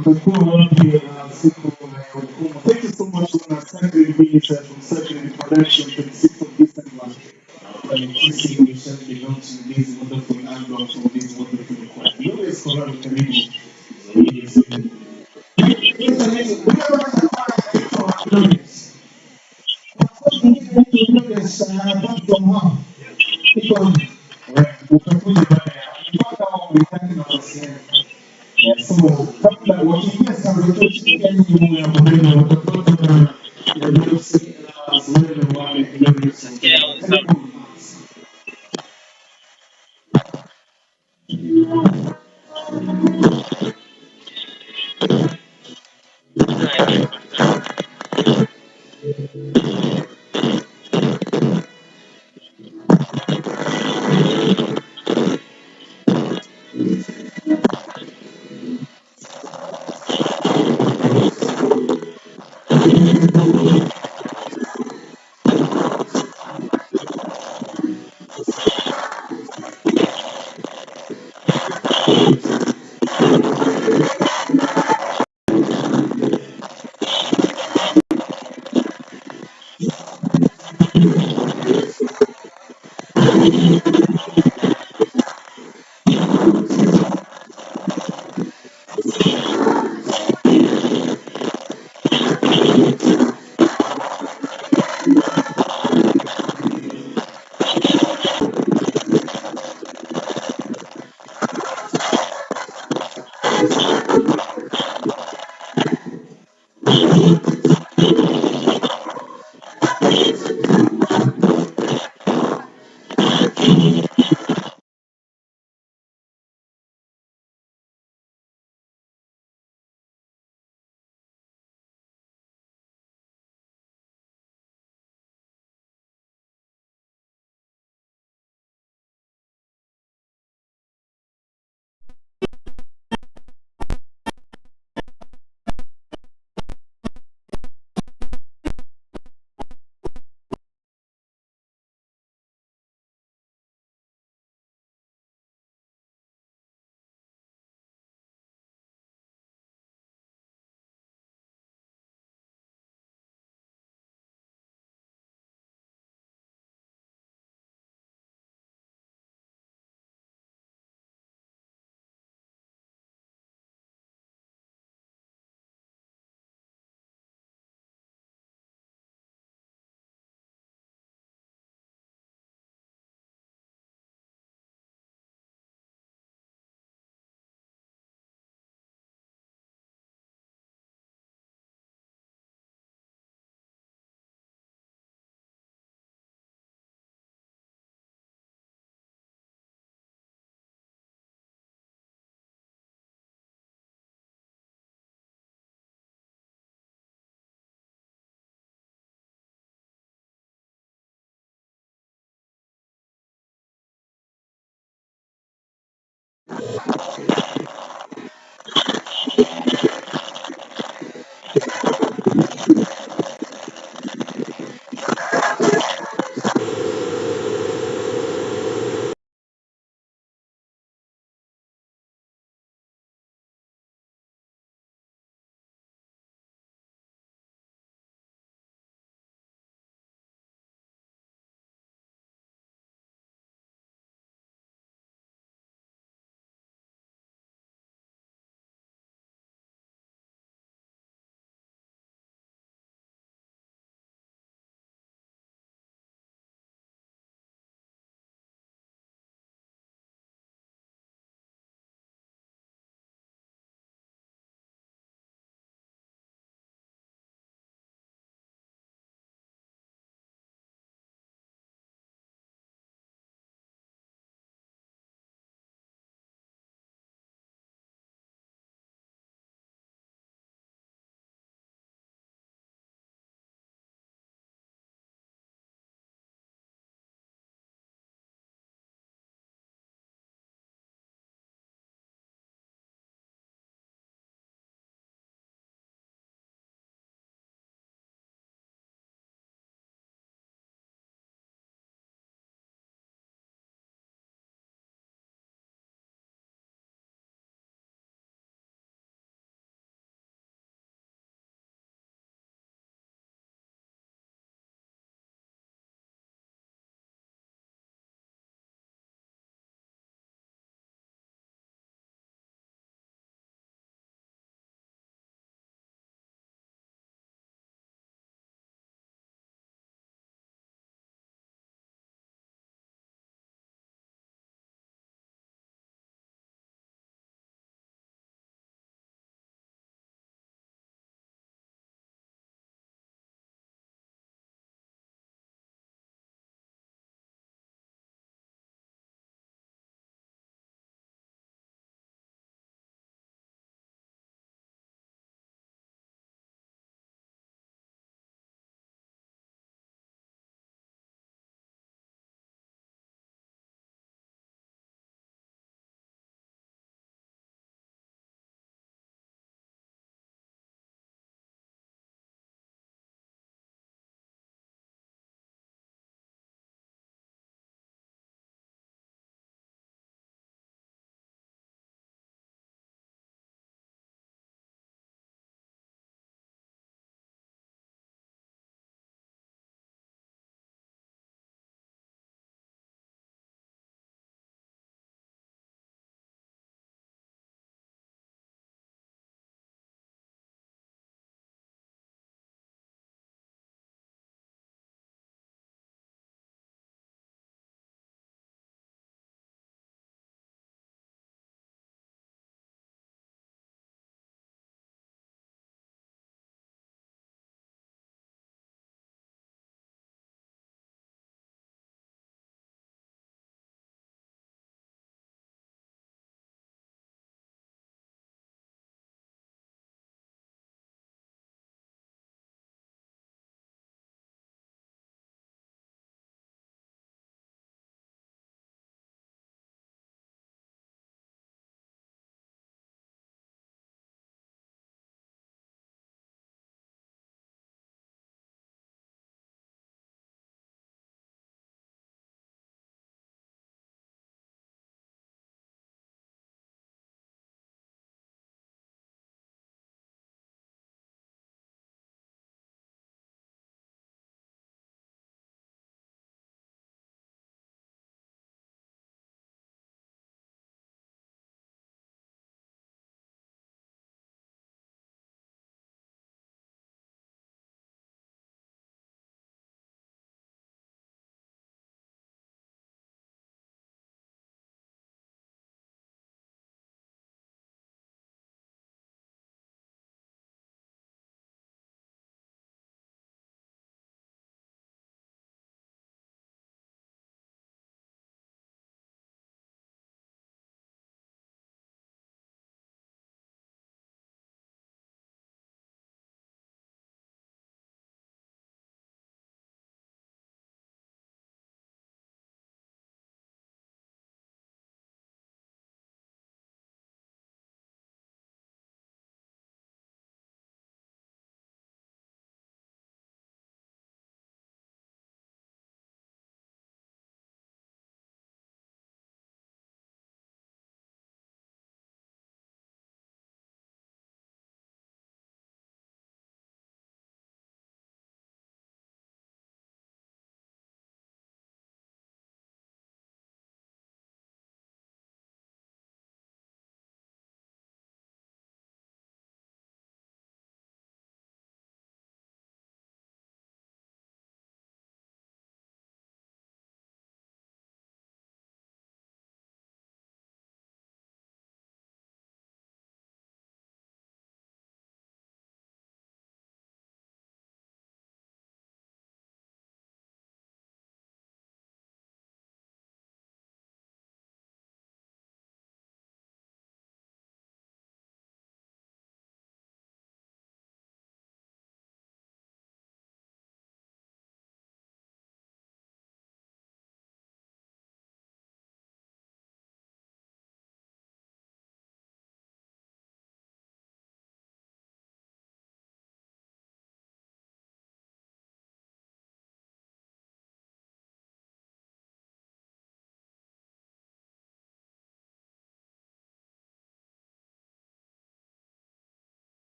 utakuwa wapi siku ya hukumu. Thank you so much for Sacred Minister from Sacred Production 26th of December. And Kisii, we shall belong to this wonderful album from this wonderful choir. You always Chorale karibu. Yes. Utakuja baada ya mpaka Marekani na Australia. So kabla wakiingia Sabato yani ni ya mbele watoto na binafsi wale wale ndio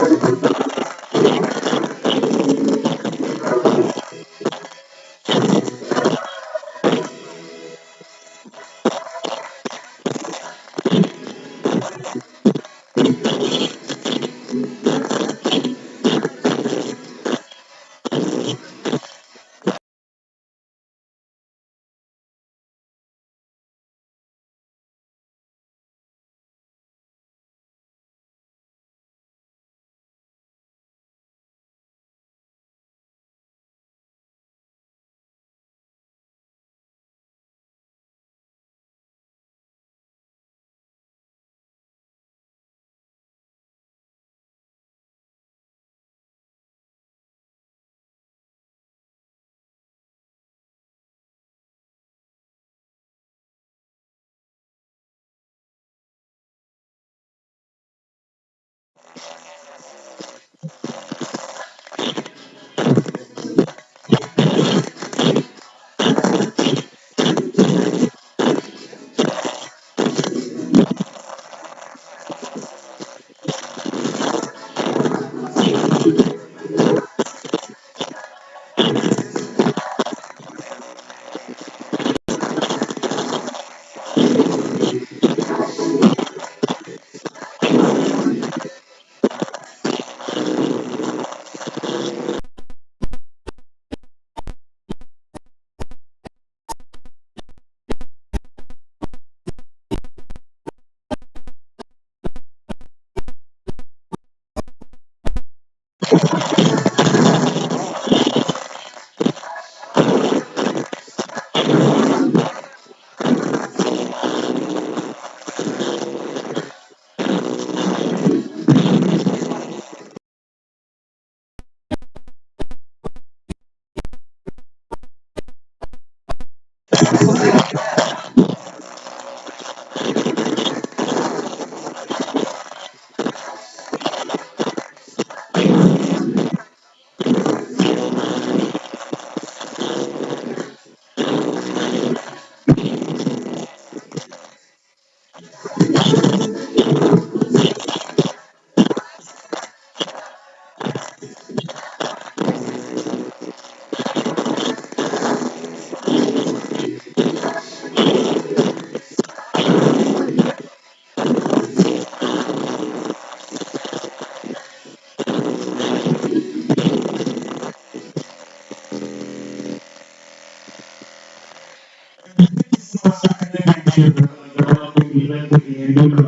Inuka.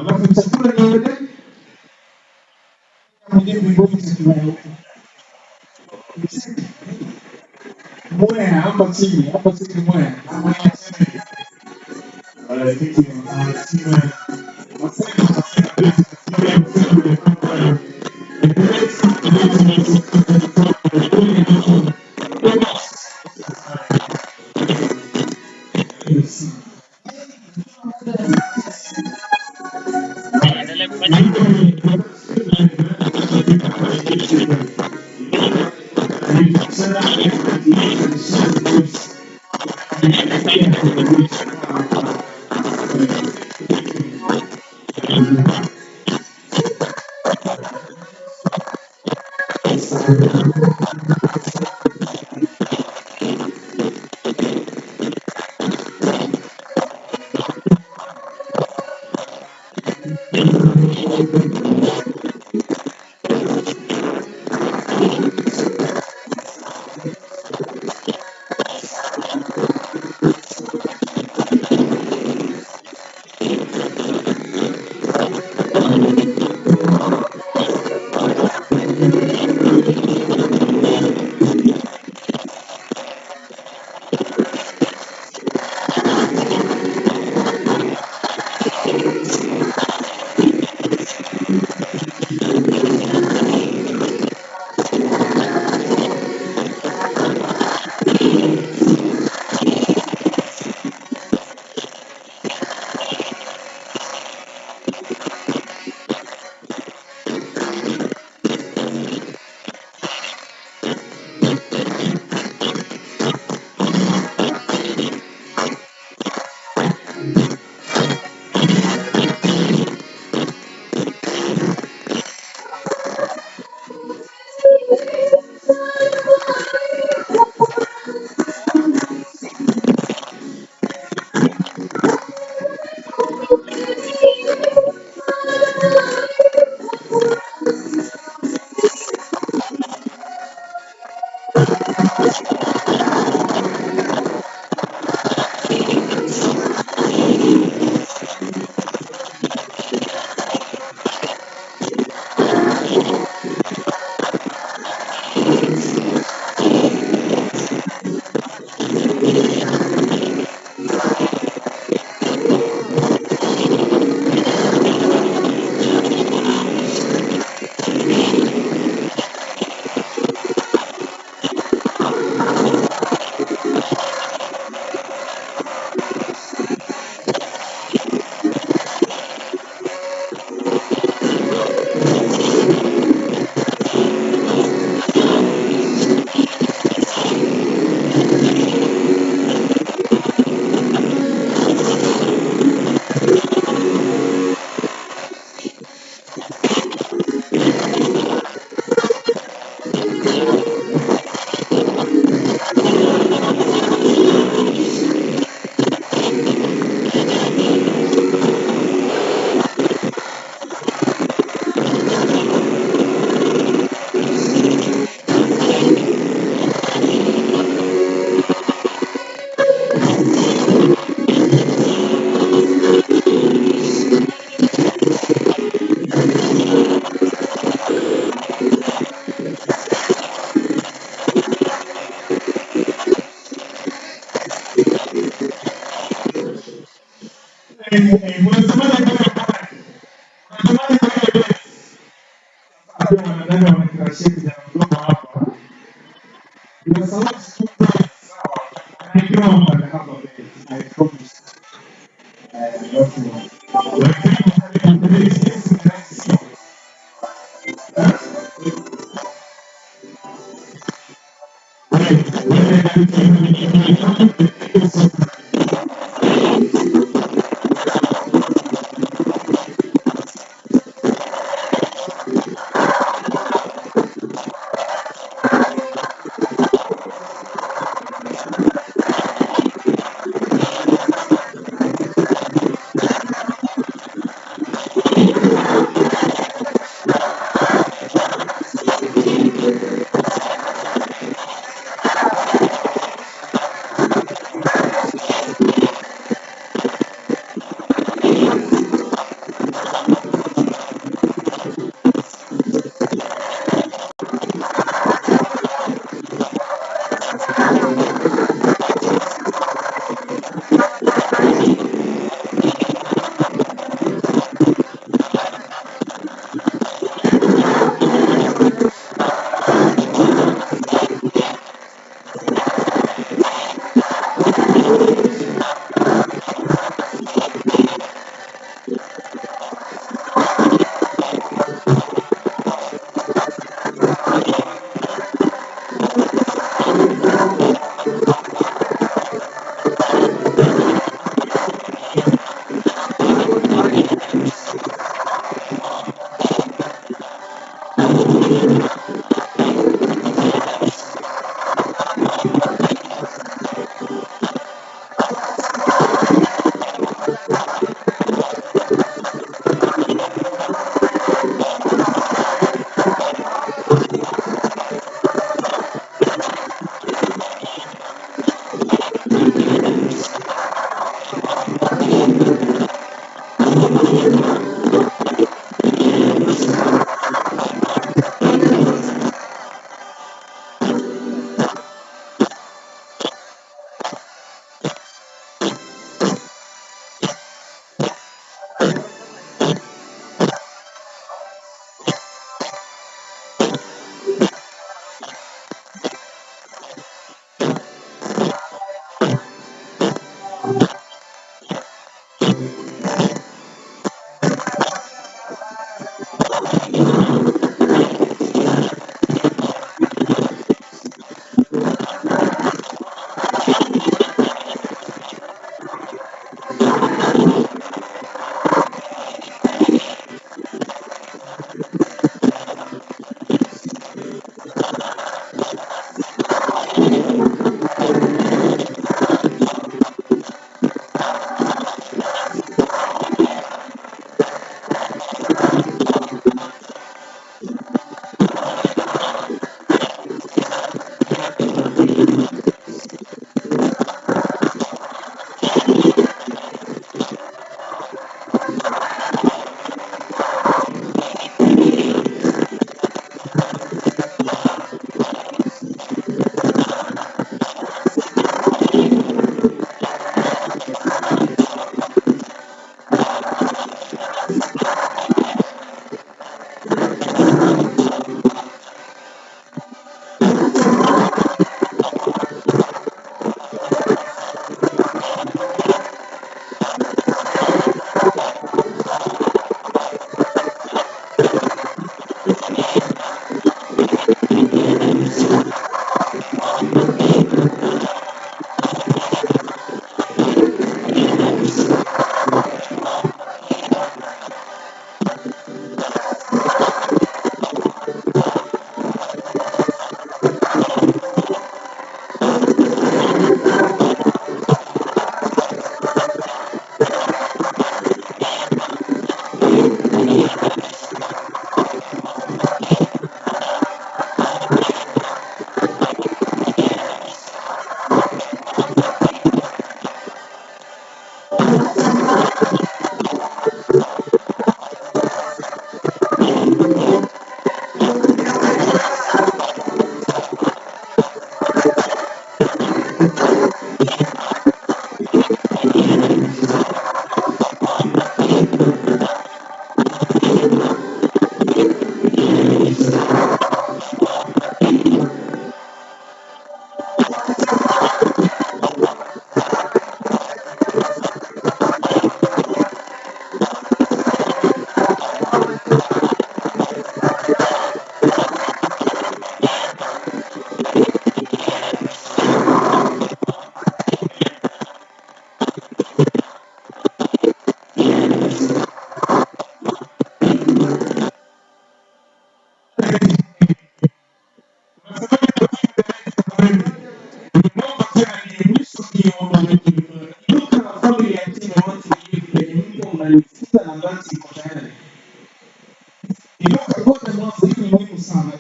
Alafu chakula nyingine mwingine mbinguni tukiwa mwea hapa chini mwea. Mwea chini. Rafiki wanasema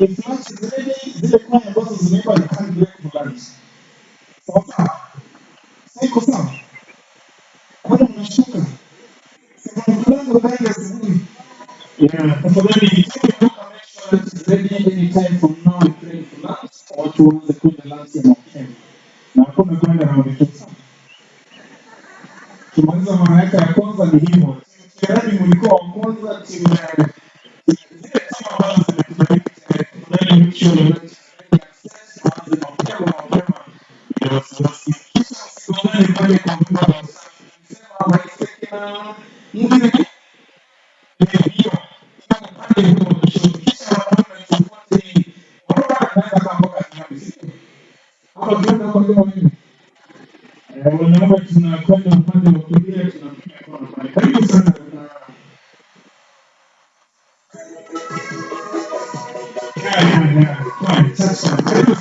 influence zile kwaya ambazo zimeiba ni can't break fulani. Sasa siko sawa. Kwani mnashuka? Sema mlango baada asubuhi. Yeah, tafadhali Inuka, make sure that it's ready any time from now and pray for lunch. Watu waanze kwenda lunch ya mapema. Na hakuna kwenda na wametoka. Kimaliza mara yake ya kwanza ni hivyo. Tayari mlikuwa wa kwanza timu ya ambazo zimekubalika tayari mwisho ni Kisii-Ogembo pale kwa mfano sema maisha mwingine hiyo pale huko kisha wanaona tupate wanaona naweza kama hapa tunaenda kwa leo hivi wanaomba tunakwenda upande wa kulia tunapiga kwa pale karibu sana fine sasa karibu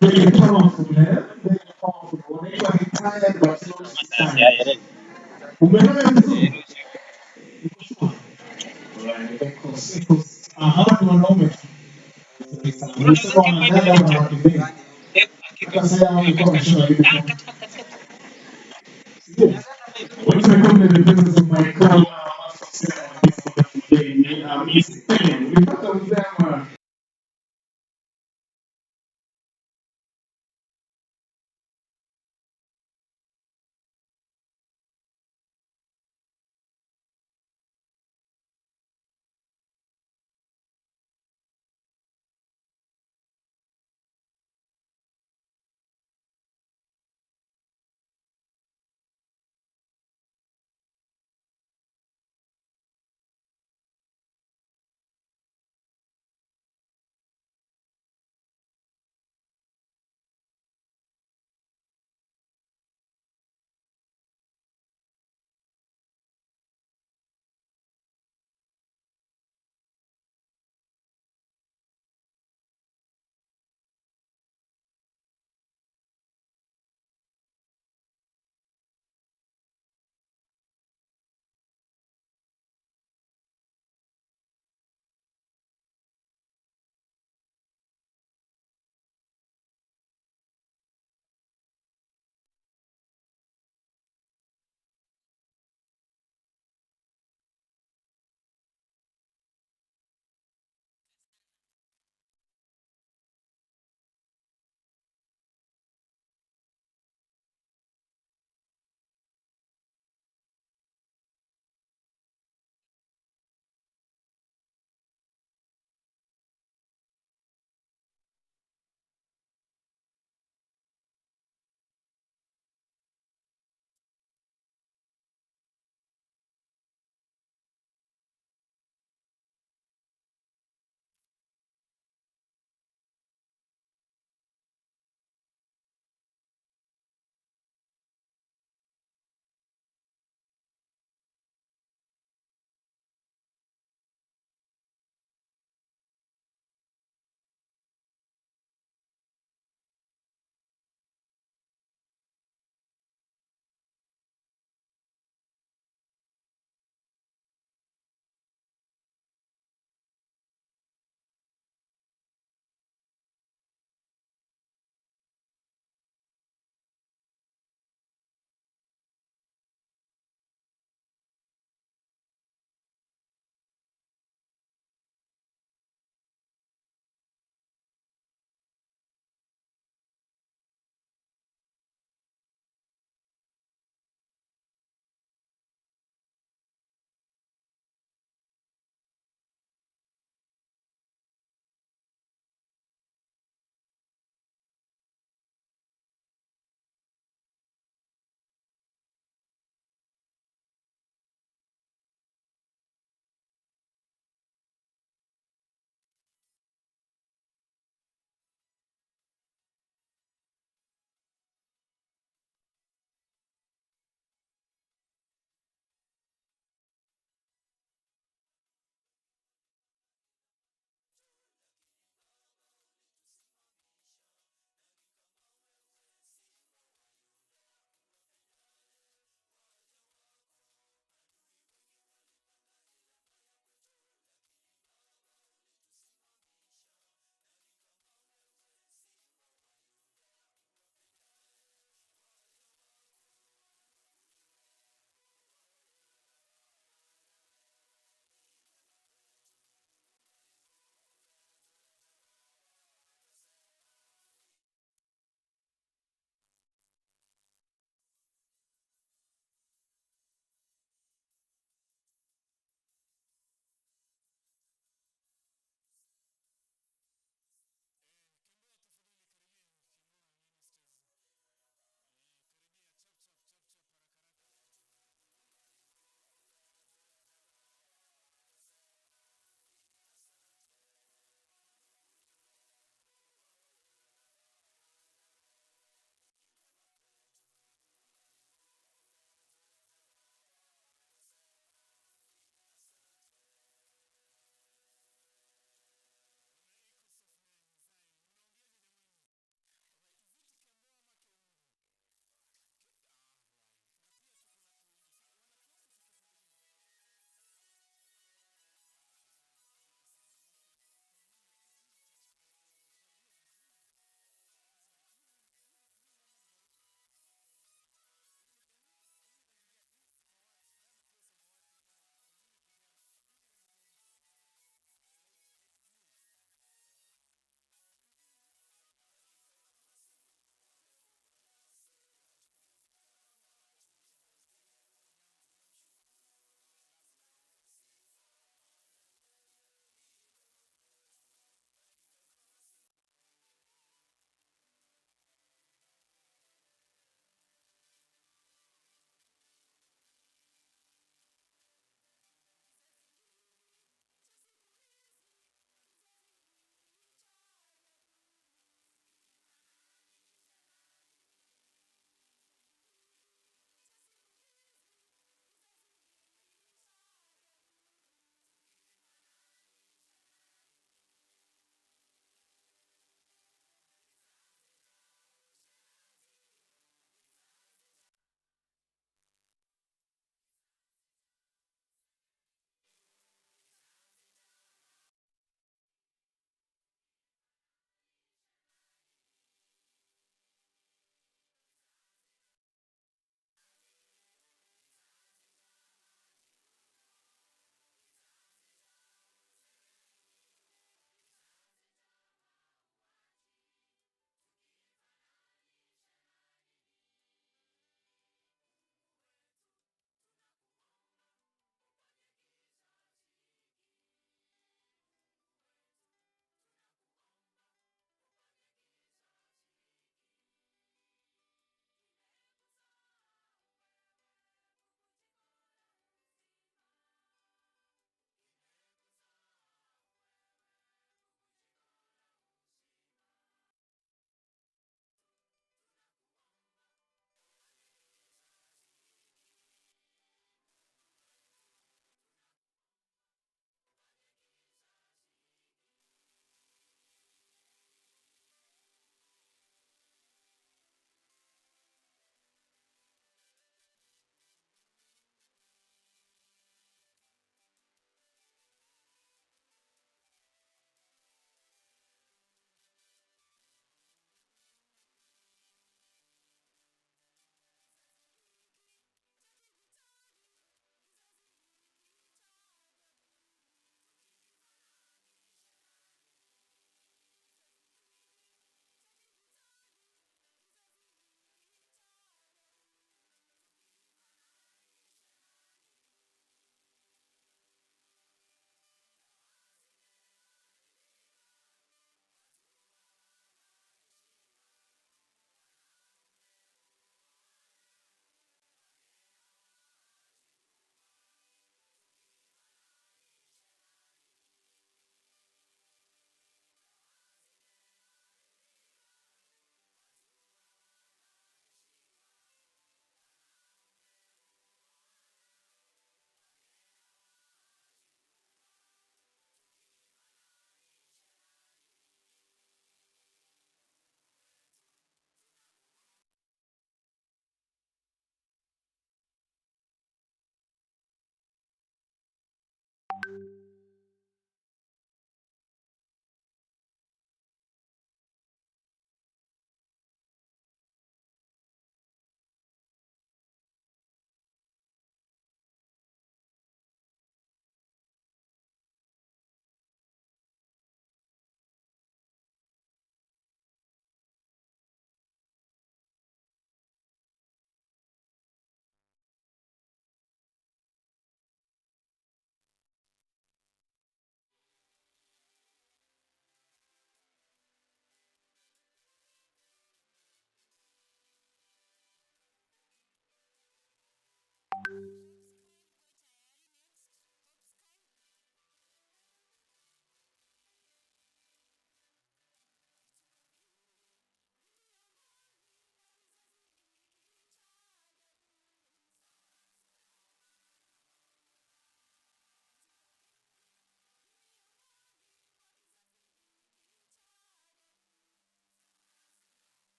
very powerful, very powerful. Wanaitwa retired but not retired. Umeona vizuri? Hawa ni wanaume. Unasema wanadada wanawake wengi. Sasa amekuwa amesema vile. What I come in the presence of my co-master this wonderful day, Miss Ellen. Ulipata mzee ama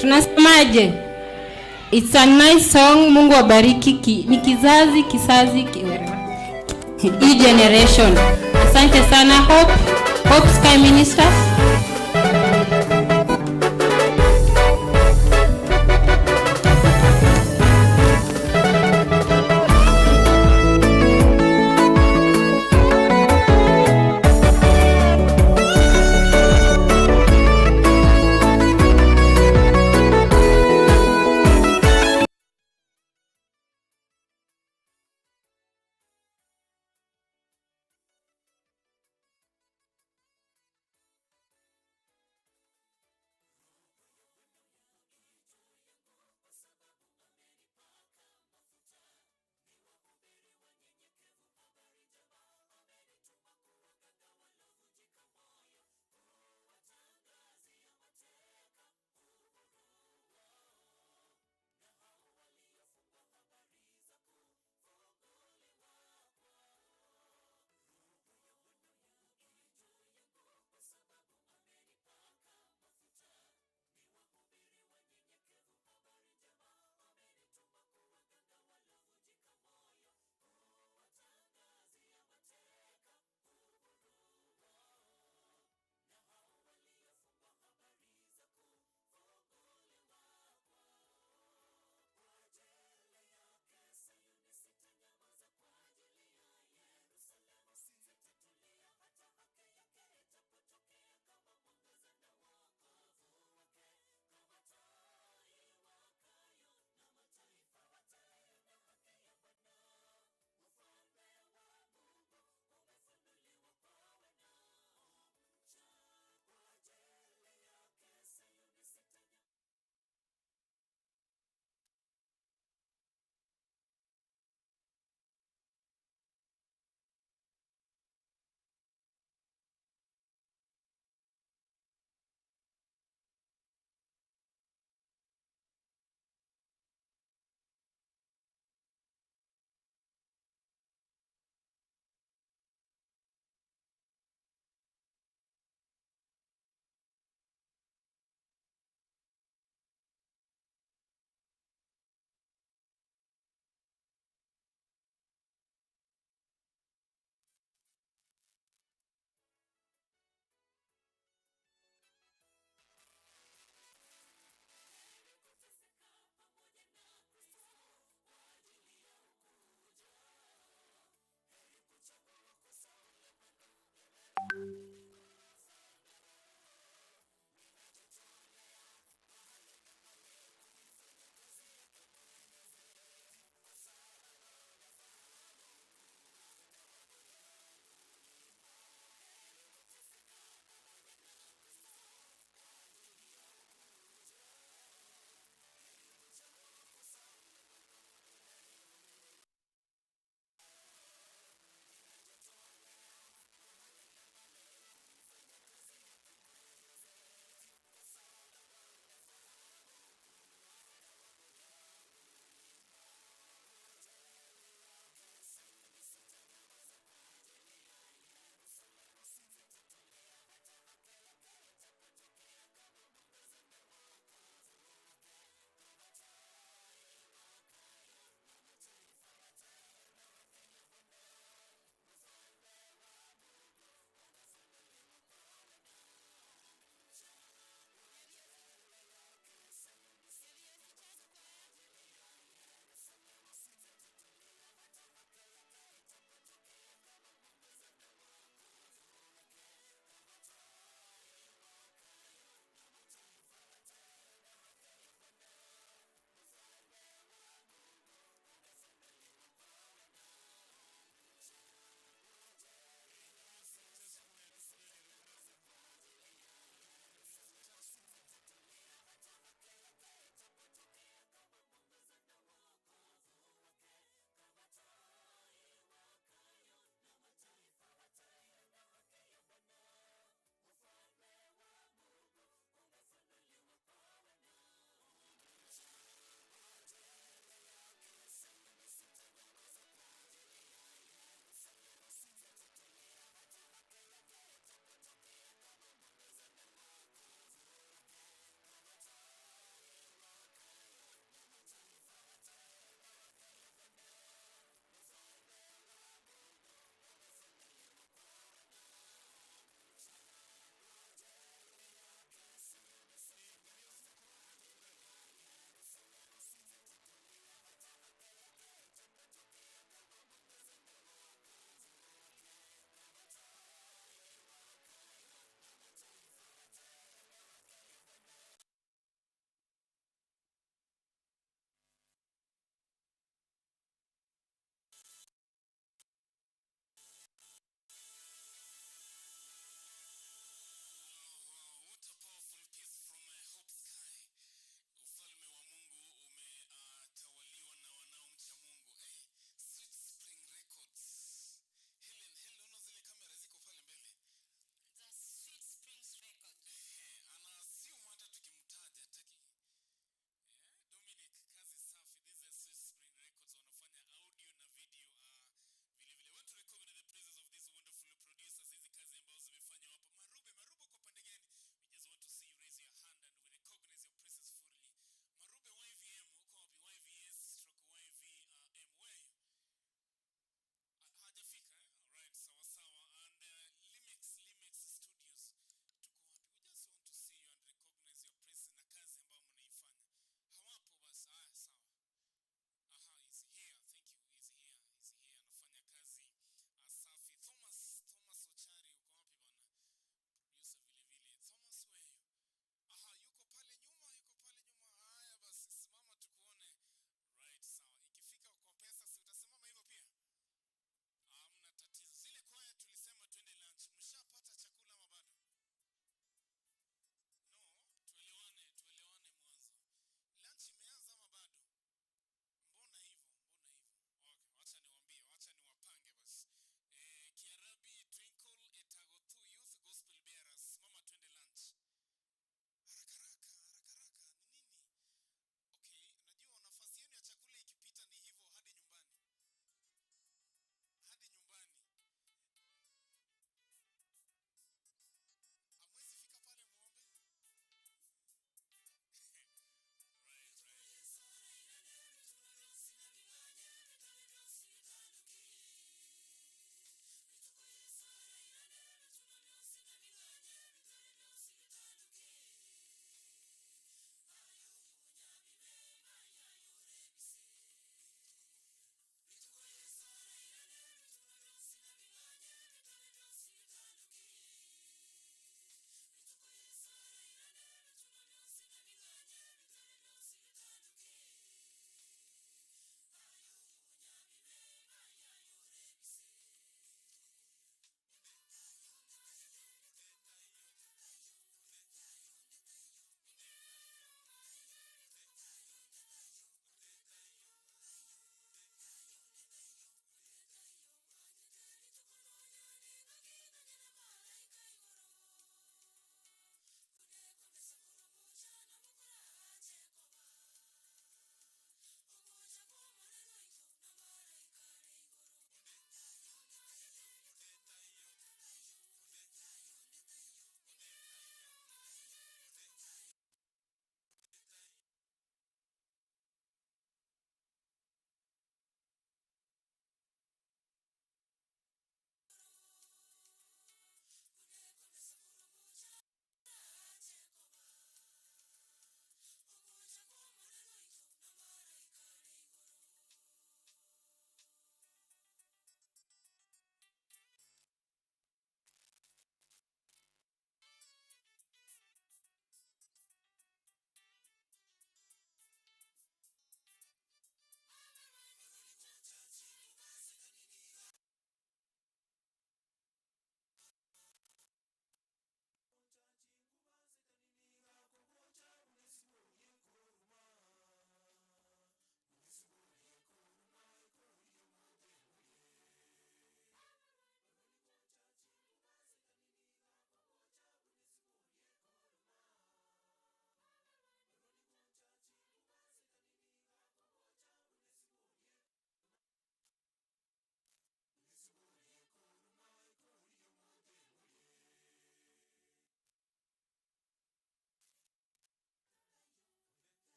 Tunasemaje? It's a nice song. Mungu abariki ni kizazi hii generation. Asante sana. Hope Sky Ministers.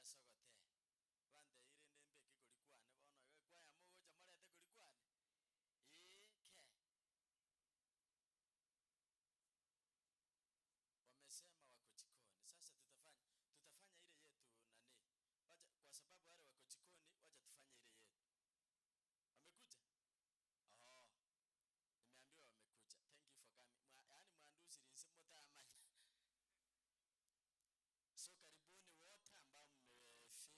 sogote bande ire ndembe kikulikuane bono kwa ya mugo chamarete kulikuane ke wamesema wako jikoni. Sasa tutafanya ile yetu nani, wacha, kwa sababu wale wako jikoni, wacha tufanye ile yetu. Wamekuja? Oh, nimeambiwa wamekuja. Thank you for coming. Yaani mwanduzi rinsi mtaamanya. So karibuni wote ambao mmefika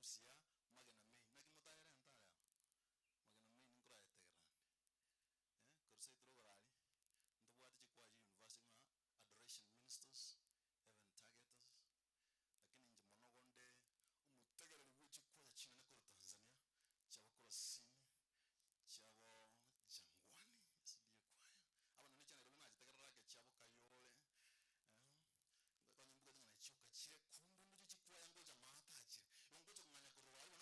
harusi ya magana mei na kimutayere antara magana mei ninkura etegerani kurse trogorali ndobwati chikwaji university nga adoration ministers even targeters lakini nje monogonde umutegereri w'chikwaja china ko Tanzania cyabakora sini cyabo jangwani sidiye kwaya abana ne cyane rero najitegerera ke cyabo kayole ngakanye mbuga ngana cyoka kire kumbu ndo chikwaya ngoja mataje ngoja kumanya kurwali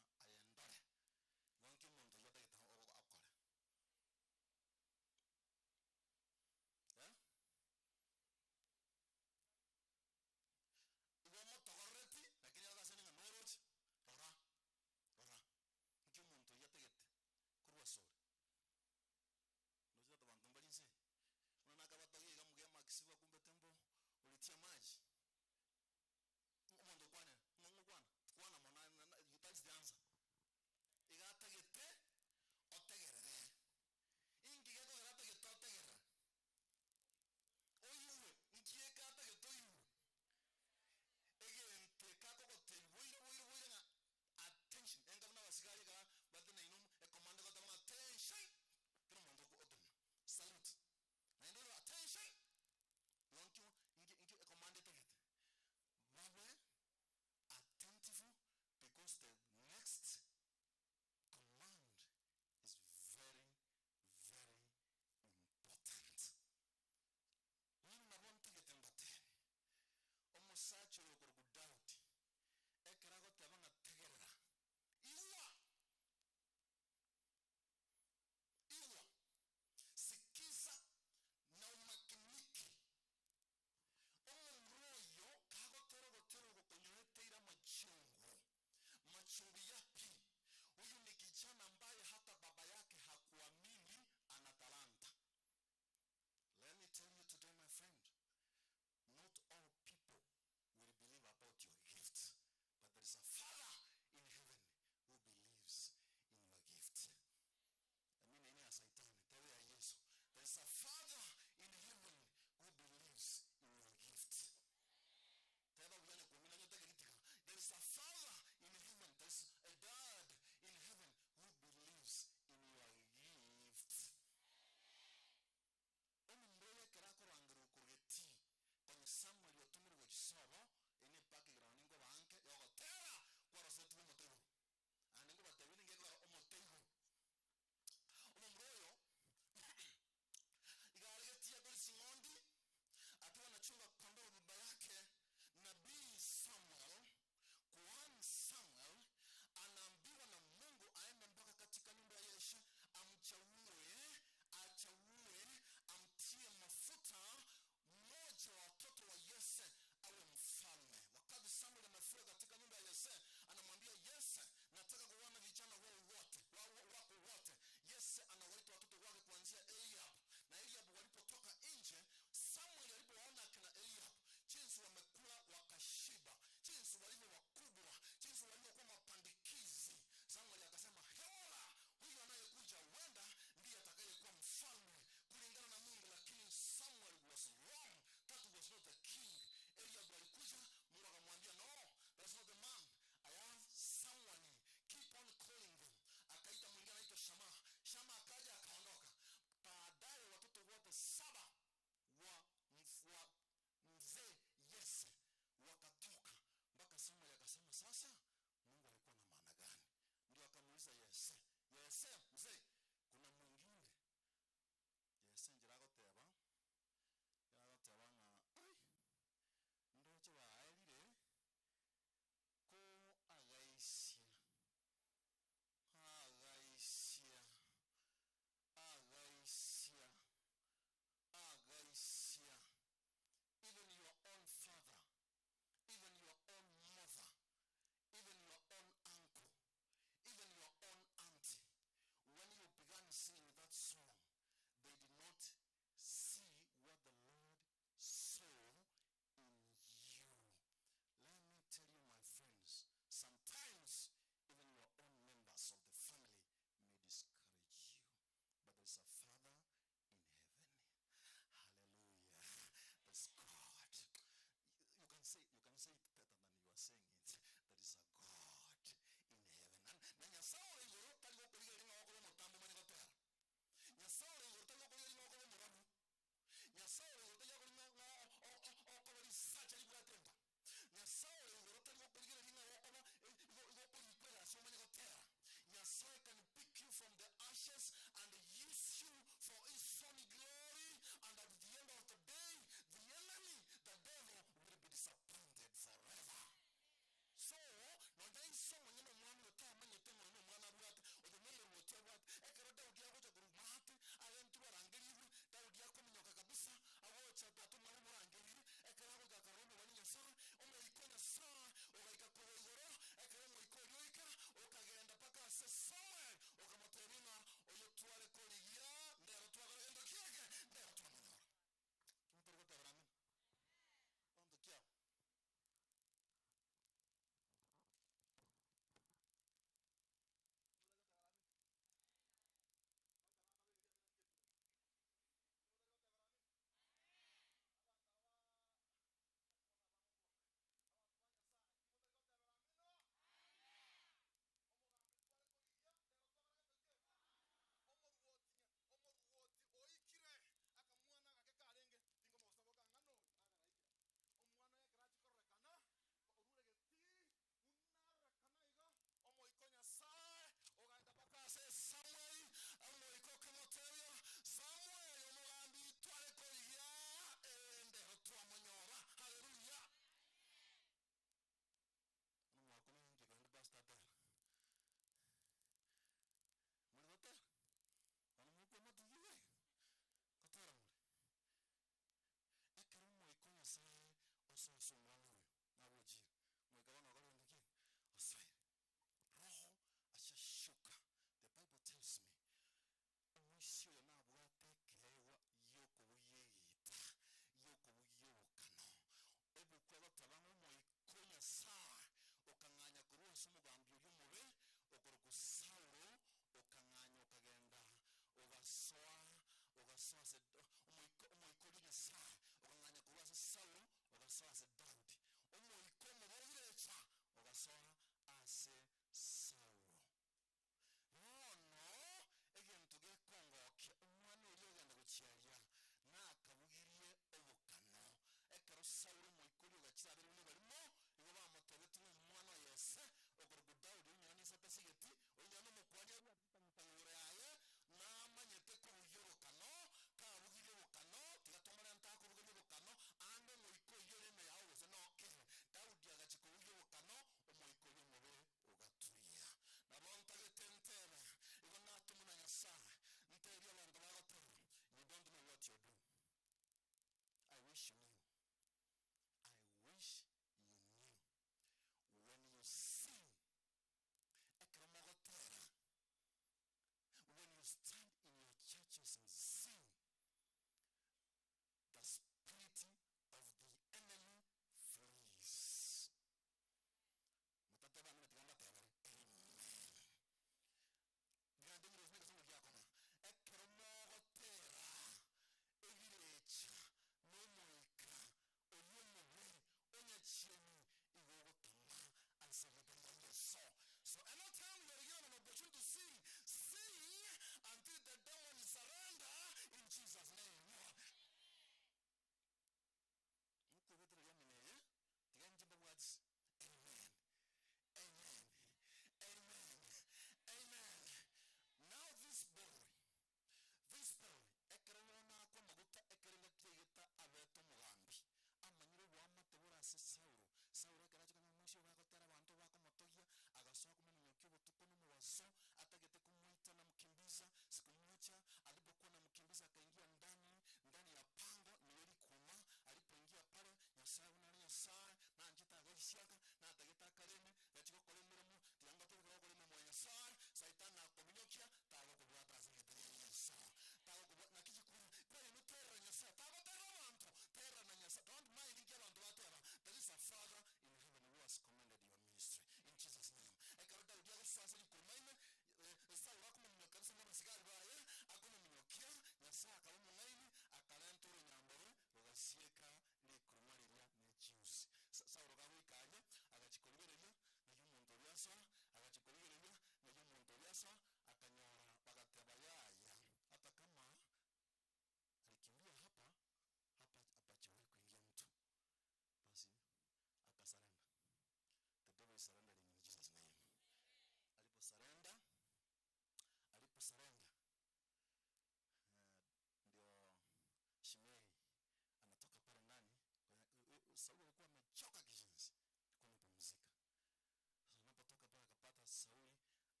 Sauli amelala.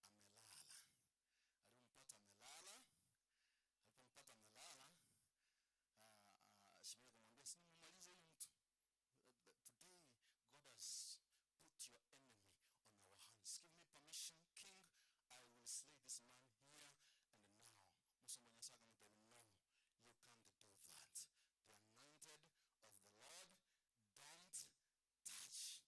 Alipompata amelala, Shimei akamwambia sina mmalize huyu mtu. Today God has put your enemy on our hands. Give me permission, King. I will slay this man here and now. Musomanya saka mtani no. You can't do that. The anointed of the Lord don't touch.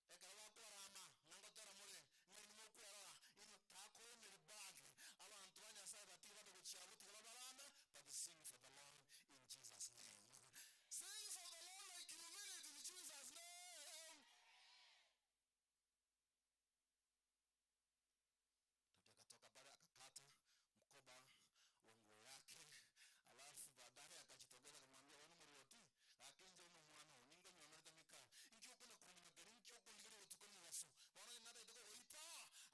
Ekarawa kwa rama, nangotera mole, nangimo kwa rama, ino tako nilibagi. Alo antuanya sai batira de kuchiabuti kwa baranda, but sing for the Lord in Jesus' name. Sing for the Lord like you mean it in Jesus' name. Akatoka pale akakata mkoba wa nguo yake, alafu baadaye akajitokeza kumwambia wana mroti akinje uno mwana uninga nyamarita mika injo kuna kwa magari injo kuna ngiro utukoni waso wana nada idoko oita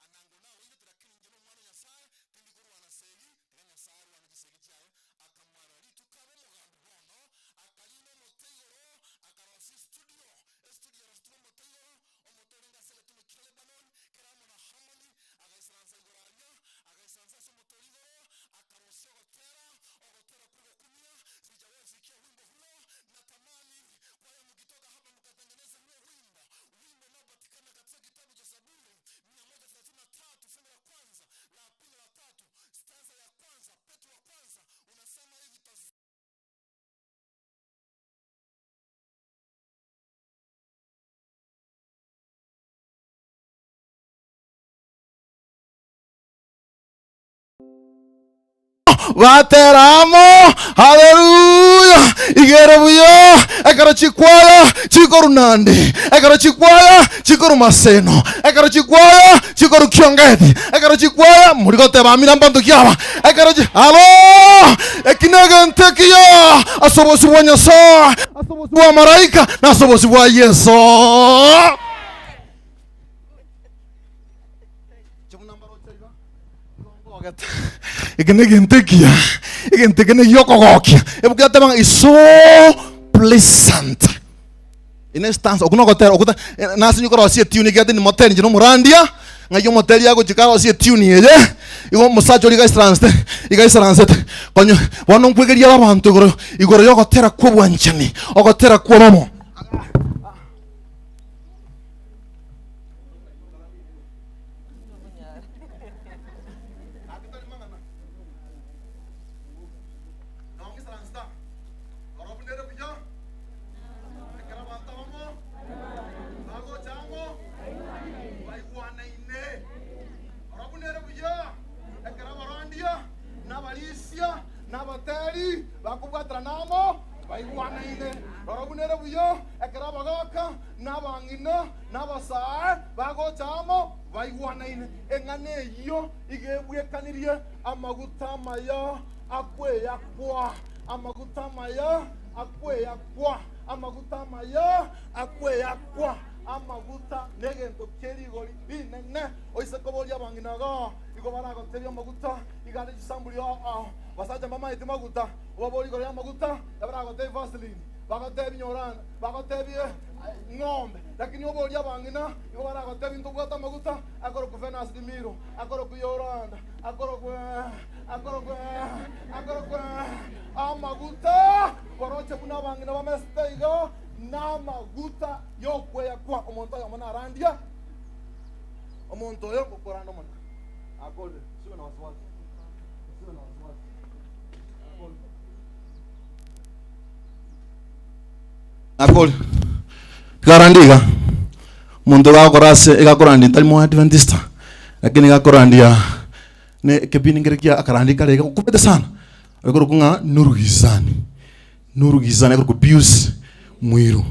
anangona winde turakini njino mwana ya sai tindi kuru wana segi tena sai wana jisegi chae akamara litu kabo mugambo bono akalino moteyoro akarosi studio rostro moteyoro omotoringa sele tume kile banon keramo na harmony agaisanza igoranya agaisanza somotorigo akarosi ogotera kugo kumia sijawezi kia wimbo huo natamani kwa ya mkitoka hapa mkatengeneza huo wimbo unaopatikana katika kitabu cha Zaburi 133 fungu la kwanza la pili la tatu stanza ya kwanza Petro wa kwanza unasema hivi Vateramo, haleluya, igerebuyo, ekara chikwaya, chikoru nandi, ekara chikwaya, chikoru maseno, ekara chikwaya, chikoru kiongeti, ekara chikwaya, murigote bamina mbandu kiaba, ekara chi, halo, ekinege ntekiya, asobosi wa Nyasaye, asobosi wa maraika, na asobosi wa Yesu. Igentekia yokogokia ebukyatemanga is so pleasant in instance okunogotera okuta nasi nyukoro sie tune gyate ni moteri njino murandia ngayo moteri yago chikaro sie tune ye igo musacho liga translate konyo wano nkwegeria abantu igoro yogotera kwobwanchani ogotera kwomomo Bakubwatranamo baigwanaine barabunere buyo ekarabagaka nabangina nabasae bagochamo baigwanaine engane yo igebwekanirie amaguta maya akwe yakwa amaguta maya akwe yakwa amaguta maya akwe yakwa amaguta negento kerigori binene oisekoboria banginaga igobarago terio maguta igane jisambulio basaja mama ite maguta obori gore maguta yabarago te vaseline bagote binyorana bagote ngombe lakini obori abangina igobarago te bintu bwata maguta akoro ku Venus de Miro akoro ku Yoranda akoro ku amaguta koroche kuna bangina bamesteigo na maguta yokwe yakwa omonto yomona randia omonto yo kokorando mona akole sio na wasiwasi akole garandiga mundu gakorase igakorandi ntari mo Adventista lakini gakorandia ne kebini ngerekia akarandika rega kupete sana akoro kunga nurugizani akoro kubius mwiru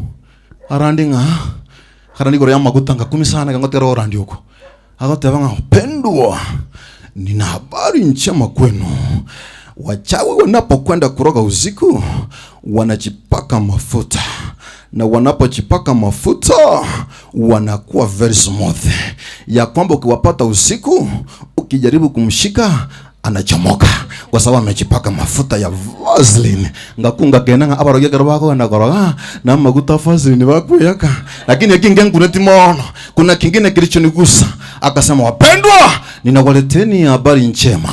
arandinga karandiko ya maguta ngakumi sana ngotera orandi uko agotebanga pendwa nina habari njema kwenu wachawi wanapokwenda kuroga usiku wanajipaka mafuta na wanapojipaka mafuta wanakuwa very smooth ya kwamba ukiwapata usiku ukijaribu kumshika anachomoka kwa sababu amejipaka mafuta ya Vaseline ngakunga kenanga abaroge garabako anagoroga na maguta Vaseline bakuyaka lakini kingine kuneti mono kuna kingine kilichonigusa akasema, wapendwa, ninawaleteni habari njema.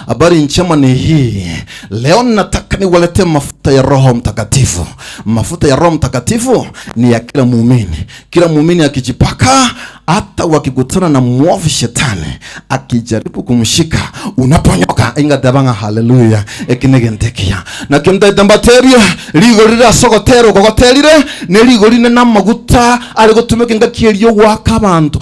Habari njema ni hii. Leo nataka niwaletee mafuta ya Roho Mtakatifu. Mafuta ya Roho Mtakatifu ni ya kila muumini. Kila muumini akijipaka, hata wakikutana na mwovu shetani akijaribu kumshika, unaponyoka. Inga dabanga, haleluya. Ekinegentekia na kimda dambateria ligorira sogotero kogoterire ne ligorine na maguta ari gutumika ngakiri yo gwaka abantu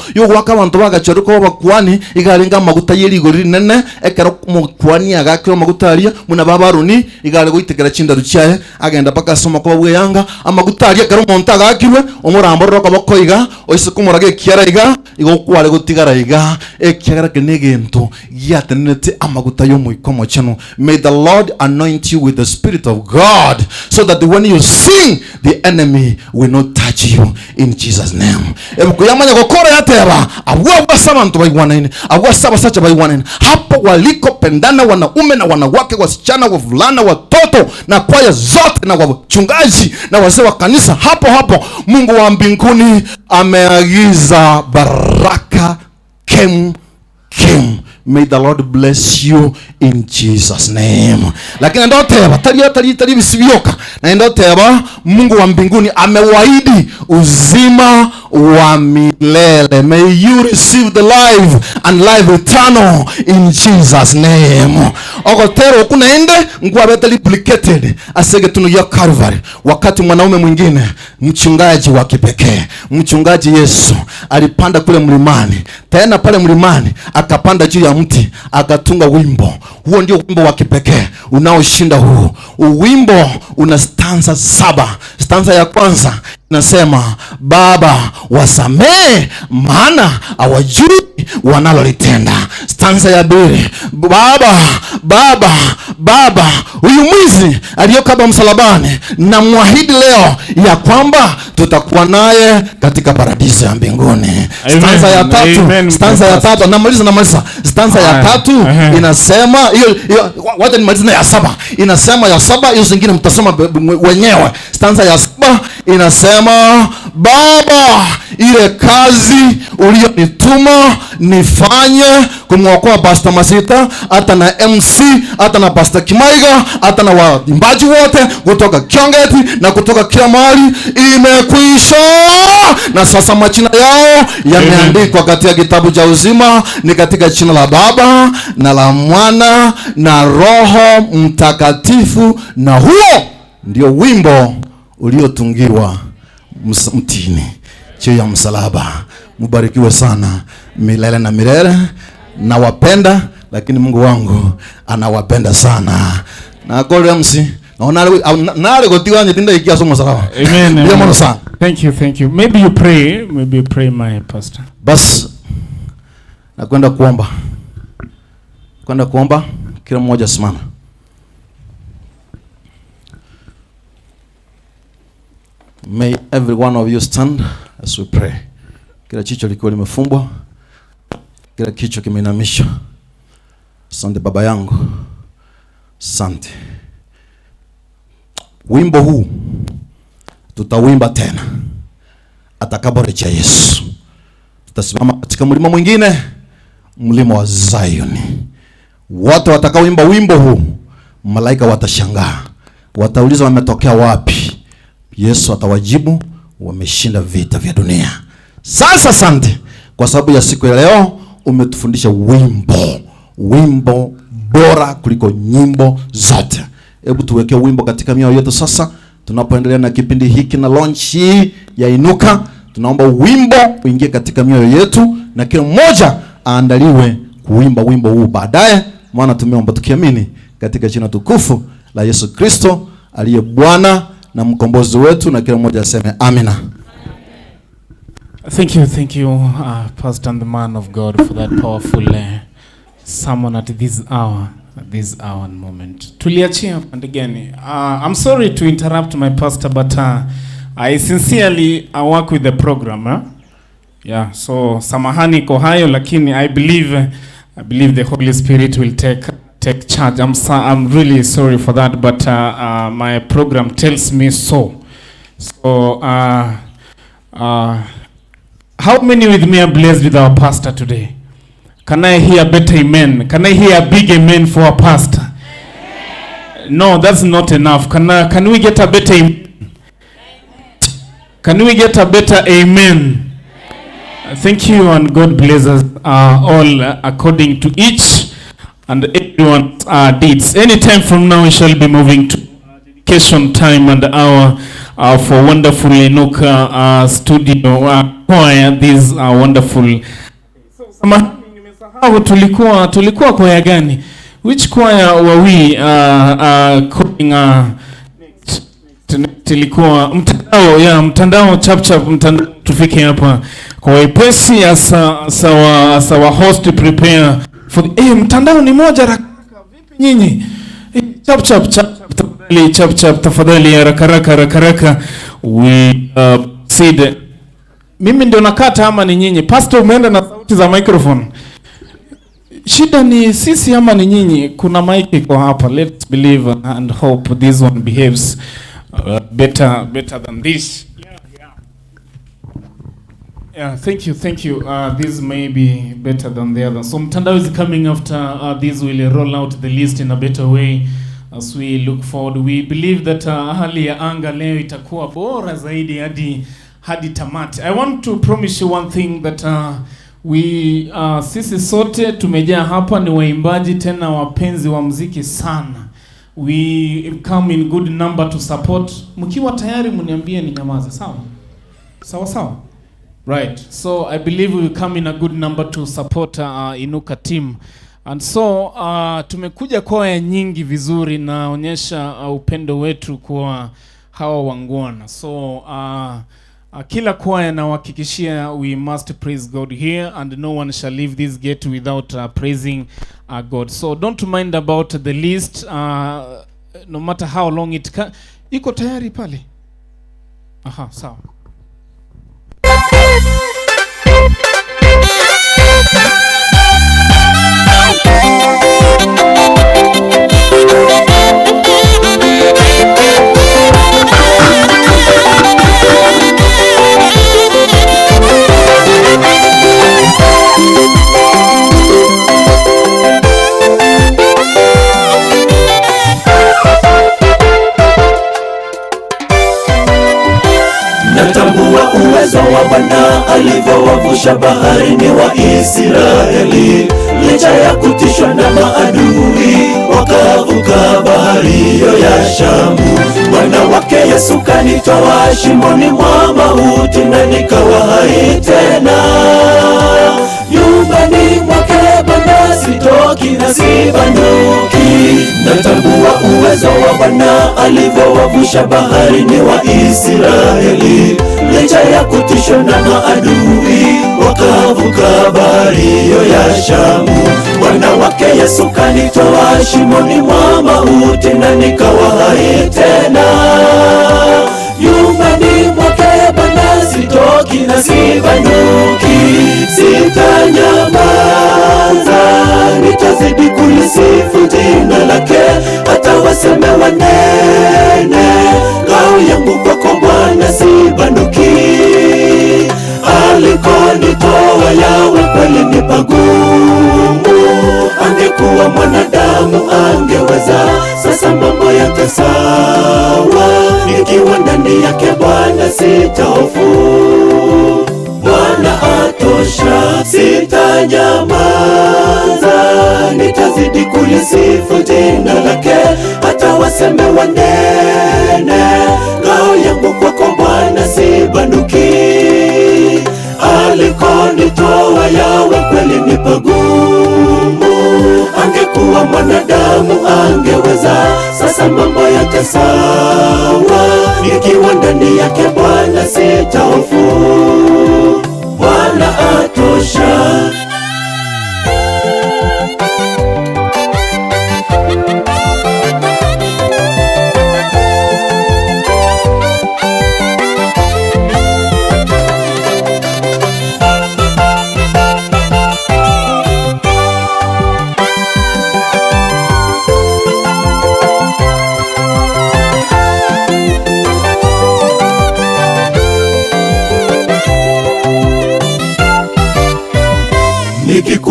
bagachoruko bakwani igaringa maguta yeligorire nene ekero mukwani agakiro maguta aria muna babaruni igare guitekera chinda ruchaye agenda paka soma ko bweyanga amaguta aria kero monta agakirwe umurambo roko bokoiga oisikumurage kiara iga igokware gutigara iga ekiagara kenegento giatenete amaguta yo muikomo chano. May the Lord anoint you with the Spirit of God, so that when you sing, the enemy will not touch you, in Jesus' name. Ebukuyamanya gokora yateba abwa basabantu bayiwanene abwa sabasacha bayiwanene hapo waliko pendana wanaume na wanawake, wasichana, wavulana, watoto na kwaya zote na wachungaji na wazee wa kanisa. Hapo Mungu wa mbinguni ameagiza baraka kem. May the Lord bless you in Jesus' name. Lakini ndoteba tari bisibioka na ndoteba Mungu wa mbinguni amewaahidi uzima wa milele. May you receive the life and life eternal in Jesus' name. Ogotero kunaende ngwa beta duplicated asege tunu ya Calvary. Wakati mwanaume mwingine mchungaji wa kipekee, mchungaji Yesu alipanda kule mlimani, tena pale mlimani akapanda juu ya mti akatunga wimbo. Huo ndio wimbo wa kipekee unaoshinda huu. Wimbo una stanza 7. Stanza ya kwanza nasema, Baba wasamee maana hawajui wanalolitenda. Stanza ya 2, Baba huyu mwizi aliyokaba msalabani na muahidi leo ya kwamba tutakuwa naye katika paradiso ya mbinguni. Stanza ya 3, stanza ya 3 namaliza. Stanza ya 3 inasema hiyo wacha nimalize na ya 7. Inasema ya 7, hiyo zingine mtasoma wenyewe. Stanza ya 7 inasema, Baba ile kazi uliyonituma nifanye kumwokoa Pastor Masita, hata na MC, hata na Pastor Kimaiga, hata na waimbaji wote kutoka Kiongeti na kutoka kila mahali, imekwisha. Na sasa majina yao yameandikwa katika kitabu cha uzima, ni katika jina la Baba na la Mwana na Roho Mtakatifu. Na huo ndio wimbo uliotungiwa mtini chini ya msalaba. Mubarikiwe sana milele na milele. Nawapenda, lakini Mungu wangu anawapenda sana. Na kole MC naona gotiwa nyetinda ikiaso msalaba. Amen. Ndio maana sana. Thank you. Maybe you pray my pastor. Bas nakwenda kuomba. Kila mmoja simama. May every one of you stand as we pray. Kila jicho likiwa limefumbwa, kila kichwa kimeinamishwa. Asante Baba yangu, asante. Wimbo huu tutawimba tena atakaporejea Yesu. Tutasimama katika mlima mwingine, mlima wa Zioni. Watu watakaoimba wimbo huu, malaika watashangaa, watauliza wametokea wapi. Yesu atawajibu, wameshinda vita vya dunia. Sasa asante kwa sababu ya siku ya leo, umetufundisha wimbo bora kuliko nyimbo zote. Hebu tuweke wimbo katika mioyo yetu sasa tunapoendelea na kipindi hiki na launch ya Inuka. Tunaomba wimbo uingie katika mioyo yetu na kila mmoja aandaliwe kuimba wimbo huu baadaye, maana tumeomba tukiamini katika jina tukufu la Yesu Kristo aliye Bwana na mkombozi wetu, na kila mmoja aseme amina. Thank you, Pastor and the man of God, for that powerful sermon at this hour and moment. Tuliachia and again, I'm sorry to interrupt my pastor, but I sincerely work with the program. Yeah, so samahani kwa hayo, lakini I believe the Holy Spirit will take charge. I'm really sorry for that, but my program tells me so. So How many with me are blessed with our pastor today? Can I hear better amen? Can I hear a big amen for our pastor? Amen. No, that's not enough. Can we get a better amen? Can we get a better amen? Thank you, and God bless us all according to each and everyone's deeds. Anytime from now, we shall be moving to dedication time and hour for wonderful Inuka studio choir. These are wonderful. Tulikuwa kwaya gani? Which choir were we calling tulikuwa mtandao chap mtandao, tufike hapa kwa wepesi sawa host prepare for mtandao ni moja raka vipi nyinyi chap tafadhali haraka we said mimi ndio nakata ama ni nyinyi? Pastor umeenda na sauti za microphone. Shida ni sisi ama ni nyinyi? Kuna mic iko hapa. Let's believe and hope this one behaves better than this. Yeah, thank you. This may be better than the other. So mtandao is coming after this. Will roll out the list in a better way as we look forward. We believe that hali ya anga leo itakuwa bora zaidi hadi tamati. I want to promise you one thing that sisi sote tumejaa hapa ni waimbaji tena wapenzi wa muziki sana. We come in good number to support. Mkiwa tayari mniambie ni nyamaze, sawa. Right. So I believe we come in a good number to support Inuka team. And so tumekuja kwaya nyingi vizuri, naonyesha upendo wetu kwa hawa wangwana. So kila kwaya nawahakikishia we must praise God here, and no one shall leave this gate without praising God. So don't mind about the list, no matter how long it can. Iko tayari pale? Aha, sawa. Natambua uwezo wa Bwana alivyowavusha baharini wa Israeli, licha ya kutishwa na maadui, wakavuka bahari hiyo ya Shamu. Bwana wake Yesu kanitoa shimoni mwa mauti na nikawa hai tena. Nyumbani mwake Bwana sitoki na sibanduki. Natambua uwezo wa Bwana alivyowavusha baharini wa Israeli, licha ya kutishwa na maadui, wakavuka bahari hiyo ya Shamu. Bwana wake Yesu kanitoa shimoni mwa mauti na nikawa hai tena. Nyumbani mwake Bwana sitoki na sibanduki. Sitanyamaza, nitazidi kulisifu jina lake, hata waseme wanene. Ngao yangu kwako Bwana sibanduki. Alikonitoa Yawe kweli ni pagumu. Angekuwa mwanadamu angeweza, sasa mambo yake sawa. Nikiwa ndani yake Bwana sitahofu. Bwana atosha, sitanyamaza, nitazidi kulisifu jina lake, hata waseme wanene. Ngao yangu kwako Bwana sibanduki. Alikonitoa Yawe kweli ni pagumu. Angekuwa mwanadamu angeweza, sasa mambo yake sawa. Nikiwa ndani yake Bwana sitahofu. Bwana atosha.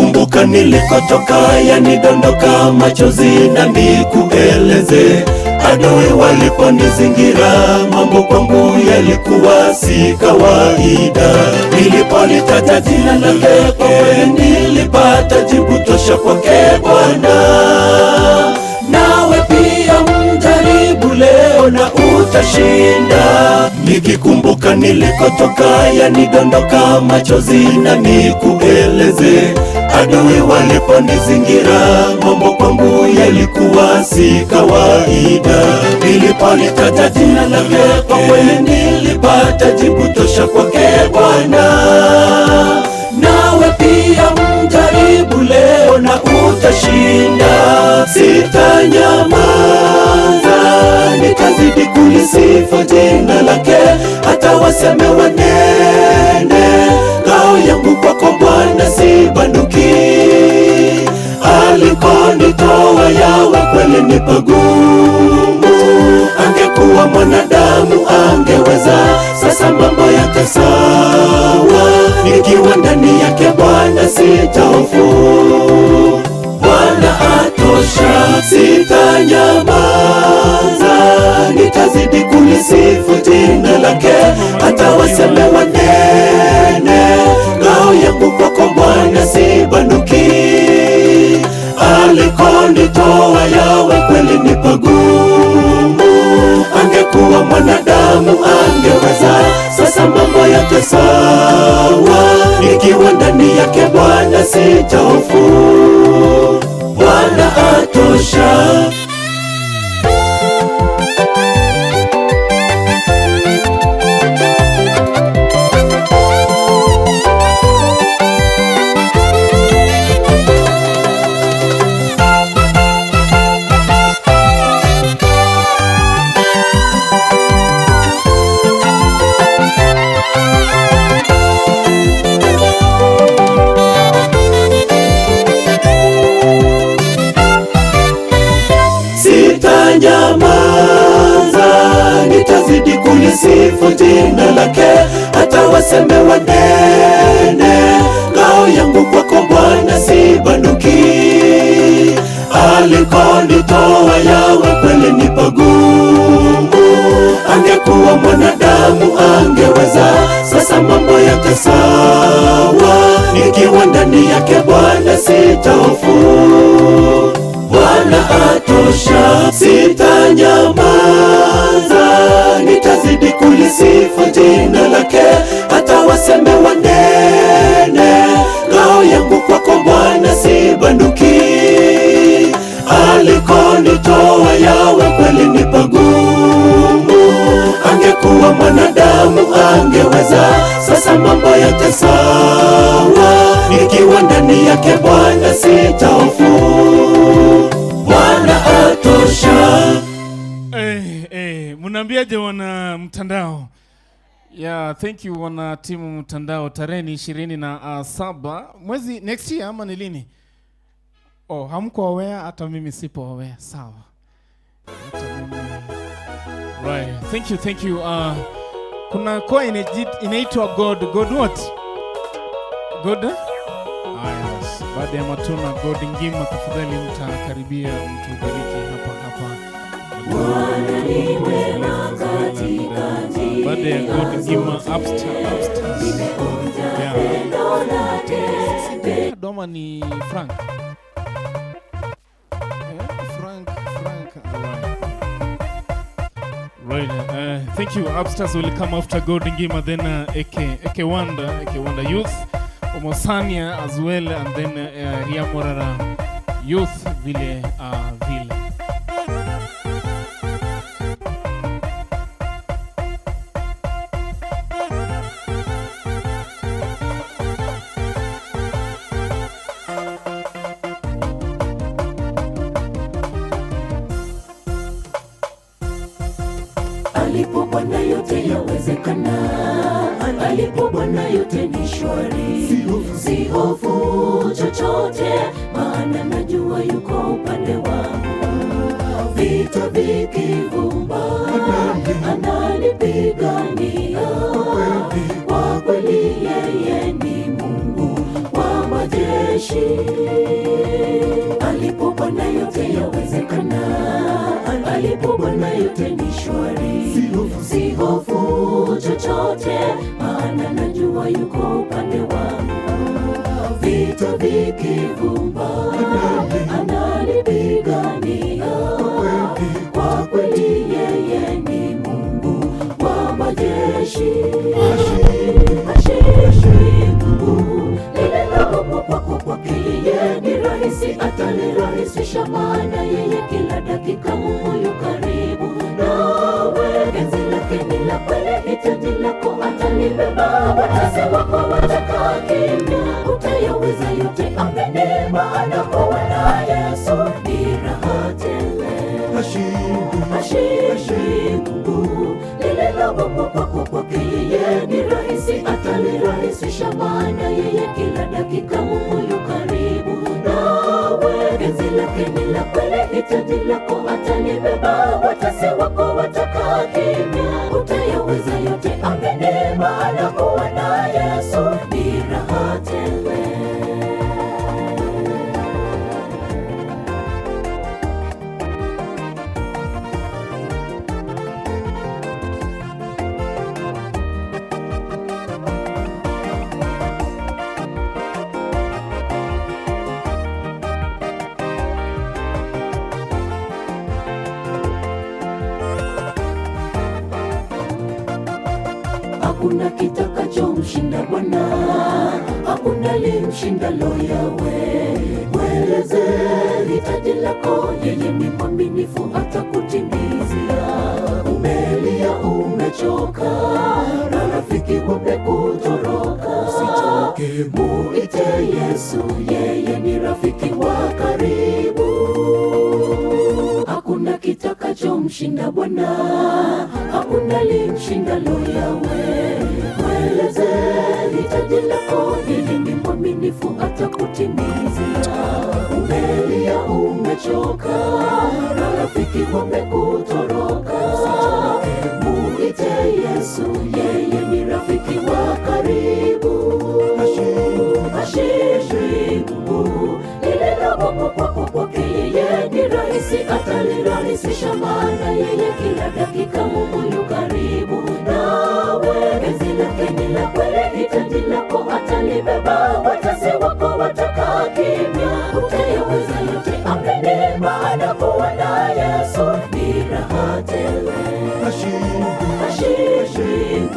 nikikumbuka nilikotoka, yanidondoka machozi na nikueleze. Adui waliponizingira, mambo kwangu yalikuwa si kawaida. Nilipolitaja jina lake, kwa kweli nilipata jibu tosha kwake Bwana. Nawe pia mjaribu leo na utashinda. Nikikumbuka nilikotoka, yanidondoka machozi na nikueleze. Adui waliponizingira, mambo kwangu yalikuwa si kawaida. Nilipolitaja jina lake, kwa kweli nilipata jibu tosha kwake Bwana. Nawe pia mjaribu leo na utashinda. Sitanyamaza, nitazidi kulisifu jina lake, hata waseme wanene. Ngao yangu kwako Bwana sibanduki. Alikonitoa Yawe kweli ni pagumu. Angekuwa mwanadamu angeweza, sasa mambo yake sawa. Nikiwa ndani yake Bwana sitahofu. Bwana atosha, sitanyamaza, nitazidi kulisifu jina lake, hata waseme wanene. Ngao yangu kwako Bwana sibanduki. Alikonitoa Yawe kweli ni pagumu. Angekuwa mwanadamu angeweza, sasa mambo yake sawa. Nikiwa ndani yake Bwana sitahofu. Bwana atosha. Sitanyamaza, nitazidi kulisifu jina lake, hata waseme wanene. Ngao yangu kwako Bwana sibanduki. Alikonitoa Yawe kweli ni pagumu. Angekuwa mwanadamu angeweza, sasa mambo yake sawa. Nikiwa ndani yake Bwana sitahofu. Bwana atosha, sitanyamaza, nitazidi kulisifu jina lake, hata waseme wanene. Ngao yangu kwako Bwana sibanduki. Alikonitoa Yawe kweli ni pagumu. Angekuwa mwanadamu angeweza, sasa mambo yake sawa. Nikiwa ndani yake Bwana sitahofu. Bwana atosha. Mnaambiaje wana mtandao? Yeah, thank you wana timu mtandao. Tarehe ni 27 mwezi next year ama ni lini? Oh, hamko aware, hata mimi sipo aware. Sawa. Hata mimi. Right. Thank you. Kuna kwa inaitwa God what? God? Yes. Baada ya matuna God ngima, tafadhali mtakaribia mtubariki hapa. Bwana ni mwema katika njia. Baada ya God ngima upstairs. Yeah. Doma ni Frank. Right. Thank you. Upstairs will come after God Ngima, then Eke Wonder Youth, Omosania as well, and then Ria Morara Youth Ville. Alipo Bwana yote yawezekana, alipo Bwana yote ni shwari. Si hofu chochote, maana najua yuko upande wangu. Vita vikivuma, ananipigania. Kwa kweli yeye ni Mungu wa majeshi. majeshi. Alipo Bwana yote yawezekana, alipo Bwana yote ni shwari. Si hofu chochote, maana najua yuko upande wangu. Vita vikivumba, analipigania. Kwa kweli yeye ni Mungu wa majeshi. Mungu lililopo kwake yeye ni rahisi, atalirahisisha, maana yeye kila dakika Mungu yu karibu nawe. Penzi lake ni la kweli, hitaji lako atalibeba. Watesi wako watakaa kimya, utayaweza yote, amini, maana kuwa na Yesu ni raha tele. Hashindwi Mungu lililopo kwake yeye ni rahisi, atalirahisisha, maana yeye kila dakika Mungu yu karibu nawe. Penzi lake ni la kweli, hitaji lako atalibeba. Watesi wako watakaa kimya, utayaweza yote, amini, maana kuwa na Yesu ni raha tele. Hakuna kitakachomshinda Bwana, hakuna limshinda Yawe. Mweleze hitaji lako, yeye ni mwaminifu, atakutimizia. Umelia, umechoka, na rafiki wamekutoroka, usichoke, muite Yesu, yeye ni rafiki wa karibu. Hakuna kitakachomshinda Bwana, hakuna limshinda Yawe. Mweleze hitaji lako, yeye ni mwaminifu, atakutimizia. Umelia, umechoka, na rafiki wamekutoroka, usichoke, muite Yesu, yeye ni rafiki wa karibu. Hashindwi Mungu lililopo kwake yeye ni rahisi, atalirahisisha, maana yeye kila dakika Mungu yu karibu nawe. Penzi lake ni la kweli, hitaji lako atalibeba. Watesi wako watakaa kimya, utayaweza yote, amini, maana kuwa na Yesu ni raha tele. Hashindwi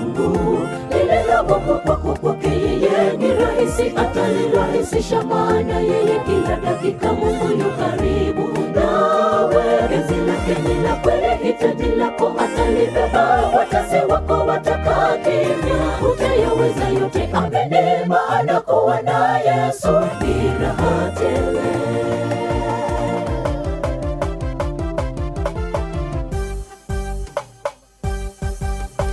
Mungu lililopo kwake yeye ni rahisi, atalirahisisha, maana yeye kila dakika Mungu yu karibu nawe. Penzi lake ni la kweli, hitaji lako atalibeba. Watesi wako watakaa kimya, utayaweza yote, amini, maana kuwa na Yesu ni raha tele.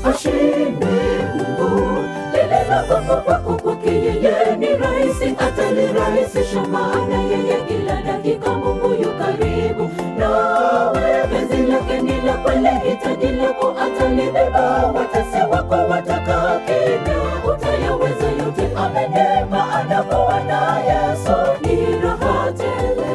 Hashindwi Mungu lililopo kwake yeye ni rahisi, atalirahisisha, maana yeye kila dakika Mungu yu karibu nawe. Penzi lake ni la kweli, hitaji lako atalibeba. Watesi wako watakaa kimya, utayaweza yote, amini, maana kuwa na Yesu ni raha tele.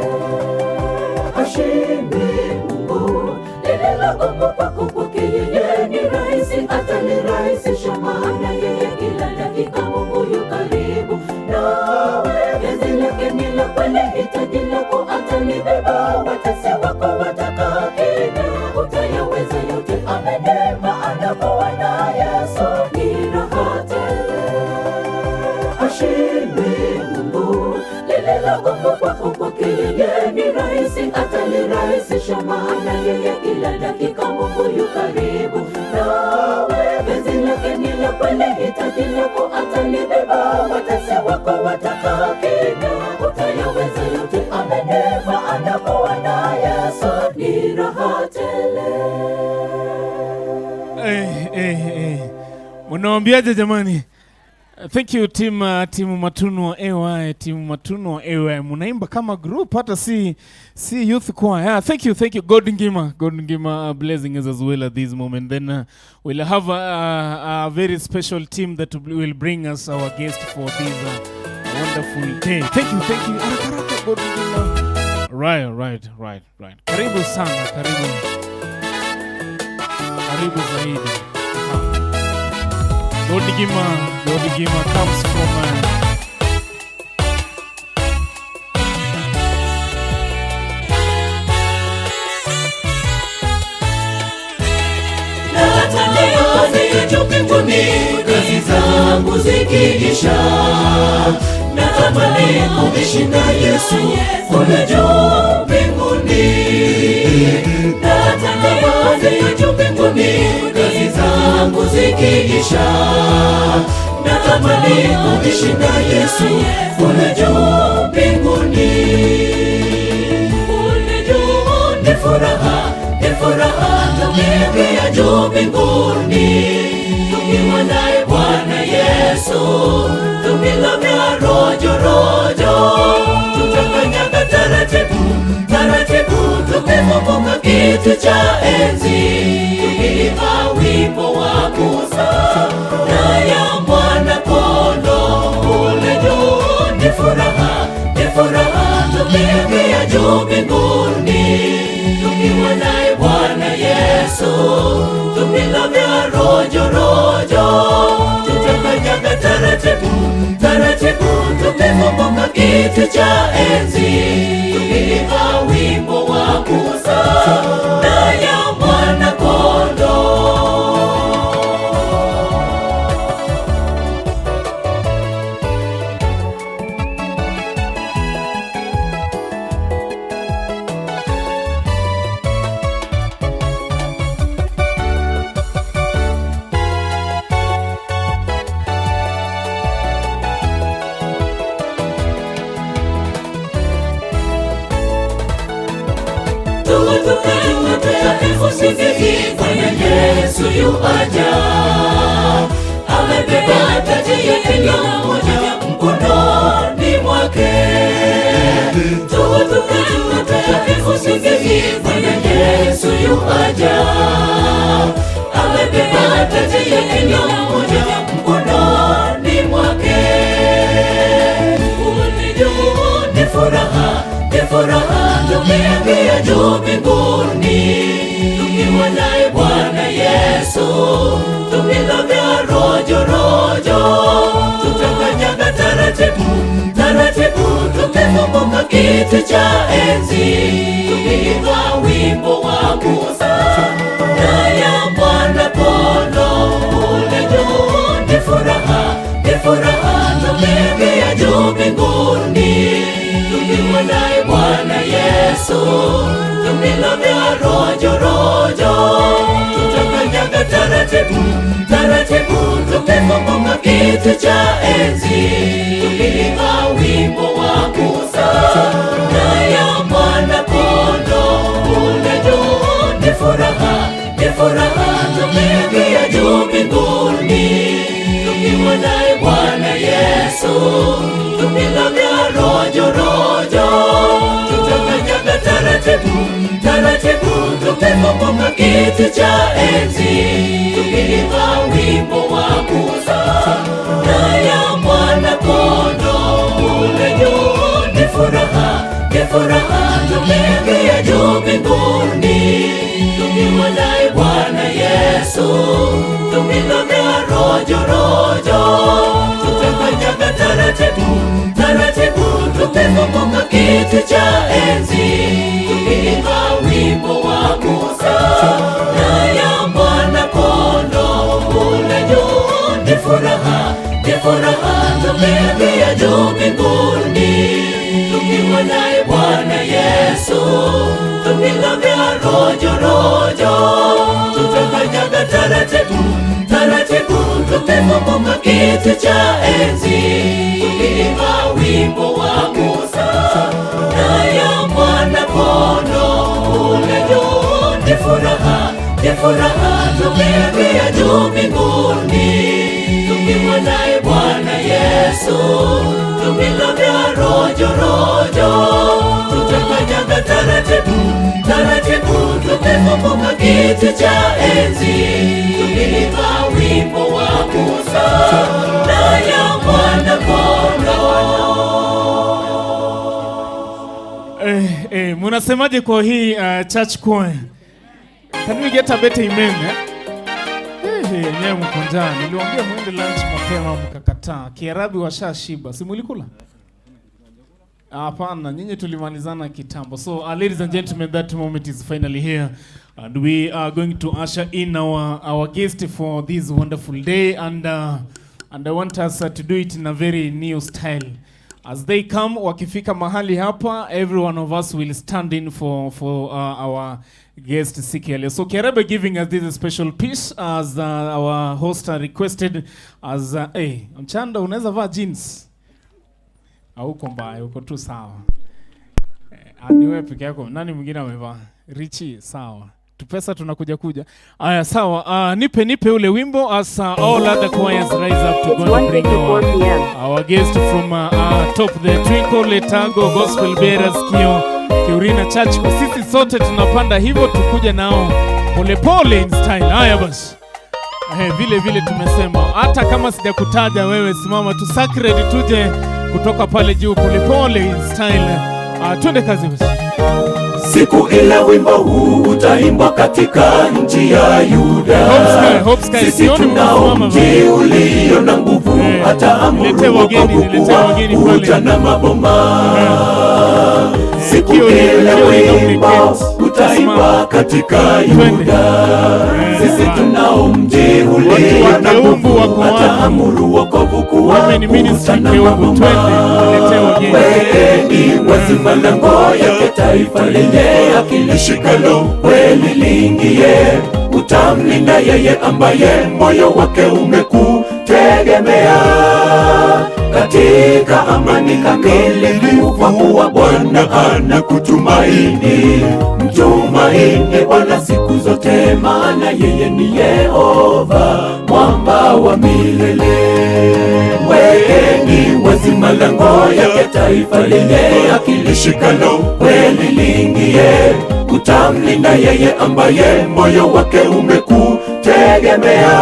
Hashindwi Mungu lililopo kwake yeye ni rahisi, atalirahisisha, maana yeye kila dakika Mungu yu karibu nawe. Penzi lake ni la kweli, hitaji lako atalibeba. Watesi wako watakaa kimya, utayaweza yote, amini, maana kuwa na Yesu ni raha tele. Hashindwi Mungu lililopo kwake yeye ni rahisi, atalirahisisha, maana yeye kila dakika Mungu yu karibu nawe. Penzi lake ni la kweli, hitaji lako atalibeba. Watesi wako watakaa kimya, utayaweza yote, amini, maana kuwa na Yesu ni raha tele. Mnaambiaje jamani? Thank you team Matuno wa AY, team Matuno wa AY. Munaimba kama group, hata si youth choir. Yeah, thank you God Ngima blessing us as well at this moment. Then we'll have a very special team that will bring us our guest for this wonderful day. Thank you. Right. Karibu sana, karibu zaidi. Godigima comes from na hata leo juu mbinguni, kazi zangu zikiisha, natamani kumshinda Yesu kule juu mbinguni. Na hata leo juu mbinguni, kazi zangu zikiisha, natamani kumshinda Yesu kule juu mbinguni. Kule juu ni furaha, tukiingia juu mbinguni, tukiwa naye Bwana Yesu, tukilavya rojo, tutakanyaga taratibu, tukivuka kiti cha enzi, tukiimba wimbo wa Musa na ya mwana kondoo. Kule juu ni furaha, tukiingia juu mbinguni, tukiwa naye Bwana Yesu, tukilavya rojo, tutakanyaga taratibu, tukivuka kiti cha enzi, tukiimba wimbo wa Musa na ya mwana kondoo. Bwana Yesu yuaja, amebeba taji ya kila mmoja mkononi mwake. Tutakatifu Bwana Yesu yuaja, amebeba taji ya kila mmoja mkononi mwake. Kule juu ni furaha, tukiingia juu mbinguni, tukiwa naye Bwana Yesu, tukilavya rojo, tutakanyaga taratibu, tukivuka kiti cha enzi, tukiimba wimbo wa Musa na ya mwana kondoo. Kule juu ni furaha, tukiingia juu mbinguni, tukiwa naye Bwana Yesu, tukilavya rojo, tutakanyaga taratibu, tukivuka kiti cha enzi, tukiimba wimbo wa Musa na ya mwana kondoo. Kule juu ni furaha, tukiingia juu mbinguni, tukiwa naye Bwana Yesu, tukilavya rojo, tutakanyaga taratibu, tukivuka kiti cha enzi, tukiimba wimbo wa Musa na ya mwana kondoo. Kule juu ni furaha, tukiingia juu mbinguni, tukiwa naye Bwana Yesu, tukilavya rojo, tutakanyaga taratibu, tukivuka kiti cha enzi, tukiimba wimbo wa Musa na ya mwana kondoo. Kule juu ni furaha, tukiingia juu mbinguni, tukiwa naye Bwana Yesu, tukilavya rojo, tutakanyaga taratibu, tukivuka kiti cha enzi, tukiimba wimbo wa Musa na ya mwana kondoo. Kule juu ni furaha, tukiingia juu mbinguni, tukiwa naye Bwana Yesu, tukilavya rojo, tutakanyaga taratibu, tukivuka kiti cha enzi, tukiimba wimbo wa Musa na ya mwana kondoo. Munasemaje kwa hii church choir? Can we get a better amen? Nyewe mkunjani. Niliwaambia mwende lunch mapema mkakataa. Kiarabi washashiba. Si mulikula? Hapana, nyinyi tulimalizana kitambo. So, ladies and gentlemen, that moment is finally here. And we are going to usher in our guest for this wonderful day. And I want us to do it in a very new style. As they come, wakifika mahali hapa, every one of us will stand in for our guest Sikiale. So Kiarabe giving us this special piece as our host requested as Mchanda unaweza vaa jeans. Hauko mbaya, uko tu sawa. Ni wewe peke yako. Nani mwingine amevaa? Richie, sawa. Tupesa tunakuja. Aya sawa. Nipe ule wimbo as all other choirs rise up to go and bring our guest from top the Twinkle Letago Gospel Bearers Kiurina Church. Sisi sote tunapanda hivyo tukuja nao pole in style. Haya basi. Vile tumesema hata kama sijakutaja wewe simama tu sacred tuje kutoka pale juu pole in style. Twende kazi basi. Siku ile wimbo huu utaimbwa katika nchi ya Yuda. Sisi tunao mji ulio na nguvu, hata amuru wokovu kuja na maboma. Siku ile wimbo utaimbwa katika Yuda. Sisi tunao mji ulio na nguvu, hata amuru wokovu kuja na maboma. Ni wazi malango yake taifa lenye akili shikalo kweli liingie. Utamlinda yeye ambaye moyo wake umekutegemea. Katika amani kamili kwa kuwa Bwana anakutumaini. Mtumaini Bwana siku zote, maana yeye ni Yehova mwamba wa milele. Ni wazi malango yake taifa lenye akili shikalo kweli liingie. Utamlinda yeye ambaye moyo wake umekutegemea.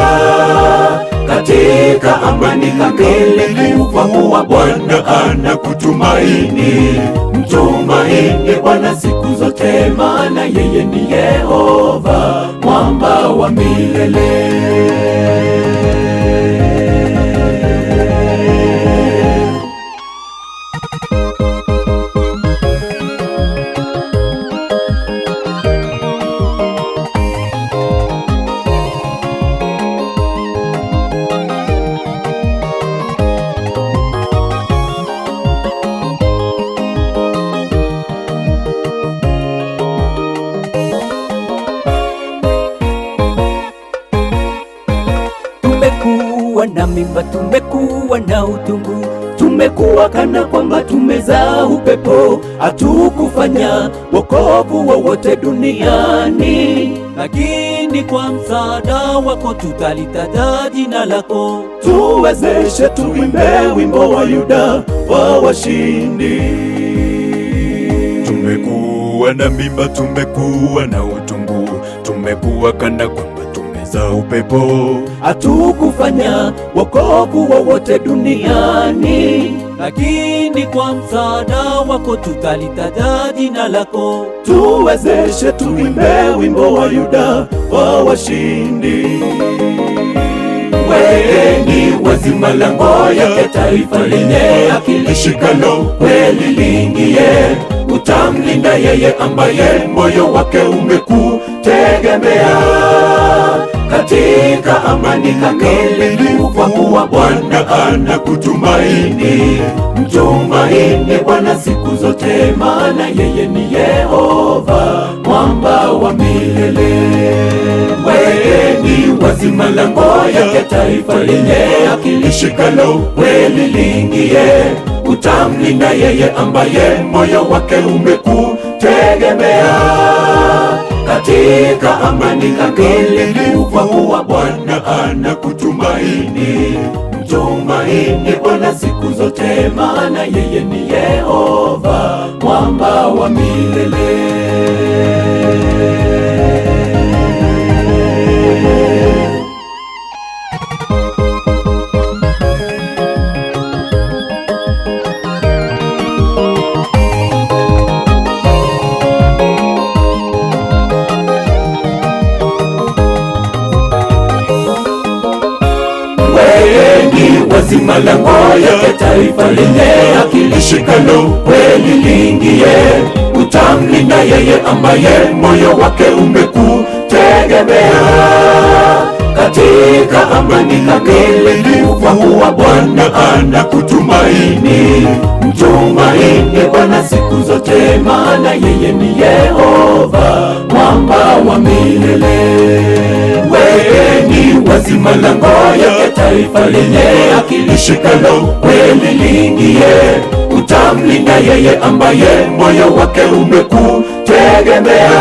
Katika amani kamili kwa kuwa Bwana anakutumaini. Mtumaini Bwana siku zote, maana yeye ni Yehova mwamba wa milele. Tumekuwa na mimba, tumekuwa na utungu, tumekuwa kana kwamba tumezaa upepo. Hatukufanya wokovu wowote duniani, lakini kwa msaada wako tutalitaja jina lako. Tuwezeshe tuimbe wimbo wa Yuda wa washindi. Tumekuwa na mimba, tumekuwa na utungu, tumekuwa kana kwamba za upepo. Hatukufanya wokovu wowote duniani, lakini kwa msaada wako tutalitaja jina lako. Tuwezeshe tuimbe wimbo wa Yuda wa washindi. Ni wazi malango yake taifa lenye akili shikalo kweli liingie. Utamlinda yeye ambaye moyo wake umekutegemea. Katika amani kamili kwa kuwa Bwana anakutumaini. Mtumaini Bwana siku zote, maana yeye ni Yehova mwamba wa milele. Ni wazi malango yake taifa lenye akili shikalo kweli liingie. Utamlinda yeye ambaye moyo wake umekutegemea. Katika amani kamili kwa kuwa Bwana anakutumaini. Mtumaini Bwana siku zote, maana yeye ni Yehova mwamba wa milele. wazi malango yake, taifa lenye akili shikalo kweli liingie. Utamlinda yeye ambaye moyo wake umekutegemea, katika amani kamili, kwa kuwa Bwana anakutumaini. Mtumaini Bwana siku zote, maana yeye ni Yehova, mwamba wa milele. Wekeni wazi malango yake, taifa lenye akili shikalo kweli liingie. Utamlinda yeye ambaye moyo wake umekutegemea,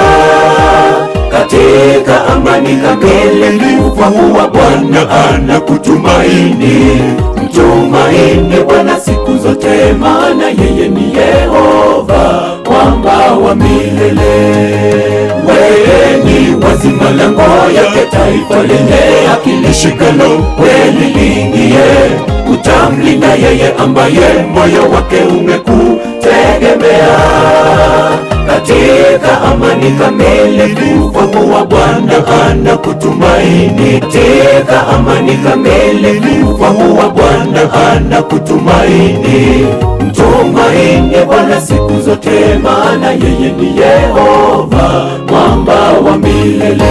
katika amani kamili, kwa kuwa Bwana anakutumaini. Mtumaini Bwana siku zote, maana yeye ni Yehova, mwamba wa milele. Wekeni wazi malango yake, taifa lenye akili shikalo kweli liingie. Utamlinda yeye ambaye moyo wake umekutegemea, katika amani kamili, kwa kuwa Bwana anakutumaini. Katika amani kamili, kwa kuwa Bwana anakutumaini. Mtumaini Bwana siku zote, maana yeye ni Yehova, mwamba wa milele.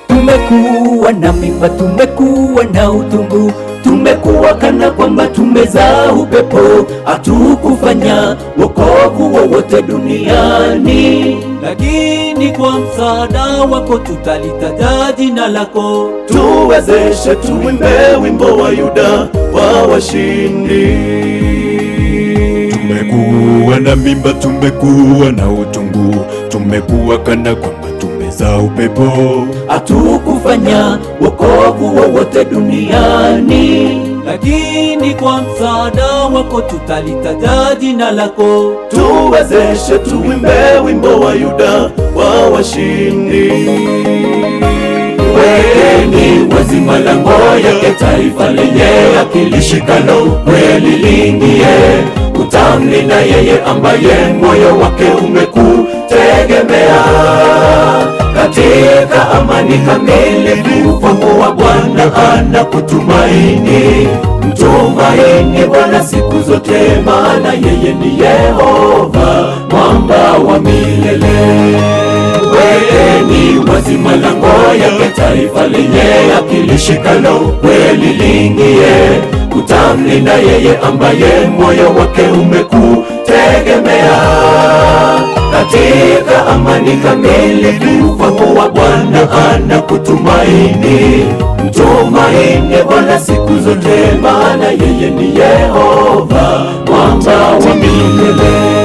Tumekuwa na mimba, tumekuwa na utungu, tumekuwa kana kwamba tumezaa upepo. Hatukufanya wokovu wowote duniani, lakini kwa msaada wako tutalitaja jina lako. Tuwezeshe tuimbe wimbo wa Yuda wa washindi. Tumekuwa na mimba, tumekuwa na utungu, tumekuwa kana kwamba tumezaa upepo. Hatukufanya wokovu wowote duniani, lakini kwa msaada wako tutalitaja jina lako. Tuwezeshe tuimbe wimbo wa Yuda wa washindi. Wekeni wazi malango yake, taifa lenye akili shikalo kweli liingie. Utamlinda yeye ambaye moyo wake umekutegemea, katika amani kamili, kwa kuwa Bwana anakutumaini. Mtumaini Bwana siku zote, maana yeye ni Yehova, mwamba wa milele. Wekeni wazi malango yake, taifa lenye akili shikalo kweli liingie. Utamlinda yeye ambaye moyo wake umekutegemea, katika amani kamili, kwa kuwa Bwana anakutumaini. Mtumaini Bwana siku zote, maana yeye ni Yehova, mwamba wa milele.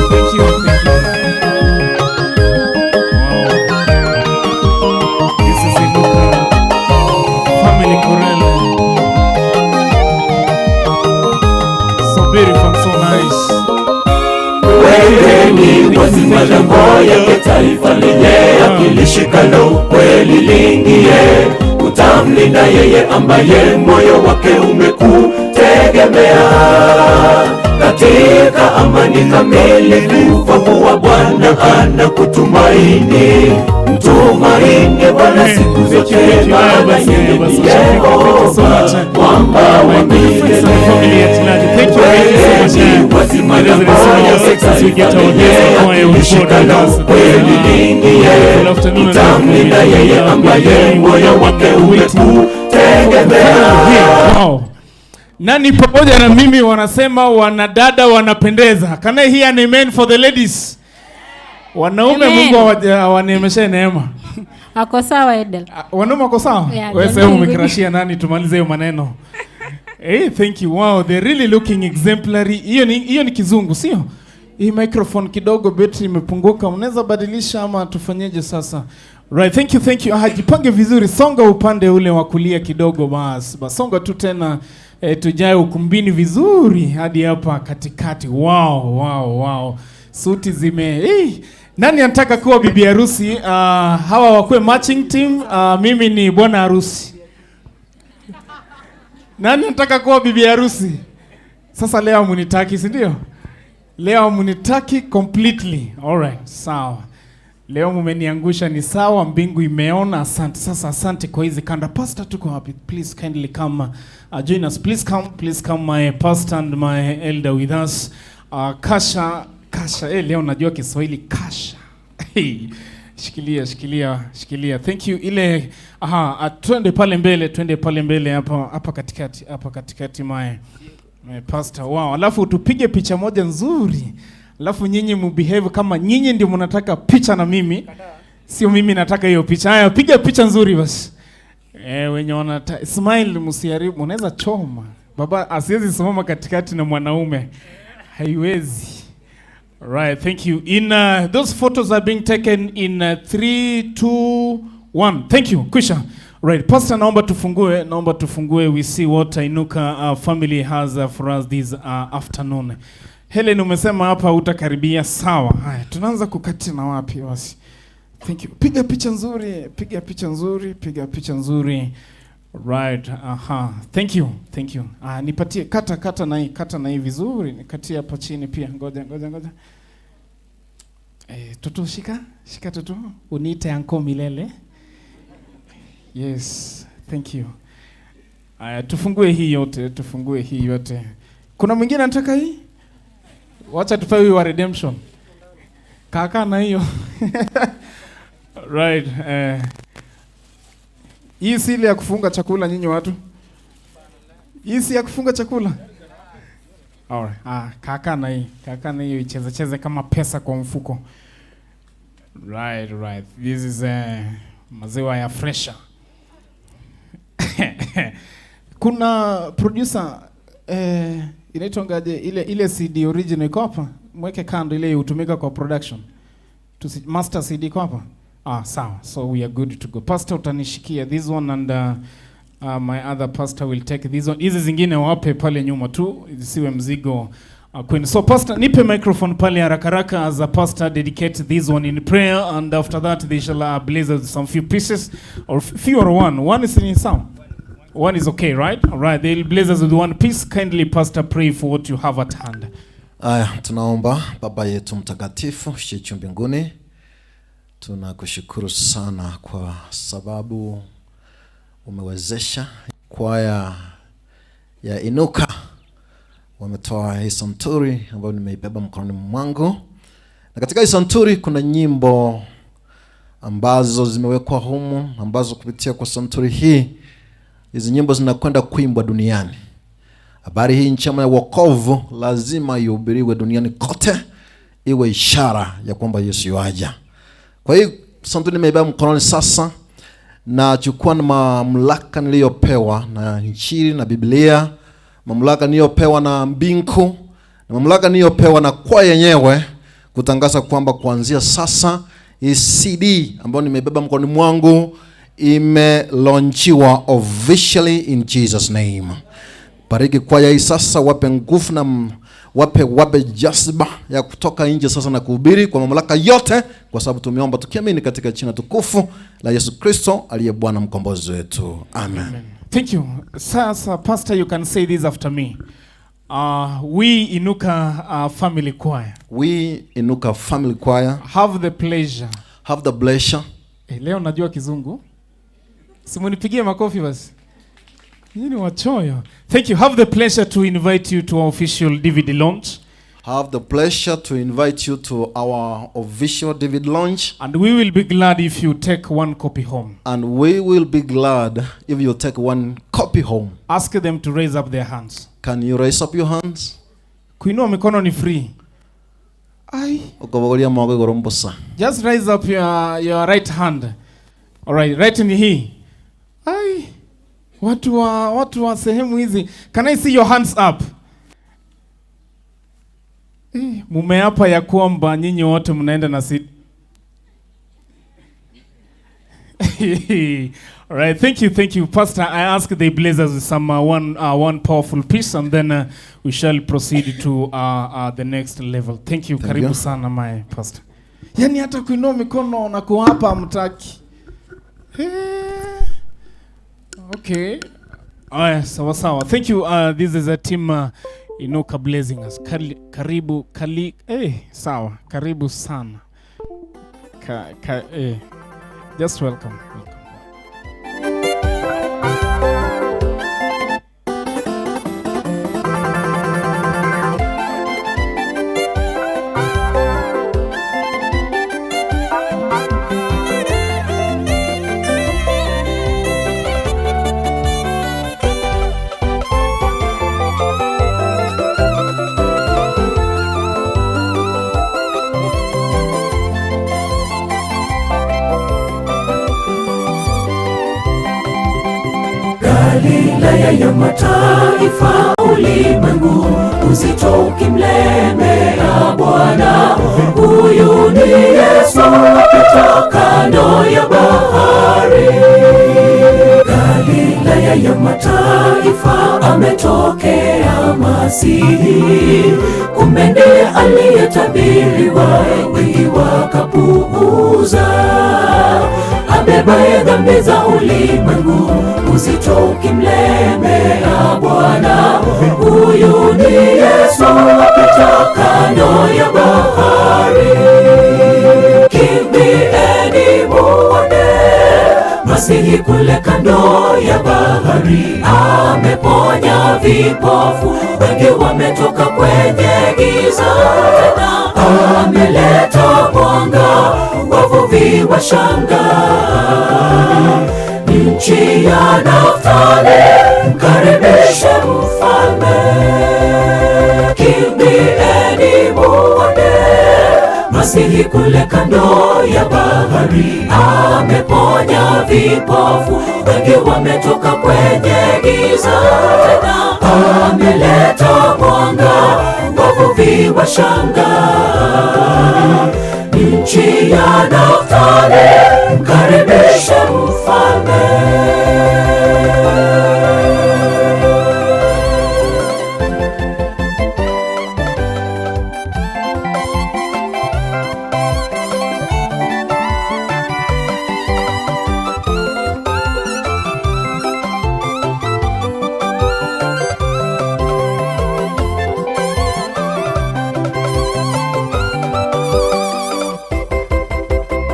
Thank you. Wow. This is Inuka, family Chorale. So beautiful, so nice. Wekeni wazi malango yake, taifa lenye akili shikalo kweli liingie. Utamlinda yeye ambaye moyo wake umekutegemea, katika amani kamili, kwa kuwa Bwana anakutumaini. Mtumaini Bwana siku zote, maana yeye ni Yehova, mwamba wa milele. Wekeni wazi malango yake, taifa lenye akili shikalo kweli liingie. Utamlinda yeye ambaye moyo wake umekutegemea. Wow. Nani pamoja na mimi wanasema wanadada wanapendeza? Can I hear an amen for the ladies? Wanaume Mungu awaneemeshe neema. Ako sawa Edel. Wanaume wako sawa? Yeah, wewe sasa umekrashia nani tumalize hiyo maneno. Hey, thank you. Wow, they're really looking exemplary. Hiyo ni kizungu, sio? Hii microphone kidogo battery imepunguka. Unaweza badilisha ama tufanyeje sasa? Right, thank you. Jipange vizuri, songa upande ule wa kulia kidogo basi. Songa tu tena tujae ukumbini vizuri hadi hapa katikati. Wow. Suti zime nani anataka kuwa bibi harusi? Hawa wakwe matching team, mimi ni bwana harusi. Nani anataka kuwa bibi harusi? Sasa leo munitaki, si ndio? Leo munitaki completely. Alright, sawa. Leo mumeniangusha ni sawa, mbingu imeona. Asante. Sasa asante kwa hizi kanda. Pastor tuko wapi? Please kindly come join us. Please come my pastor and my elder with us. Kasha. Leo najua Kiswahili Kasha. Shikilia. Thank you. Ile twende pale mbele hapa katikati my pastor. Wow. Alafu tupige picha moja nzuri. Alafu nyinyi mbehave kama nyinyi ndio mnataka picha na mimi. Sio mimi nataka hiyo picha. Haya, piga picha nzuri basi. Wenye wanataka smile msiharibu, unaweza choma. Baba asiwezi simama katikati na mwanaume. Haiwezi. Right, thank you. Those photos are being taken in 3, 2, 1. Thank you. Kwisha. Right, Pastor, naomba tufungue. We see what Inuka family has for us this afternoon. Helen, umesema hapa utakaribia, sawa. Haya, tunaanza kukati na wapi basi? Thank you. Piga picha nzuri. Right, Thank you. Nipatie kata na hii vizuri. Nikatie hapa chini pia. Ngoja. Tutu shika tutu. Uniite anko milele. Yes, thank you. Tufungue hii yote. Kuna mwingine anataka hii? Wacha tupewe wa redemption. Kaka na hiyo. Right, hii si ile ya kufunga chakula nyinyi watu. Hii si ya kufunga chakula. Alright. Kaka na hiyo icheze kama pesa kwa mfuko. Right. This is maziwa ya fresha. Kuna producer inaitwangaje ile CD original iko hapa? Mweke kando ile utumika kwa production. Master CD iko hapa? Sawa. So we are good to go. Pastor utanishikia this one and my other pastor will take this one. Hizi zingine wape pale nyuma tu, isiwe mzigo kwenu. So pastor, nipe microphone pale haraka as a pastor dedicate this one in prayer, and after that they shall blaze some few pieces or few or one. One is in sound. One is okay, right? All right, they'll blaze us with one piece. Kindly pastor, pray for what you have at hand. Tunaomba. Baba yetu mtakatifu uliye mbinguni, tunakushukuru sana kwa sababu umewezesha kwaya ya Inuka wametoa hii santuri ambayo nimeibeba mkononi mwangu, na katika hii santuri kuna nyimbo ambazo zimewekwa humu, ambazo kupitia kwa santuri hii hizi nyimbo zinakwenda kuimbwa duniani. Habari hii njema ya wokovu lazima ihubiriwe duniani kote, iwe ishara ya kwamba Yesu yuaja. Kwa hiyo santuri nimeibeba mkononi sasa, na chukua na mamlaka niliyopewa na Injili na Biblia, mamlaka niliyopewa na mbingu, na mamlaka niliyopewa na kwa yenyewe kutangaza kwamba kuanzia sasa hii CD ambayo nimebeba mkononi mwangu imelaunchiwa officially in Jesus name. Bariki kwaya hii sasa, wape nguvu na wape jazba ya kutoka nje sasa na kuhubiri kwa mamlaka yote, kwa sababu tumeomba tukiamini katika jina tukufu la Yesu Kristo aliye Bwana mkombozi wetu. Amen. Thank you. Sasa pastor, you can say this after me. We Inuka family choir. We Inuka family choir have the pleasure. Leo najua kizungu. Simunipigie makofi basi. Yini wachoyo. Thank you. Have the pleasure to invite you to our official DVD launch. Have the pleasure to invite you to our official DVD launch. And we will be glad if you take one copy home. And we will be glad if you take one copy home. Ask them to raise up their hands. Can you raise up your hands? Kuinua mikono ni free. Just raise up your right hand. All right, right in here. Watu wa sehemu hizi. Can I see your hands up? Mumeapa ya kwamba nyinyi wote mnaenda na sit. All right, thank you, Pastor. I ask the blazers with some one powerful piece, and then we shall proceed to the next level. Thank you. Karibu sana my pastor. Yani hata kuinua mikono na kuapa mtaki. Okay. Sawa. Thank you. This is a team Inuka blazing us. Karibu sawa. Karibu sana. Just welcome. Galilaya ya mataifa, ulimwengu uzito ukimlemea Bwana. Huyu ni Yesu apita kando ya bahari. Galilaya ya mataifa, ametokea Masihi. Kumbe ndiye aliyetabiriwa, wengi wakapuuza. Abebaye dhambi za ulimwengu, uzito ukimlemea Bwana. Huyu ni Yesu apita kando ya bahari. Kimbieni muone Masihi kule kando ya bahari. Ameponya vipofu, wengi wametoka kwenye giza. Tena ameleta mwanga, wavuvi washangaa. Nchi ya Naftali, mkaribishe mfalme. Kimbieni muone Masihi kule kando ya bahari. Ameponya vipofu, wengi wametoka kwenye giza. Tena ameleta mwanga, wavuvi washangaa. Nchi ya Naftali, mkaribishe mfalme.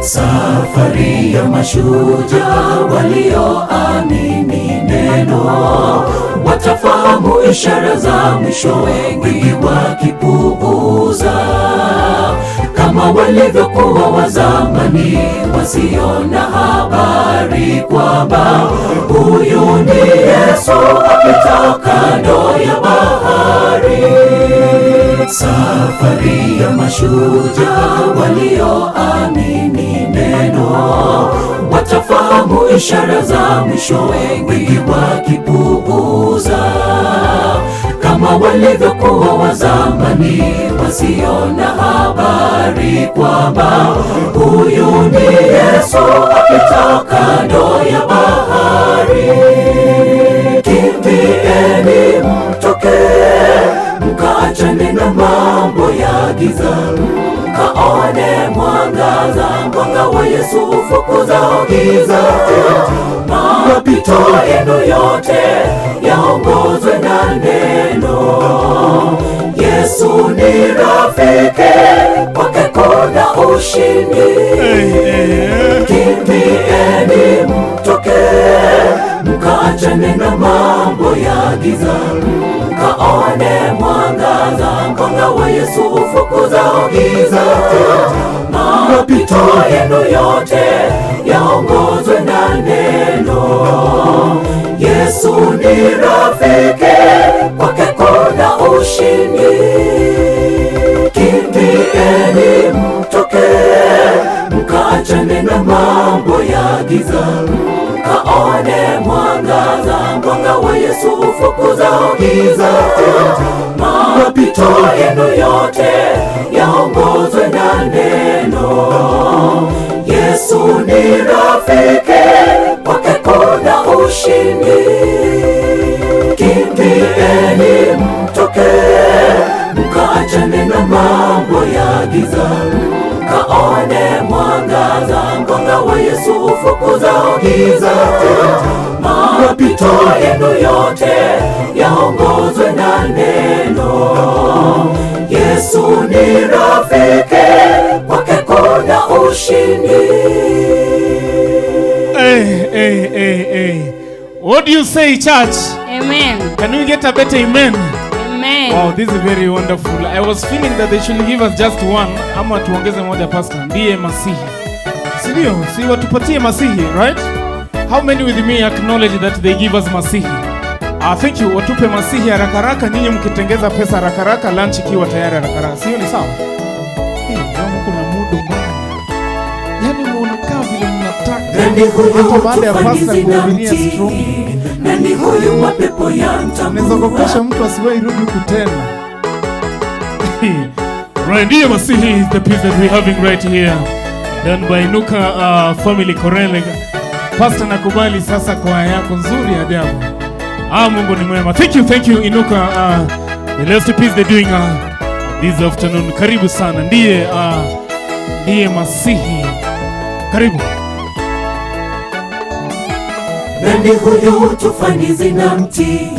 Safari ya mashujaa walioamini neno, watafahamu ishara za mwisho, wengi wakipuuza. Kama walivyokuwa wa zamani, wasiona habari kwamba huyu ni Yesu apita kando ya bahari. Safari ya mashujaa walioamini neno, watafahamu ishara za mwisho, wengi wakipuuza. Kama walivyokuwa wa zamani, wasiona habari kwamba huyu ni Yesu apita kando ya bahari. Kimbieni mtoke, mkaachane na mambo ya giza, mkaone mwangaza. Mwanga wa Yesu ufukuzao giza. Mapito yenu yote yaongozwe na neno. Yesu ni rafiki, kwake kuna ushindi. Kimbieni mtoke, mkaachane na mambo ya giza, mkaone mwangaza. Mwanga wa Yesu ufukuzao giza. Mapito yenu yote yaongozwe na neno. Yesu ni rafiki, kwake kuna ushindi. Kimbieni mtoke, mkaachane na mambo ya giza, mkaone mwangaza. mwangaza, mwanga wa Yesu ufukuza giza. Mapito yenu yote yaongozwe na neno. Yesu ni rafiki, kwake kuna ushindi. Kimbieni mtoke, mkaachane na mambo ya giza, mkaone mwangaza, mwanga wa Yesu ufukuza giza. Mapito yenu yote yaongozwe na neno. Yesu ni rafiki, kwake kuna ushindi. Hey. What do you say, church? Amen. Can we get a better amen? Amen. Wow, this is very wonderful. I was feeling that they should give us just one, ama tuongeze moja pastor. Ndiye Masihi. Sindio? Si watupatie Masihi, right? How many with me acknowledge that they give us Masihi? Thank you. Watupe Masihi haraka haraka, nyinyi mkitengeza pesa haraka haraka, lunch ikiwa tayari haraka haraka. Sio ni sawa? Kama kuna muda mbaya. Yaani munakaa vile mnataka. Nani huyu baada ya pastor kuhubiria strong. Nani huyu mapepo ya mtambua. Unaweza kukosha mtu asiwahi rudi huku tena. Right, ndiye Masihi is the piece that we're having right here. Done by Inuka family Chorale. Pastor nakubali sasa kwa yako nzuri ajabu. Mungu ni mwema. Thank you Inuka. The last piece they're doing this afternoon. Karibu sana. Ndiye Masihi. Karibu. Nani huyu tufani zinamtii?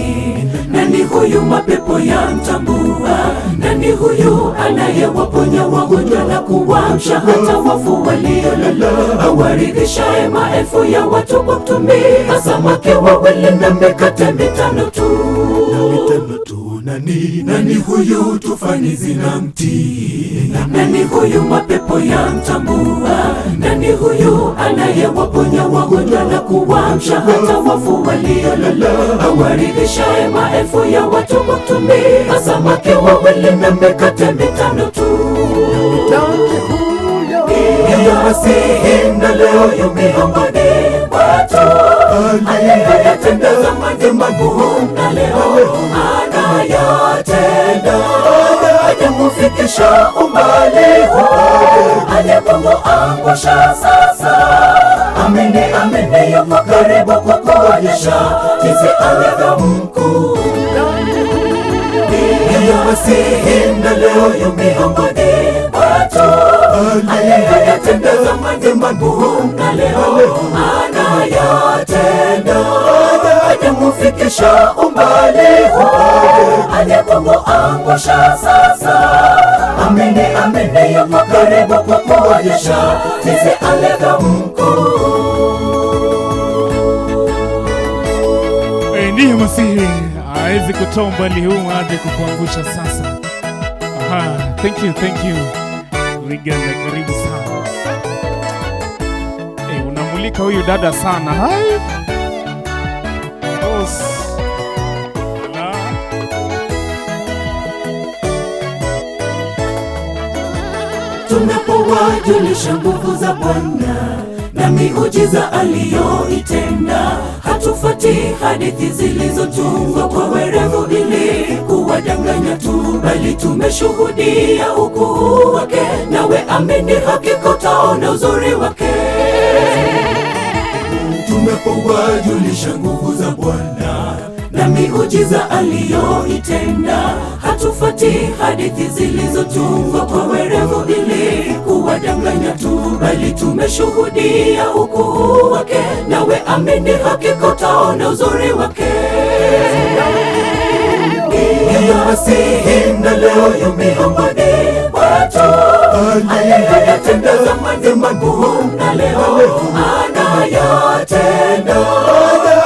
Nani huyu mapepo ya mtambua? Nani huyu anayewaponya wagonjwa na kuwaamsha hata wafu waliolala? Awaridhishaye maelfu ya watu kwa kutumia samaki wawili na mikate mitano tu. Nani huyu tufani zinamtii? Nani huyu mapepo ya mtambua? Nani huyu anayewaponya wagonjwa na kuwaamsha hata wafu waliolala? Awaridhishaye maelfu ya watu kwa kutumia samaki wawili na mikate mitano tu. Ndiye Masihi na leo yu miongoni mwetu, aliyeyatenda zamani magumu na leo anayatenda. Hajamufikisha umbali huu, hajamuangusha sasa. Amini yuko karibu kukuonyesha jinsi alivyo mkuu. Ndiye Masihi na leo yu miongoni mwetu, aliyeyatenda zamani magumu na leo anayatenda. Hajamufikisha umbali huu, hajamuangusha sasa. Amini yuko karibu kukuonyesha jinsi alivyo mkuu. Ndiye Masihi hawezi kutoa umbali huu aje kukuangusha sasa. Thank you. Wiganda, karibu sana. Unamulika huyu dada sana. Hai. Tunapowajulisha nguvu za Bwana na miujiza aliyoitenda, hatufuati hadithi zilizotungwa kwa werevu ili kuwadanganya tu, bali tumeshuhudia ukuu wake, nawe amini hakika utaona uzuri wake. Tunapowajulisha nguvu za Bwana na miujiza aliyoitenda, hatufuati hadithi zilizotungwa kwa werevu ili kuwadanganya tu, bali tumeshuhudia ukuu wake, nawe amini hakika utaona uzuri wake. Ndiye Masihi na leo yu miongoni mwetu, aliyeyatenda zamani magumu na leo anayatenda.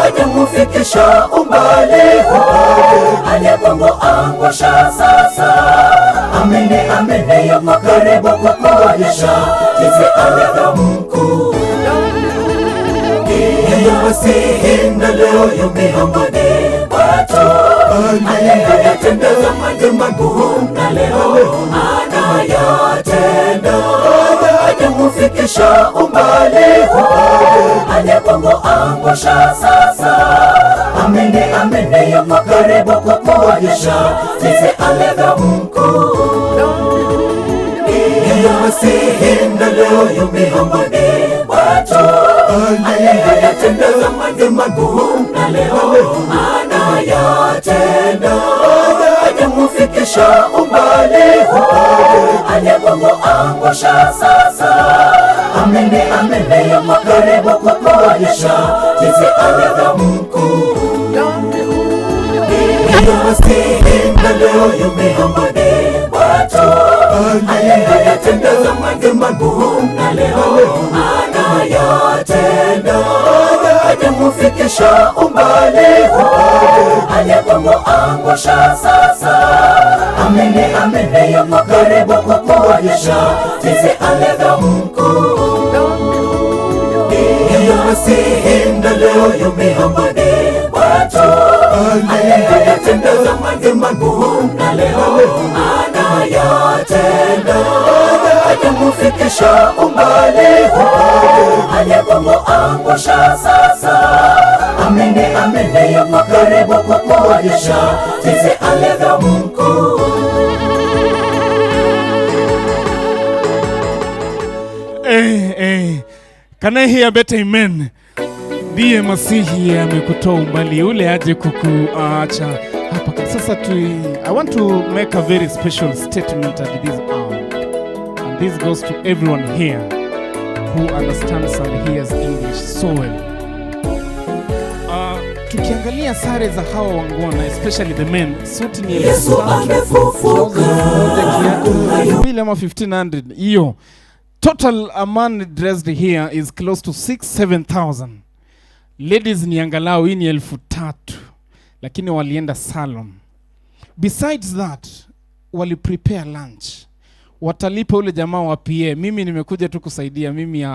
Hajamufikisha umbali huu, hajamuangusha sasa. Amini yuko karibu kukuonyesha jinsi alivyo mkuu. Ndiye Masihi na leo yu miongoni mwetu, aliyeyatenda zamani magumu na leo anayatenda. Hajamufikisha umbali huu, aliyekuangusha sasa. Amini, amini yuko karibu kukuonyesha jinsi alivyo mkuu. Ndiye Masihi na leo yu miongoni mwetu, aliyeyatenda zamani magumu na leo anayatenda. Hajamufikisha umbali huu, aliyekuangusha sasa. Amini, amini yuko karibu kukuonyesha jinsi alivyo mkuu. Ndiye Masihi na leo yu miongoni mwetu, aliyeyatenda zamani magumu na leo anayatenda. Hajamufikisha umbali huu, aliyekuangusha sasa. Amini, amini yuko karibu kukuonyesha jinsi alivyo mkuu. Ndiye Masihi na leo yu miongoni mwetu, aliyeyatenda zamani magumu na leo anayatenda. Hajamufikisha umbali huu, aliyekuangusha sasa. Amini, amini yuko karibu kukuonyesha jinsi alivyo mkuu. Can I hear better amen? Ndiye Masihi amekutoa umbali ule aje kukuacha hapa. Sasa I want to make a very special statement at this hour. And this goes to everyone here who understands and hears English so well. Tukiangalia sare za hawa wangwana, especially the men, suti ni Yesu amefufuka. 1500. Hiyo total a man dressed here is close to 6,000-7,000. Ladies ni angalau hii ni 3,000, lakini walienda salon. Besides that, wali prepare lunch. Watalipa ule jamaa wa PA. Mimi nimekuja tu kusaidia, mimi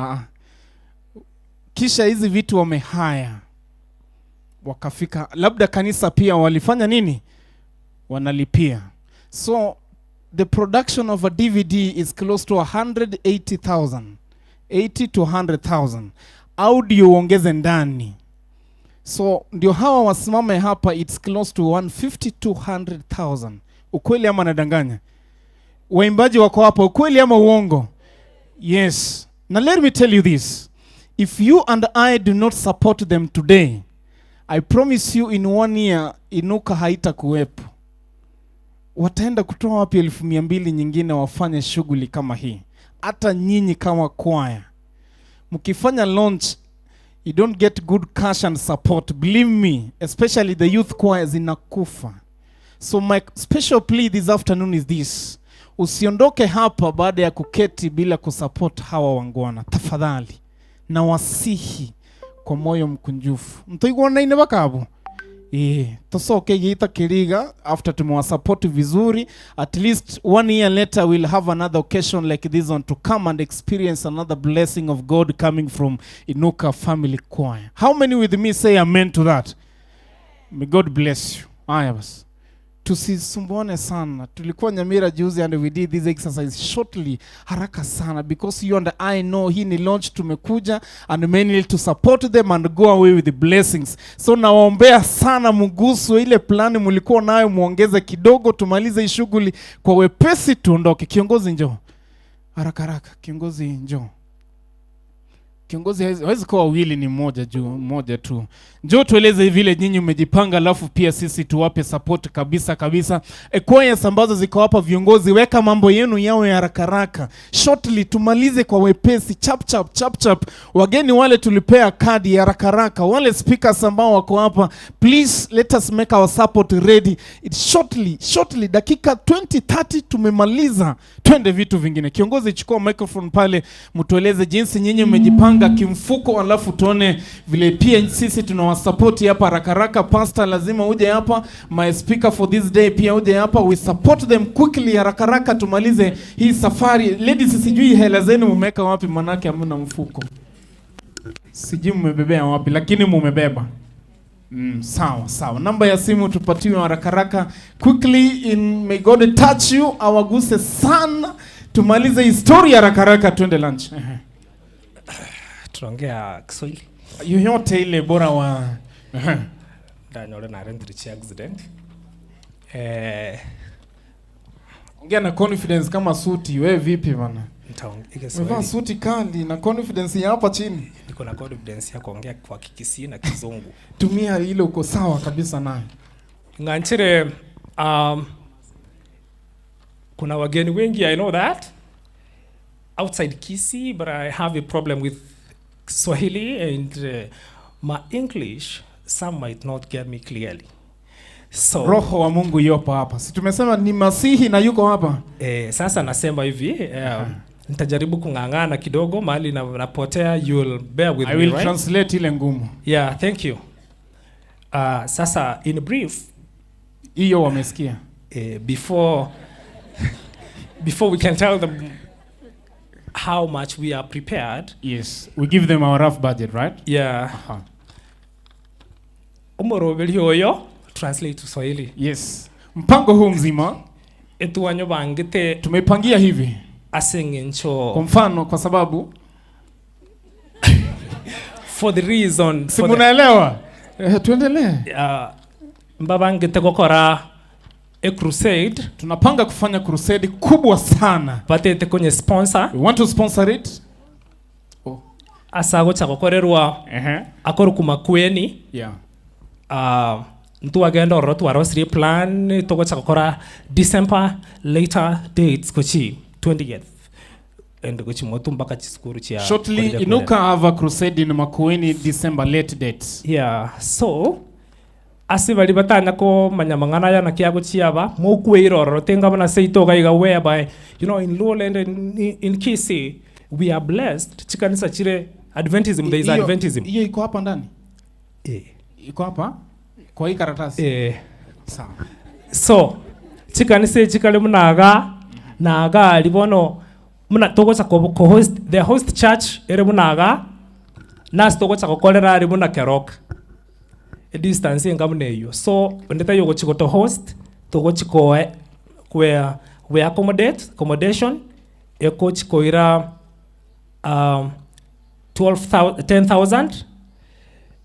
kisha hizi vitu wamehaya. Wakafika, labda kanisa pia walifanya nini? Wanalipia. So the production of a DVD is close to 180,000. 80 to 100,000. Audio ongeze ndani. So ndio hawa wasimame hapa, it's close to 150 to 100,000. Ukweli ama nadanganya? Waimbaji wako hapa, ukweli ama uongo? Yes. Now let me tell you this. If you and I do not support them today, I promise you in 1 year Inuka haita kuwepo. Wataenda kutoa wapi 200,000 nyingine wafanye shughuli kama hii? Hata nyinyi kama choir, mkifanya launch, you don't get good cash and support. Believe me, especially the youth choirs inakufa. So my special plea this afternoon is this. Usiondoke hapa baada ya kuketi bila kusupport hawa wangwana. Tafadhali. Na wasihi kwa moyo mkunjufu. Mtaigwana ine bakabu? Tosoke gita kiriga after tumewasupport vizuri. At least 1 year later we'll have another occasion like this one to come and experience another blessing of God coming from Inuka Family Choir. How many with me say amen to that? May God bless you. Aya basi. Tusisumbuane sana. Tulikuwa Nyamira juzi and we did this exercise shortly, haraka sana, because you and I know hii ni launch tumekuja and mainly to support them and go away with the blessings. So nawaombea sana mgusu ile plani mlikuwa nayo muongeze kidogo, tumalize shughuli kwa wepesi tuondoke. Kiongozi njoo. Haraka haraka, kiongozi njoo. Kiongozi hawezi kuwa wawili, ni mmoja tu. Njoo tueleze vile nyinyi mmejipanga, alafu pia sisi tuwape support kabisa kabisa. Choirs ambazo ziko hapa, viongozi weka mambo yenu yawe haraka haraka. Shortly tumalize kwa wepesi, chap chap. Wageni wale tulipea kadi haraka haraka. Wale speakers ambao wako hapa, please let us make our support ready. It's shortly dakika 20-30 tumemaliza. Twende vitu vingine. Kiongozi chukua microphone pale, mtueleze jinsi nyinyi mmejipanga kimfuko, alafu tuone vile pia sisi tunawasupport hapa haraka haraka. Pastor lazima uje hapa, my speaker for this day pia uje hapa, we support them quickly haraka haraka tumalize hii safari. Ladies, sijui hela zenu mmeweka wapi, manake hamna mfuko. Sijui mmebebea wapi, lakini mmebeba. Sawa. Namba ya simu tupatiwe haraka haraka quickly. May God touch you, awaguse sana, tumalize historia haraka haraka, twende lunch. Tunaongea Kiswahili. yoyote ile bora wa ndanyore na rent accident. Ongea na confidence kama suti. Wewe vipi bana? Nitaongea Umevaa suti kali na confidence ya hapa chini. Niko na confidence ya kuongea kwa Kisii na Kizungu. Tumia ile uko sawa kabisa naye. Nganchire kuna wageni wengi, I know that outside Kisii, but I have a problem with Swahili and my English some might not get me clearly. So Roho wa Mungu yupo hapa. Si tumesema ni Masihi na yuko hapa. Sasa nasema hivi, nitajaribu kung'ang'ana kidogo mahali napotea, you'll bear with me, I will right? translate ile ngumu. Yeah, thank you. Sasa in brief, hiyo wamesikia. Before we can tell them how much we are prepared. Yes, we give them our rough budget, right? Yeah. Umorobeli hoyo translate to Swahili. Yes. Mpango huu mzima etuwanyo bangite tumepangia hivi. Asengencho. Kwa mfano kwa sababu for the reason. Si munaelewa? Tuendelee. Mbabangite gukora a crusade. Tunapanga kufanya crusade kubwa sana. Patete kwenye sponsor. We want to sponsor it. Asago cha gukorerwa akoro kumakweni. Yeah. Ntu agenda orotu arosri plan togo cha gukora December later dates kochi 20th. And kochi motu mpaka chiskuru chia. Shortly Inuka have a crusade in Makueni December late dates. Yeah. So asibali batanya ko manyamangana ya nakiago chiaba mokueiro orotenga bana seito gaiga whereby in Lowland and in Kisii we are blessed. Chikanisa chire Adventism, there is Adventism. Hiyo iko hapa ndani? Iko hapa? Kwa hii karatasi? Sawa. So, chikanisa chikale munaga naga libono muna togo cha ko host the host church ere munaga nas togo cha kolera ari muna kerok. A distance ngamune hiyo. So, ndeta yogo chiko to host togo chiko where we accommodation eko chiko ira 10,000.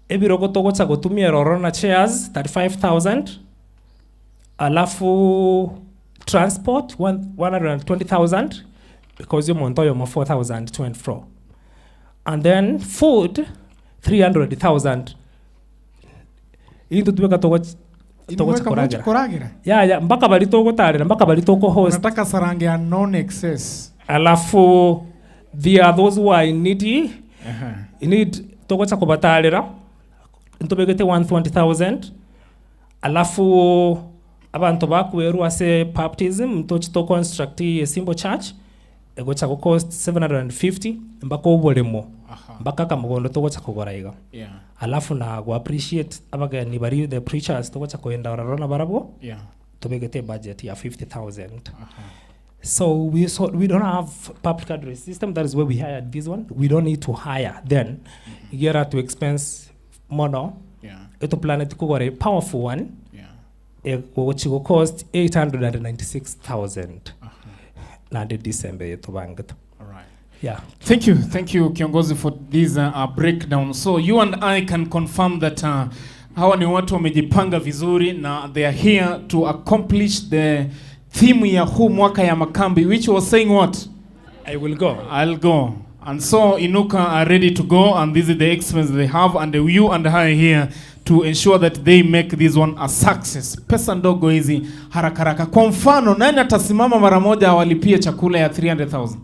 Ebirogo togo cha kutumia rorona chairs 35,000. Alafu transport 120,000 because you monto yo 4,000 to and fro. And then food 300,000. Into tuweka togo cha koragira. Yeah, mpaka bali togo tarira, mpaka bali togo host. Nataka sarange ya non-excess. Alafu there are those who are needy. You need togo cha kubatalira. Ntobegete 120,000. Alafu abantu bakweru ase baptism mtochi to construct a simple church. Ego cha cost 750 mbako ubolemo. Mbaka kamugondo togo cha kugoraiga. Yeah. Alafu na go appreciate abagani bari the preachers togo cha koenda rarona barabo. Yeah. Tobegete budget ya 50,000. So we don't have public address system. That is where we hired this one. We don't need to hire. Then you get to expense mono. Yeah. Ito planet kugore a powerful one. Yeah. Which will cost 896,000. Na de December yeto bangat. All right. Yeah. Thank you, Kiongozi, for this breakdown. So you and I can confirm that hawa ni watu wamejipanga vizuri na they are here to accomplish the theme ya huu mwaka ya makambi, which was saying what? I will go. I'll go. And so Inuka are ready to go, and this is the expense they have, and you and I are here to ensure that they make this one a success. Pesa ndogo hizi haraka. Kwa mfano, nani atasimama mara moja awalipie chakula ya 300,000?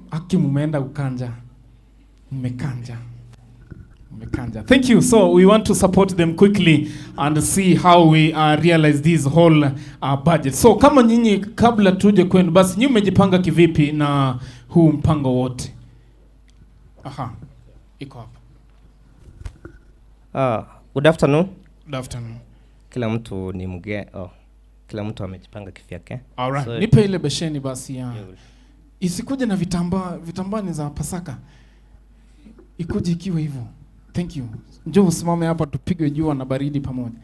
Haki mumeenda ukanja. Mmekanja. Thank you. So we want to support them quickly and see how we realize this whole budget. So kama nyinyi kabla tuje kwenu, basi nyinyi mmejipanga kivipi na huu mpango wote? Iko hapa. Good afternoon. Good afternoon. Kila mtu ni kila mtu amejipanga kivyake. All right. So, nipe ile besheni basi ya. Isikuje na vitambaa ni za Pasaka. Ikuje ikiwa hivyo. Thank you. Njoo usimame hapa tupige jua na baridi pamoja.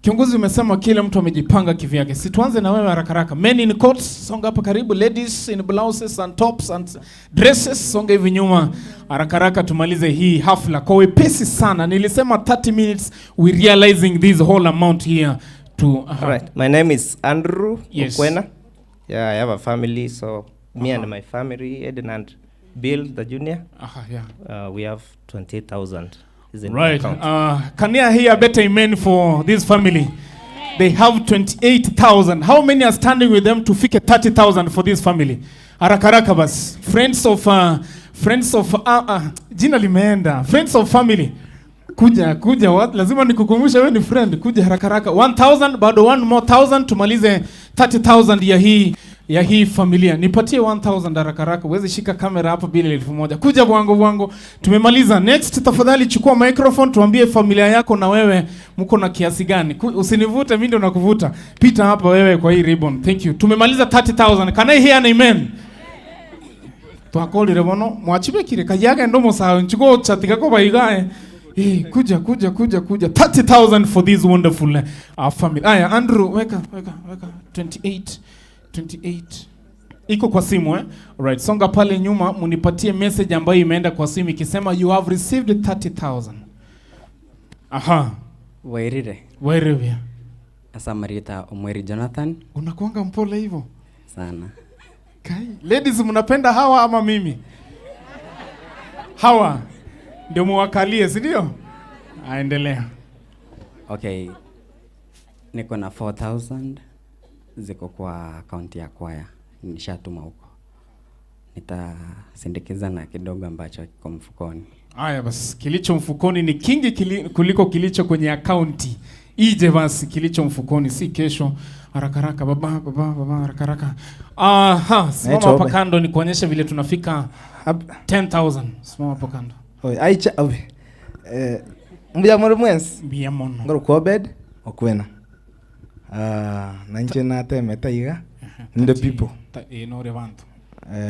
Kiongozi umesema kila mtu amejipanga kivyake. Si tuanze na wewe haraka haraka. Men in coats, songa hapa karibu. Ladies in blouses and tops and dresses, songa hivi nyuma. Haraka haraka tumalize hii hafla. Kwa wepesi sana. Nilisema 30 minutes, we realizing this whole amount here to Right. My name is Andrew Yes. Okwena. Yeah, I have a family, so me and my family, Eden and Bill, the junior, yeah. we have 28,000. Is in Right. the account. Can you hear better amen for this family? They have 28,000. How many are standing with them to fike 30,000 for this family? Haraka bas. Friends of jina limeenda. Friends of family. Kuja what? Lazima nikukumbusha wewe ni friend. Kuja haraka. 1,000 bado 1 more 1,000 tumalize 30,000 ya hii familia. Nipatie 1,000 haraka. Uweze shika kamera hapa bila 1,000. Kuja bwango. Tumemaliza. Next tafadhali chukua microphone tuambie familia yako na wewe mko na kiasi gani. Usinivute mimi ndio nakuvuta. Pita hapa wewe kwa hii ribbon. Thank you. Tumemaliza 30,000. Can I hear an amen? Twakolire bono mwachibe kire kayaga ndo musaho nchiko chatika ko bayigae. Kuja 30,000 for this wonderful family. Aya Andrew weka 28 iko kwa simu Alright, songa pale nyuma munipatie message ambayo imeenda kwa simu ikisema you have received 30,000. Wairire. Asa Marita Omweri Jonathan. Unakuanga mpole hivyo sana. Kai, ladies mnapenda hawa ama mimi? Hawa ndio muwakalie, si ndio? Aendelea. Okay. Niko na 4,000 ziko kwa akaunti ya kwaya. Nishatuma huko. Nitasindikiza na kidogo ambacho kiko mfukoni. Haya basi, kilicho mfukoni ni kingi kuliko kilicho kwenye akaunti. Ije basi kilicho mfukoni si kesho. Haraka baba haraka. Simama hapa kando ni kuonyesha vile tunafika 10,000. Simama hapa kando. Aicha mbya moro mwensi mbya mono ngoro ko bed Okwena nanje na teme taiga ndo people no revanto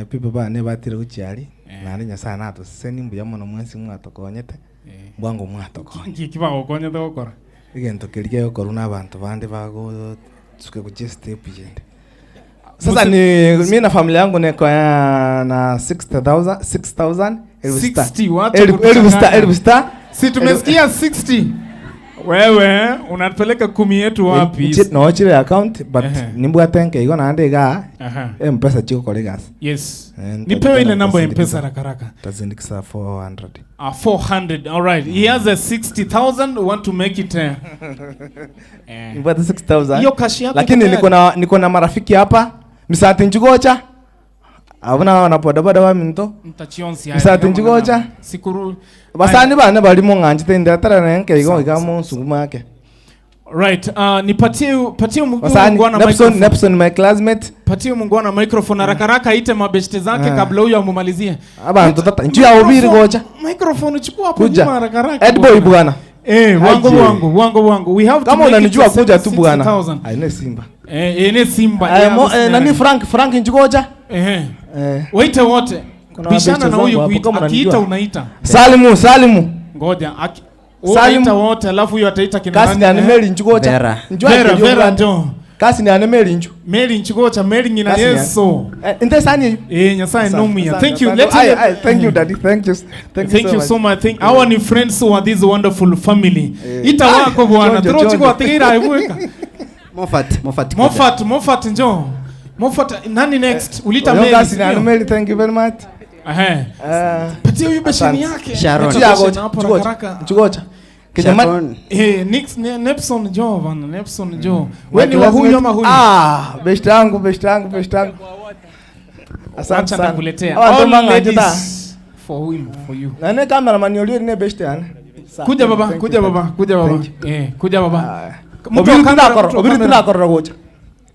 people ba ne batira Ochari na nya sana to seni mbya mono mwensi mwatokonyete bwango mwatokonye kibago konyete gukora igento kirige gukora na abantu bande bago suke ku step yende. Sasa ni mimi na familia yangu niko na 6,000 elfu star. Si tumesikia 60. Wewe unapeleka 10 yetu wapi? No Ochari account but nimbu atenke iko na andega M-Pesa chiko kolegas. Yes. Nipewe ile namba ya M-Pesa haraka. Tazindikisa 400. 400. All right. He has a 60,000. We want to make it But 6,000. Hiyo cash yako. Lakini niko na marafiki hapa. Misati njugocha. Abuna wanapoda wa minto. Mtachionsi misati njugocha. Sikuru. Basani bana bali mu nganje tende atara nenke igo igamo suguma yake. Right. Nipatie mungwana microphone. Nepson my classmate. Patie mungwana microphone haraka ite mabeshte zake kabla huyo amumalizie. Abantu tata nchu ya obiri gocha. Microphone chukua hapo nyuma haraka. Headboy bwana. Wangu. We have kama unanijua kuja tu bwana. Aine Simba. Ene Simba. Nani Frank njugocha? Waite wote. Bishana na huyu akiita unaita. Salimu. Ngoja. Waita wote alafu huyu ataita kina nani? Kasi ni anemeli njugocha. Vera njo. Kasi ni anemeli nju. Meli njugocha, meli ngina Yesu. Nte sani? Nyasaye nomia. Thank you. Thank you daddy. Thank you so much. Our ni friends who are this wonderful family. Ita wako bwana. Trochi kwa tigira iweka. Mofat njoo. Mofat nani next? Ulita Meli. Kasi ni anemeli, thank you very much. Patia huyu besheni yake. Njugocha. Nepson Joe bana, Nepson Joe. Wewe ni wa huyu ama huyu? Best yangu. Asante sana kukuletea. For you. Nane cameraman yule ni best yana. Kuja baba. Kuja baba. Obiri tunakora gocha.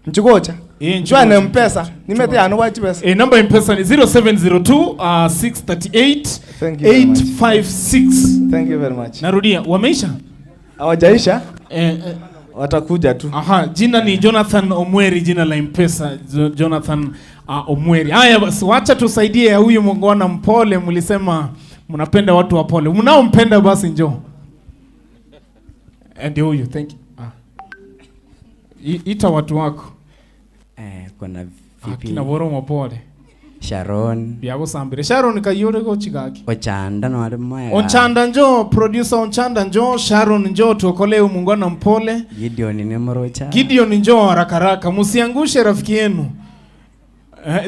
Njugocha. Njua na M-Pesa. Nimete anu wachi pesa. Namba M-Pesa ni 0702 638 856. Thank you very much. Narudia, wameisha? Hawajaisha? Watakuja tu. Jina ni Jonathan Omweri, jina la M-Pesa Jonathan Omweri. Haya basi wacha tusaidie huyu mungwana mpole, mlisema mnapenda watu wapole. Mnaompenda basi njoo. Ndio huyu, thank you. Ita watu wako. Kuna vipi? Kina boro mopole. Sharon. Biago sambire. Sharon kayore go chigaki. Ochanda no wale moya. Onchanda njo, producer Onchanda njo, Sharon njo tuokole umungwana mpole. Gideon ni morocha. Gideon njo haraka. Musiangushe rafiki yenu.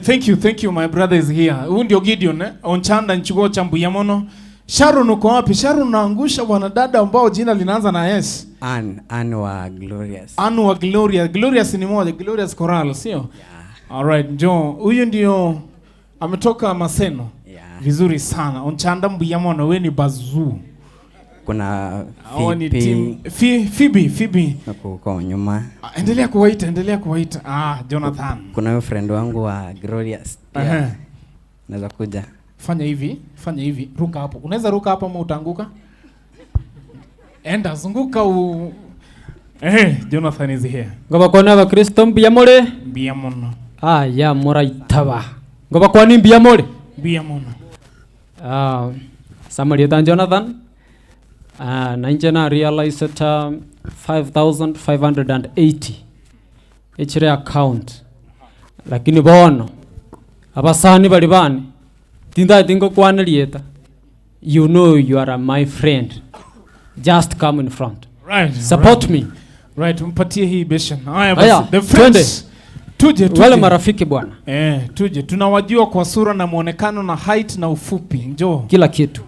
Thank you my brother is here. Huyu ndio Gideon Onchanda nchugo cha Mbuyamono. Sharon uko wapi? Sharon naangusha wanadada ambao jina linaanza na S. Ann wa Glorious. Ann wa Glorious. Glorious ni moja, Glorious Chorale, sio? Yeah. Alright, Njo. Huyu ndio ametoka Maseno. Yeah. Vizuri sana. Onchanda Mbuyamono, wewe ni bazuu. Kuna Phoebe. Kwa nyuma. Endelea kuwaita. Jonathan. Kuna huyo friend wangu wa Glorious. Naweza kuja. Fanya hivi. Ruka hapo. Unaweza ruka hapo ama utaanguka? Enda zunguka Jonathan is here. Ngoba kona ba Kristo Mbuyamono. Ya moraitaba. Ngoba kwani Mbuyamono. Samaritan Jonathan. Nanjana realized that 5,580 echire account. Lakini bono abasani bali bane tinda tingo kwana lieta. You know you are my friend. Just come in front. Right. Support me. Right, mpatie hii beshen. Haya basi. The friends. Tuje. Wale marafiki bwana. Tuje. Tunawajua kwa sura na muonekano na height na ufupi. Njoo. Kila kitu.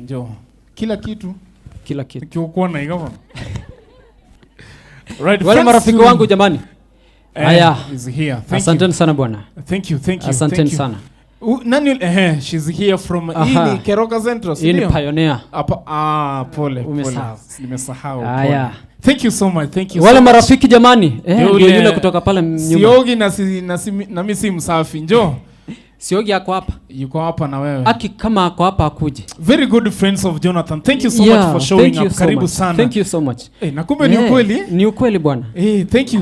Njoo. Kila kitu. Kiukuona hiyo. Right. Wale marafiki wangu jamani. Haya. Is here. Asante sana bwana. Thank you. Asante sana. Nani she's here from ini Keroka Central. Ini Pioneer. Pole. Nimesahau. Haya. Thank you so much. Wale marafiki jamani. Ndio yule kutoka pale nyuma. Siogi na mimi si msafi. Njoo. Siogi yako hapa. Yuko hapa na wewe. Aki kama ako hapa akuje. Very good friends of Jonathan. Thank you so much for showing up. Karibu sana. Thank you so much. Na kumbe ni ukweli? Ni ukweli bwana. Thank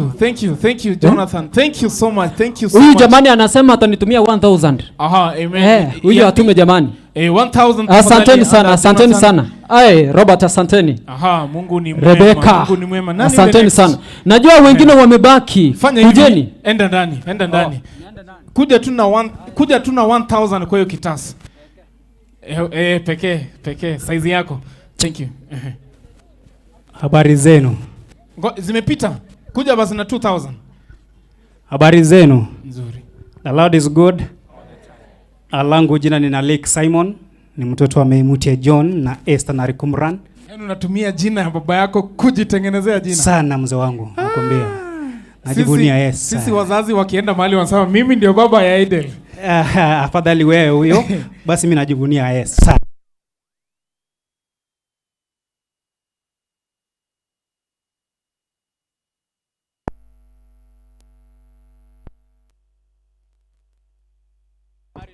you Jonathan. Thank you so much. Huyu jamani anasema atanitumia 1,000. Amen. Huyu atume jamani. 1,000. Asanteni sana. Robert asanteni. Mungu ni mwema. Rebecca. Mungu ni mwema. Asanteni sana. Najua wengine wamebaki. Kujeni. Enda ndani. Kuja tu na 1,000 kwa hiyo kitasa. Pekee size yako. Thank you. Habari zenu. Zimepita. Kuja basi na 2,000. Habari zenu. Nzuri. The Lord is good. Langu jina ni Lake Simon. Ni mtoto wa Meimutia John na Esther na Rikumran. Yaani unatumia jina ya baba yako kujitengenezea jina. Sana mzee wangu, nakwambia. Najivunia yes. Sisi wazazi wakienda mahali wanasema mimi ndio baba ya Edel. Afadhali wewe huyo. Basi mimi najivunia yes.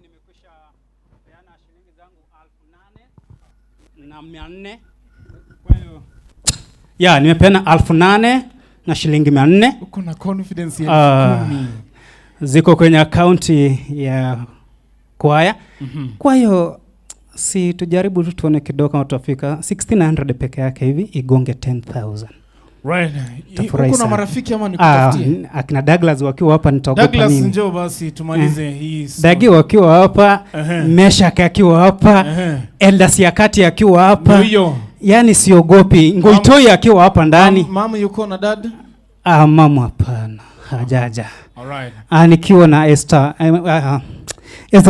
Nimekwisha peana shilingi zangu 8,400. Kwa hiyo nimepeana 8,000 na shilingi 400. Uko na confidence ya 10. Ziko kwenye akaunti ya kwaya. Kwa hiyo si tujaribu tu tuone kidogo kama tutafika 1,600 peke yake hivi igonge 10,000. Right. Uko na marafiki ama nikutafutie? Akina Douglas wakiwa hapa nitaogopa nini? Douglas njoo basi tumalize hii. Dagi wakiwa hapa, Meshak akiwa hapa, Eldas Yakati akiwa hapa. Ndio. Yaani siogopi. Ngoitoi akiwa hapa ndani. Mama yuko na dad? Mama hapana. Hajaja. Alright. Nikiwa na Esther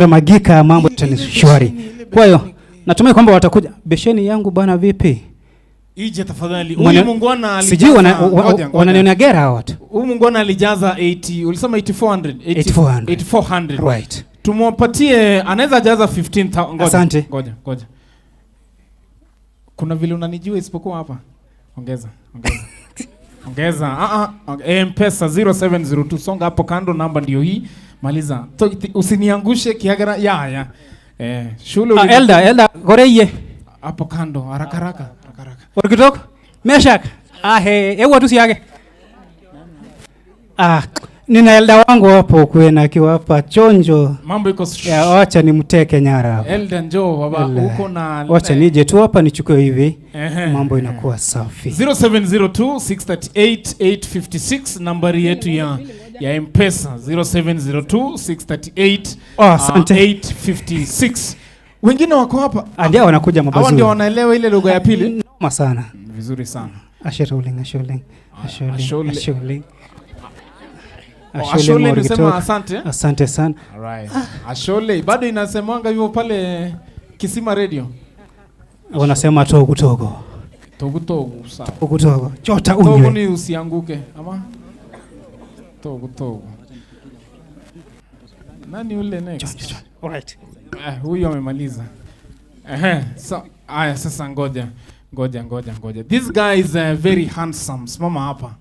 Magika mambo ni shwari. Kwa hiyo natumai kwamba watakuja. Besheni yangu bana vipi? Ije tafadhali. Huyu mungwana alijaza. Sijui wananiona gera hawa watu. Huyu mungwana alijaza 80, ulisema 8,400. 8,400. Right. Tumupatie anaweza jaza 15,000. Asante. Ngoja. Kuna vile unanijua isipokuwa hapa. Ongeza. M-Pesa 0702 songa hapo kando, namba ndio hii. Maliza. Usiniangushe kiagara ya. Shule Elda goreye. Hapo kando haraka. Orkitok Meshak. Ewa tu siage. Nina elda wangu hapo kwena akiwa hapa chonjo. Mambo iko ya wacha nimteke nyara. Elda njoo baba uko na wacha nije tu hapa nichukue hivi. Mambo inakuwa safi. 0702-638-856 nambari yetu ya M-Pesa 0702-638-856. Wengine wako hapa. Ndio wanakuja mabazuri. Hao ndio wanaelewa ile lugha ya pili. Noma sana. Vizuri sana. Ashole. Ashole nisema asante. Asante sana. Alright. Ashole bado inasemanga hivyo pale Kisima Radio. Wanasema togu. Togu sawa. Togu. Chota unywe. Togu ni usianguke ama? Togu. Nani ule next? Alright. Huyu amemaliza. So aya sasa ngoja. This guy is very handsome. Simama hapa.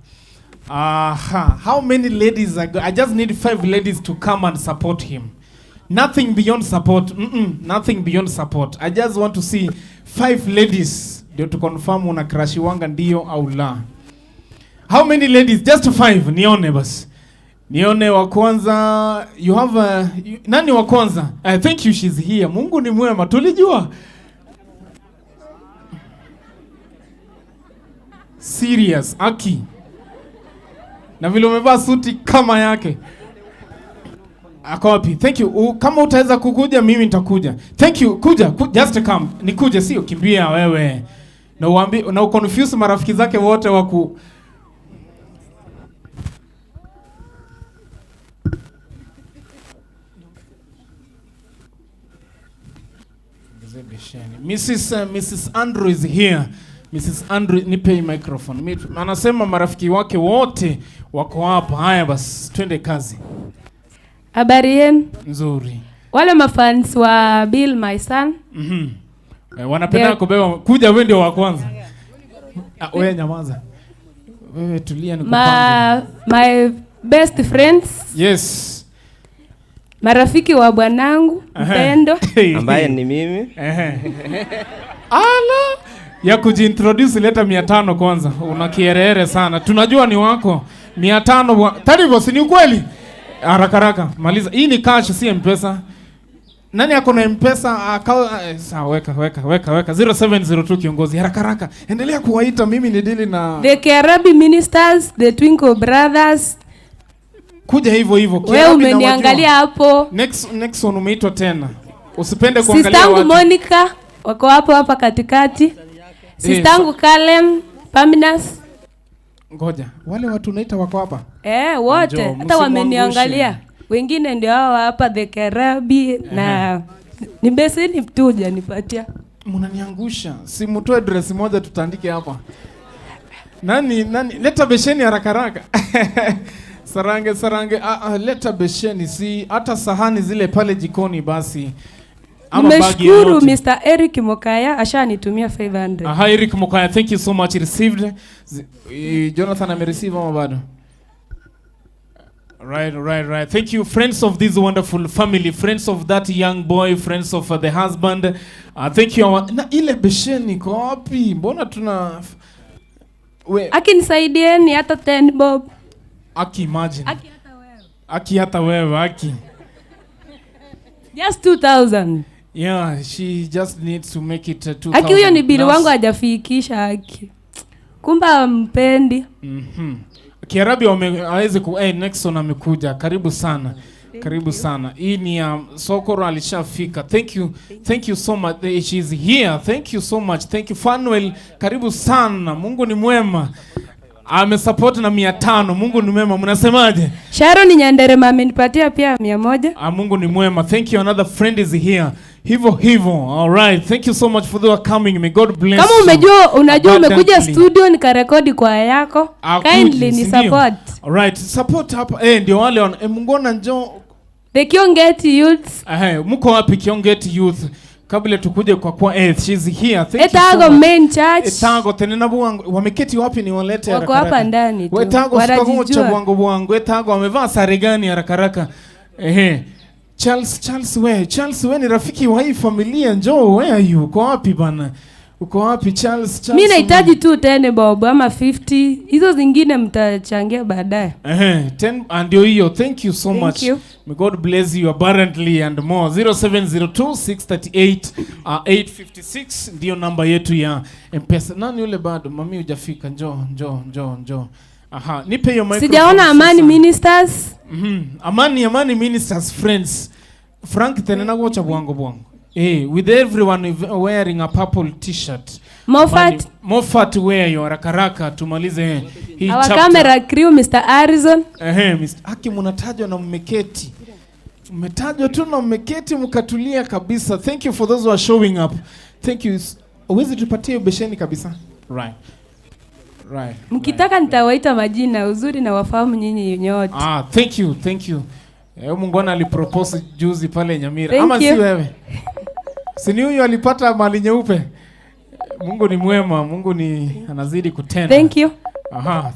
How many ladies I just need 5 ladies to come and support him. Nothing beyond support. Nothing beyond support. I just want to see 5 ladies ndio to confirm una crush wanga ndio au la. How many ladies? Just 5. Nione basi. Nione wa kwanza. You have nani wa kwanza? I think she's here. Mungu ni mwema. Tulijua. Serious Aki. Na vile umevaa suti kama yake. Ako wapi? Thank you. Kama utaweza kukuja mimi nitakuja. Thank you. Kuja. Just come. Nikuje sio kimbia wewe. Na uambi na uconfuse marafiki zake wote waku Mrs. Andrew is here. Mrs. Andrew nipe microphone. Anasema marafiki wake wote wako hapa. Haya basi twende kazi. Habari yenu? Nzuri. Wale mafans wa Bill my son. Wanapenda kubeba kuja wewe ndio wa kwanza. Wewe nyamaza. Wewe tulia nikupange. My best friends. Yes. Marafiki wa bwanangu mpendo ambaye ni mimi. Ala ya kujiintroduce leta 500 kwanza. Una kierere sana. Tunajua ni wako. 500 Taribo si ni ukweli? Haraka maliza. Hii ni cash si M-Pesa. Nani ako na M-Pesa? Sawa weka 0702 kiongozi. Haraka. Endelea kuwaita mimi ni dili na The Karabi Ministers, the Twinkle Brothers. Kuja hivyo. Wewe umeniangalia hapo. Next one umeitwa tena. Usipende kuangalia watu. Sistangu Monica wako hapa katikati. Sistangu Kalen, Paminas. Ngoja. Wale watu unaita wako hapa? Wote. Hata wameniangalia. Wengine ndio hao hapa The Karabi na nimbeseni mtuja nipatia. Mnaniangusha. Si mtoe address moja tutandike hapa. Nani leta besheni haraka. Sarange leta besheni si hata sahani zile pale jikoni basi. Nimeshukuru Mr. Eric Mokaya ashanitumia 500. Eric Mokaya, thank you so much. Received. Jonathan amereceive ama bado? Right. Thank you, friends of this wonderful family, friends of that young boy, friends of the husband. Thank you. Na ile besheni kwa wapi? Mbona tuna Aki nisaidieni hata 10 bob. Aki imagine. Aki hata wewe. Just 2000. Yeah, she just needs to make it 2000. Aki huyo ni bili wangu hajafikisha Aki. Kumba mpendi. Kiarabi hawezi next one amekuja. Karibu sana. Hii ni Sokoro alishafika. Thank you so much. She is here. Thank you so much. Thank you Fanuel. Karibu sana. Mungu ni mwema. Amesupport na 500. Mungu ni mwema. Mnasemaje? Sharon Nyandere amenipatia pia 100. Mungu ni mwema. Thank you. Another friend is here. Hivyo. All right. Thank you so much for the coming. May God bless. Kama unajua umekuja studio nikarekodi kwa yako. Kindly ni support. All right. Support hapa. Ndio wale mngona njoo. The Kiongeti Youth. Mko wapi Kiongeti Youth? Kabla tukuje kwa she's here. Thank Etago you so main church. Etago tenena bwangu wameketi wapi ni walete haraka. Wako hapa ndani tu. Etago sikagocha bwangu. Etago amevaa sare gani haraka. Charles we ni rafiki wa hii familia njoo. Where are you? Kwa wapi bana? Uko wapi Charles? Mimi nahitaji tu 10 bob ama 50. Hizo zingine mtachangia baadaye. 10 ndio hiyo. Thank you so Thank much. you. May God bless you abundantly and more. 0702-638-856 ndio namba yetu ya M-Pesa. Nani yule bado? Mami hujafika. Njoo. Aha, nipe hiyo microphone. Sijaona Amani Ministers. Amani Ministers friends. Frank tenena gocha bwango. With everyone wearing a purple t-shirt. Moffat wear yo rakaraka tumalize hii Our chapter. camera crew Mr. Arizon. Mr. Haki mnatajwa na mmeketi. Mmetajwa tu na mmeketi mkatulia kabisa. Thank you for those who are showing up. Thank you. Uwezi tupatie besheni kabisa. Right. Mkitaka nitawaita majina uzuri na wafahamu nyinyi nyote. Thank you. Mungwana alipropose juzi pale Nyamira. Ama si wewe? Si ni huyo alipata mali nyeupe? Mungu ni mwema, Mungu ni anazidi kutenda. Thank you.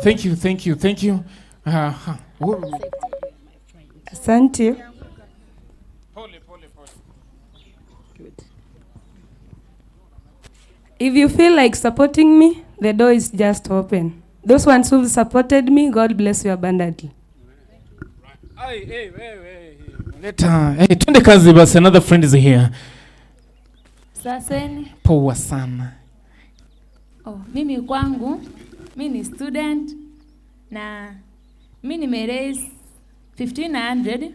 Thank you. Asante. Pole. If you feel like supporting me, the door is just open. Those ones who supported me, God bless you abundantly. Twende kazi basi, another friend is here. Saseni. Poa sana. Mimi kwangu, mimi ni student na mimi nimeraise 1500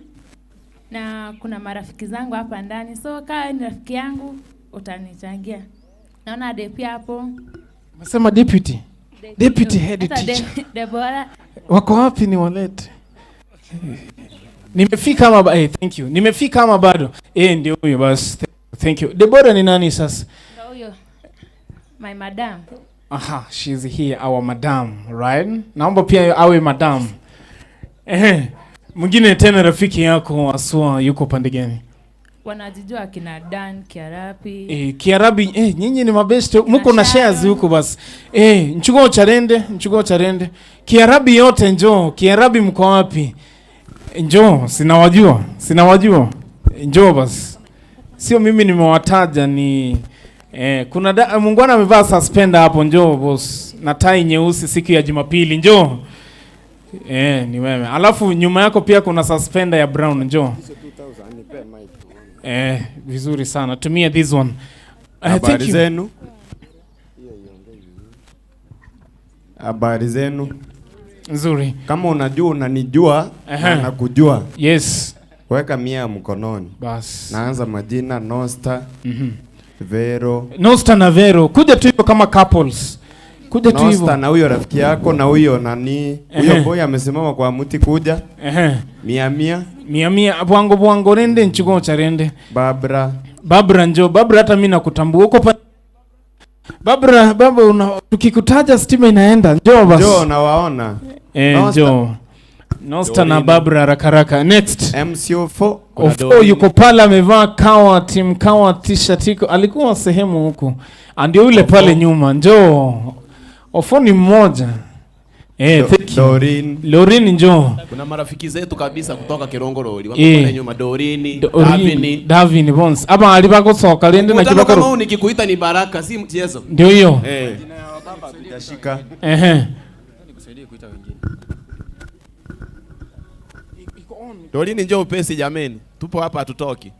na kuna marafiki zangu hapa ndani. So kama ni rafiki yangu utanichangia. Naona Depi hapo. Nasema deputy head teacher. Deborah. Wako wapi ni walete? Nimefika ama thank you. Nimefika ama bado? Ndio huyo basi. Thank you. Deborah ni nani sasa? Ndio huyo. My madam. She's here, our madam, right? Naomba pia awe madam. Mwingine tena rafiki yako aswa yuko pande gani? Wanajijua kina Dan Kiarabi. Kiarabi, nyinyi ni mabest. Mko na shares huko basi. Nchugo charende. Kiarabi yote njoo. Kiarabi mko wapi? Njoo, sinawajua. Njoo basi. Sio mimi nimewataja ni kuna Mungwana amevaa suspender hapo, njoo boss. Na tai nyeusi siku ya Jumapili, njoo. Ni wewe. Alafu nyuma yako pia kuna suspender ya brown, njoo. Vizuri sana. Tumia this one. Habari zenu. Habari zenu. Nzuri. Kama unajua unanijua na nakujua. Yes. Weka 100 mkononi. Bas. Naanza majina Nosta. Vero. Nosta na Vero. Kuja tu hivyo kama couples. Kuja tu hivyo. Nosta na huyo rafiki yako na huyo nani. Huyo boy amesimama kwa mti kuja. 100. Bwango rende nchugo charende. Barbara njoo. Barbara hata mimi nakutambua. Uko pa Barbara tukikutaja stima inaenda. Njoo basi. Njoo na waona. Njoo. Nosta na Barbara rakaraka. Next. MCO4. Yuko pale amevaa team t-shirt iko. Alikuwa sehemu huko. Ndio yule pale nyuma. Njoo. Ofo ni mmoja. Lorin njoo. Kuna marafiki zetu kabisa kutoka Kirongoroli. Wako pale nyuma Davini Bones. Aba alibako soka lende na kibako. Kama nikikuita ni baraka si mchezo. Ndio hiyo. Jina ya baba tutashika. Nikusaidie kuita wengine. Lorin njoo upesi jameni. Tupo hapa hatutoki.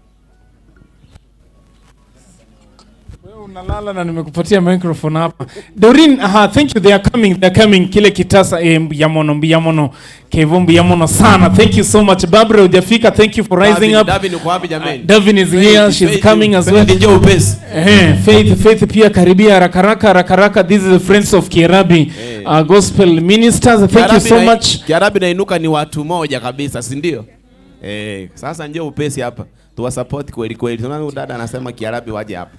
Unalala na nimekupatia microphone hapa. Dorin, thank you, they are coming. Kile kitasa biyamono kevumbi yamono sana. Thank you so much. Barbara hujafika, thank you for rising up. Davin uko wapi jameni? Davin is here, she's coming as well. Njoo upesi. Faith pia karibia rakaraka. This is the friends of Kiarabi gospel ministers. Thank you so much. Kiarabi na Inuka ni watu moja kabisa, si ndio? Sasa njoo upesi hapa. Tuwa support kweli. Tunaona dada anasema Kiarabi waje hapa.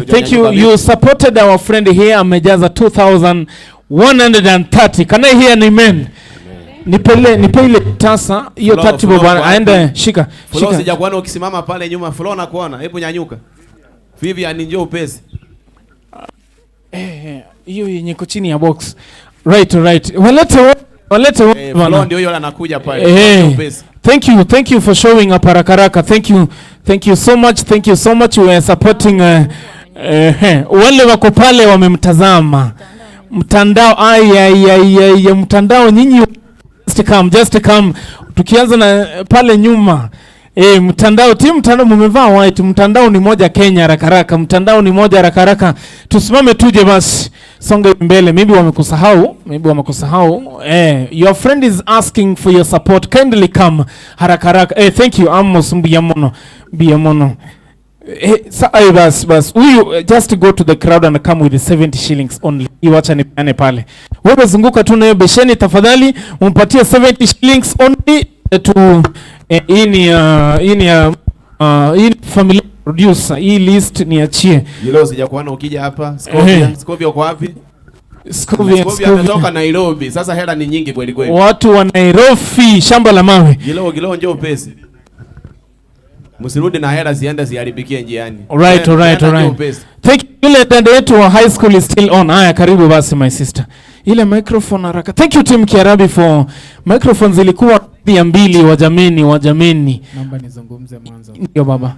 Thank you. You supported our friend here. Amejaza 2,130. Can I hear an amen? Nipe ile tasa hiyo tatibu bwana aende shika. Sija kuona ukisimama pale nyuma. Flo na kuona. Hebu nyanyuka. Vivian njoo upesi. Hiyo yenye iko chini ya box. Right. Walete Flo ndio yule anakuja pale. Upesi. Thank you for showing up harakaraka. Thank you so much. We are supporting Wale wako pale wamemtazama mtandao. Ya mtandao nyinyi just come. Tukianza na pale nyuma mtandao mumevaa white. Mtandao ni moja Kenya haraka. Mtandao ni moja haraka. Tusimame tuje basi. Songa mbele. Maybe wamekusahau. Your friend is asking for your support. Kindly come haraka. Thank you. Amos Biamono. Bas. Huyu just go to the crowd and come with the 70 shillings only. Iwacha nipeane pale. Wewe zunguka tu na hiyo besheni tafadhali, umpatie 70 shillings only to hii family producer. Hii list niachie. Hilo sijakuona ukija hapa. Scovia uko wapi? Scovia ametoka Nairobi. Sasa hela ni nyingi kweli. Watu wa Nairobi, shamba la mawe. Gilo njoo pesi. Msirudi na hela ziende ziharibikie njiani. Alright. Thank you. Ile dada yetu wa high school is still on. Haya, karibu basi my sister. Ile microphone haraka. Thank you Team Kiarabi for microphones zilikuwa 200 wa jameni. Naomba nizungumze mwanzo. Ndio baba.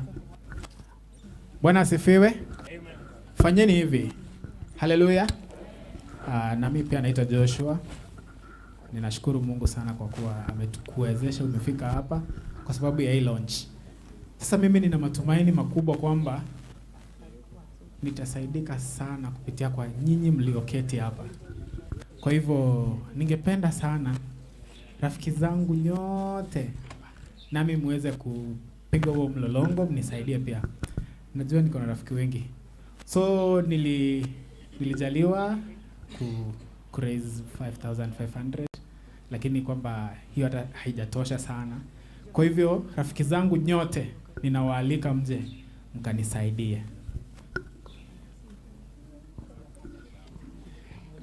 Bwana asifiwe. Fanyeni hivi. Haleluya. Na mimi pia naitwa Joshua. Ninashukuru Mungu sana kwa kuwa ametukuwezesha umefika hapa kwa sababu ya hii launch. Sasa mimi nina matumaini makubwa kwamba nitasaidika sana kupitia kwa nyinyi mlioketi hapa. Kwa hivyo ningependa sana rafiki zangu nyote nami muweze kupiga huo mlolongo, mnisaidie pia. Najua niko na rafiki wengi. So nilijaliwa ku raise 5,500, lakini kwamba hiyo hata haijatosha sana. Kwa hivyo rafiki zangu nyote ninawaalika mje mkanisaidie.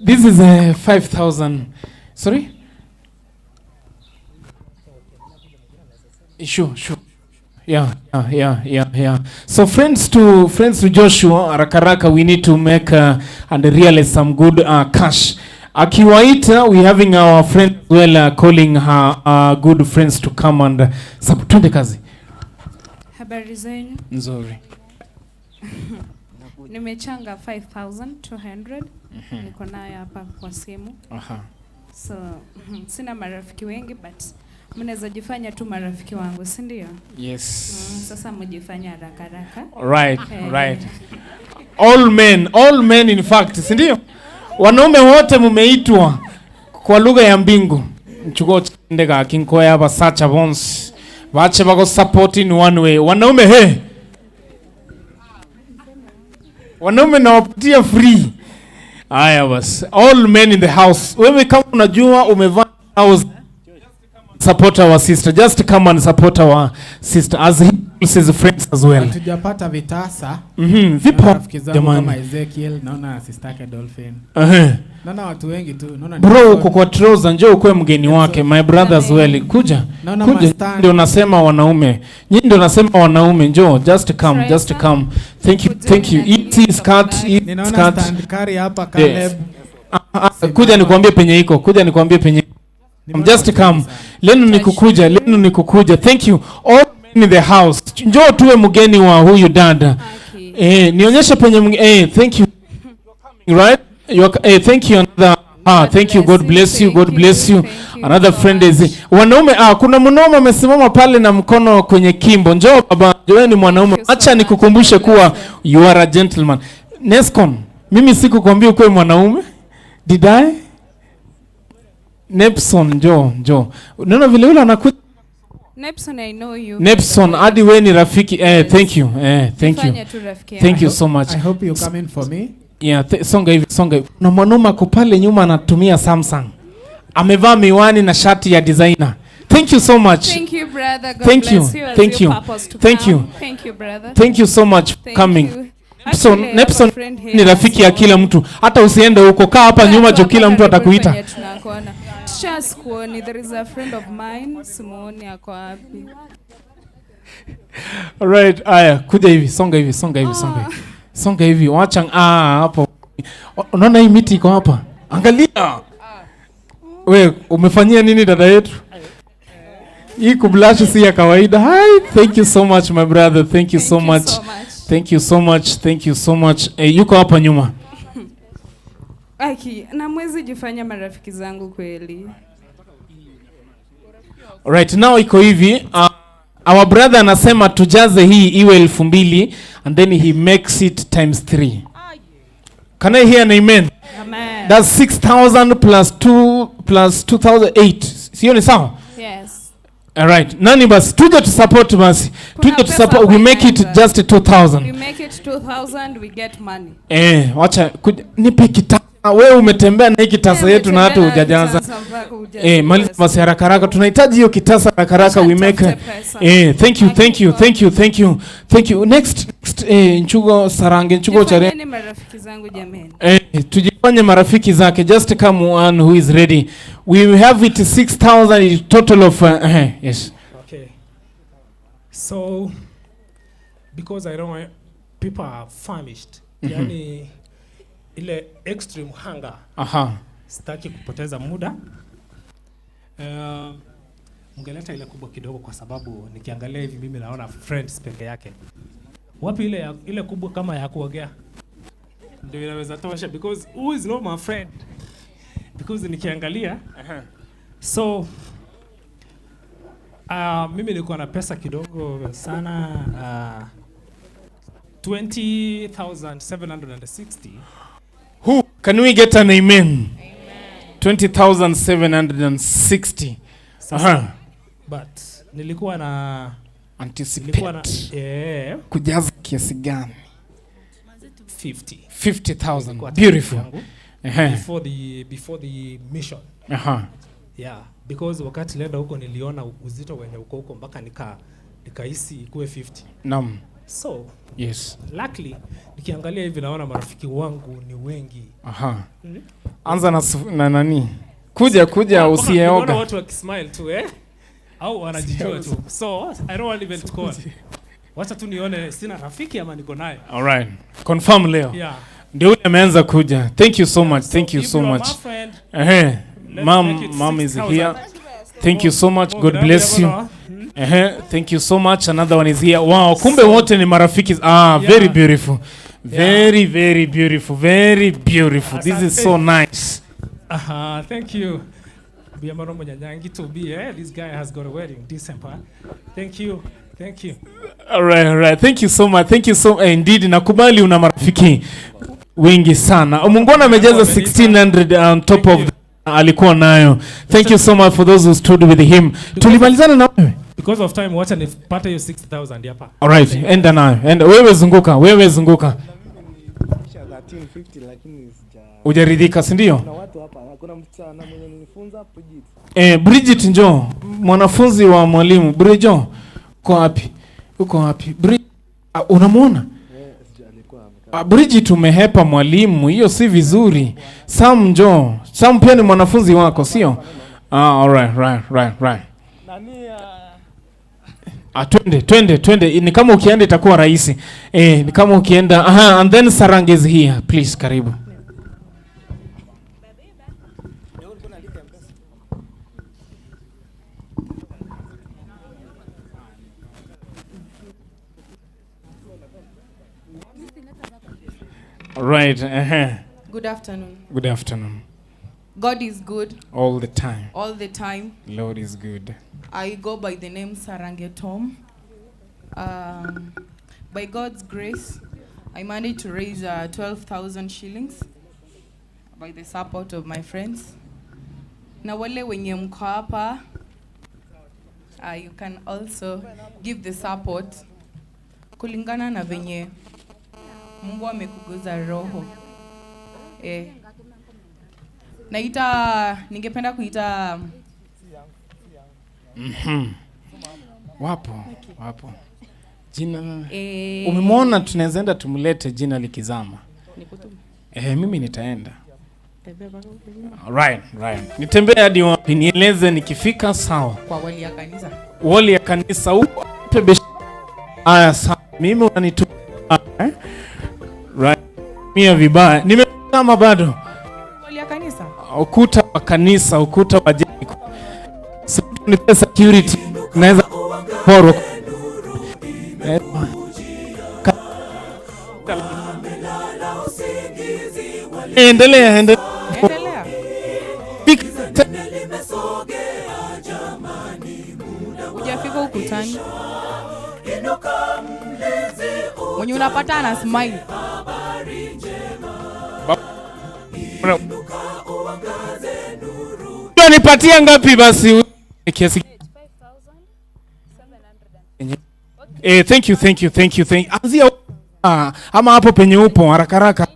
This is 5,000. Sorry? Sure. Yeah. So friends to Joshua, haraka we need to make and realize some good cash. Akiwaita, we having our friend calling her good friends to come and twende kazi. Habari zenu? Nzuri. Nimechanga 5,200. Niko nayo hapa kwa simu. So sina marafiki wengi but mnaweza jifanya tu marafiki wangu, si ndio? Yes. Sasa mjifanya haraka. Right. All men in fact, si ndio? Wanaume wote mumeitwa kwa lugha ya mbingu. Mchugo ndega kinkoya hapa sacha bones. Wache bako support in one way. Wanaume wanaume nawapatia free. Aya bas. All men in the house. Wewe kama unajua umevaa house, support our sister. Just come and support our sister as he says friends as well. Tujapata vitasa. Vipo jamani. Kama Ezekiel, naona sister yake Dolphin. Naona watu wengi tu. Naona bro uko kwa trouser, njoo ukwe mgeni wake. My brother as well. Kuja. Ndio nasema wanaume. Nyinyi ndio nasema wanaume, njoo. Just come. Thank you. Eat skirt. Ninaona stand carry hapa Caleb. Kuja nikwambie penye iko. Just come. Lenu nikukuja. Thank you. All men in the house. Njoo tuwe mgeni wa huyu dada. Nionyeshe penye thank you. Right? Thank you another. Thank you. God bless you. Another friend is wanaume. Kuna mwanaume amesimama pale na mkono kwenye kimbo. Njoo baba, wewe ni mwanaume. Acha nikukumbushe kuwa you are a gentleman. Nescon, mimi sikukwambia uko mwanaume? Did I? Nepson, njoo. Unaona vile yule anakuja. Nepson, I know you. Nepson, hadi wewe ni rafiki. Thank you. Thank you so much. I hope you come in for me. Yeah, songa hivi. Na mwanaume ako pale nyuma anatumia Samsung. Amevaa miwani na shati ya designer. Thank you so much. Thank you brother. God bless you. Thank you. Thank you brother. Thank you so much for coming. Nepson ni rafiki ya kila mtu. Hata usiende huko, kaa hapa nyuma jo, kila mtu atakuita. There is a friend of mine, Simone ako wapi? Alright, aya, kuja hivi, songa hivi. Wacha hapo. Unaona hii miti iko hapa? Angalia. Wewe umefanyia nini dada yetu? Hii kublash si ya kawaida. Hi, thank you so much my brother. Thank you so much. Thank you so much. Thank you so much. Yuko hapa nyuma. Aki, na mwezi jifanya marafiki zangu kweli. Right now iko hivi, our brother anasema tujaze hii iwe 2,000 and then he makes it times 3. Can I hear an amen? Amen. That's 6,000 plus 2 plus 2,008. Sio ni sawa? Yes. All right. Nani basi tuje to support basi. Tuje to support, we make it just 2,000. We make it 2,000, we get money. Wacha nipe kitasa. Wewe umetembea na hii kitasa yetu na hata hujajaza. Mali basi haraka haraka. Tunahitaji hiyo kitasa haraka haraka, we make. Thank you. Next Nchugo Sarange, Nchugo Ochari. Ni marafiki zangu jameni. Tujifanye marafiki zake, just come one who is ready. We have it 6,000 total of yes. Okay. So because I don't want people are famished. Yani ile extreme hunger. Sitaki kupoteza muda. Mngeleta ile kubwa kidogo kwa sababu nikiangalia hivi mimi naona friends peke yake. Wapi ile kubwa kama ya kuogea? Ndio inaweza tosha because who is not my friend? Because nikiangalia so mimi nilikuwa na pesa kidogo sana 20,760. Who can we get an amen? 20,760. But nilikuwa na anticipate kujaza kiasi gani? 50,000. Beautiful. Before the mission. Yeah, because wakati lenda huko niliona uzito wenye uko huko mpaka nikahisi ikuwe 50. Naam. So, yes. Luckily nikiangalia hivi naona marafiki wangu ni wengi. Anza na nani? Kuja usiyeoga. Unaona watu wakismile tu au wanajijua tu. So, I don't want even to call. Wacha tu nione sina rafiki ama niko naye. All right. Confirm leo. Yeah. Ndio ule ameanza kuja. Thank you so much. Thank you so much. Mom is here. Thank you so much. God bless you. Thank you so much. Another one is here. Wow, kumbe wote ni marafiki. Very beautiful. Very beautiful. Very beautiful. This is so nice. Thank you. This guy has got a wedding December. Thank you. All right. Thank you so much. Indeed, nakubali una marafiki wengi sana. Mungona amejaza 1,600 on top of alikuwa nayo. Thank you so much for those who stood with him. Tulimalizana na wewe. Because of time, wacha nipate hiyo 6,000 hapa. All right, enda nayo. Wewe zunguka. Ujaridhika, si ndio? Kuna watu hapa, kuna msichana mwenye nilifunza Bridget. Bridget njoo, mwanafunzi wa mwalimu. Bridget, uko wapi? Bridget, unamuona? Bridget umehepa mwalimu, hiyo si vizuri. Sam njoo. Sam pia ni mwanafunzi wako, sio? All right. Twende. Ni kama ukienda itakuwa rahisi. Ni kama ukienda. And then Sarang is here. Please, karibu. Right. Good afternoon. Good afternoon. God is good. All the time. All the time. Lord is good. I go by the name Sarange Tom. By God's grace, I managed to raise 12,000 shillings by the support of my friends. Na wale wenye mko hapa, you can also give the support kulingana na venye Mungu amekuguza roho. Ningependa kuita Wapo. Jina umemwona, tunaweza enda tumlete jina likizama. Mimi nitaenda. Right. Nitembea hadi wapi? Nieleze nikifika sawa. Kwa wali ya kanisa. Wali ya kanisa huko pebe. Sawa. Mimi unanitu right. Mimi vibaya. Nimekama bado. Wali ya kanisa. Ukuta wa kanisa, ukuta wa Jericho. Ni security. Naweza poro. Endelea. Endelea. Hujafika ukutani. Mwenye unapata ana smile. Nipatia ngapi basi? Kiasi. Thank you. Anzia ama hapo penye upo haraka.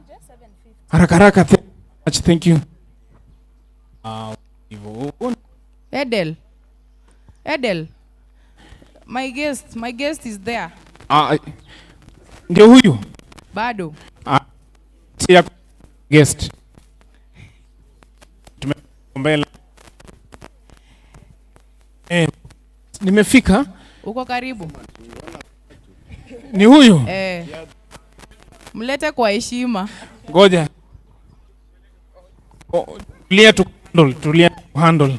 Thank you. Edel. My guest is there. Ndio huyu. Bado. Tia guest. Tumeombela. Nimefika. Uko karibu. Ni huyu? Mlete kwa heshima. Ngoja. Tulia handle.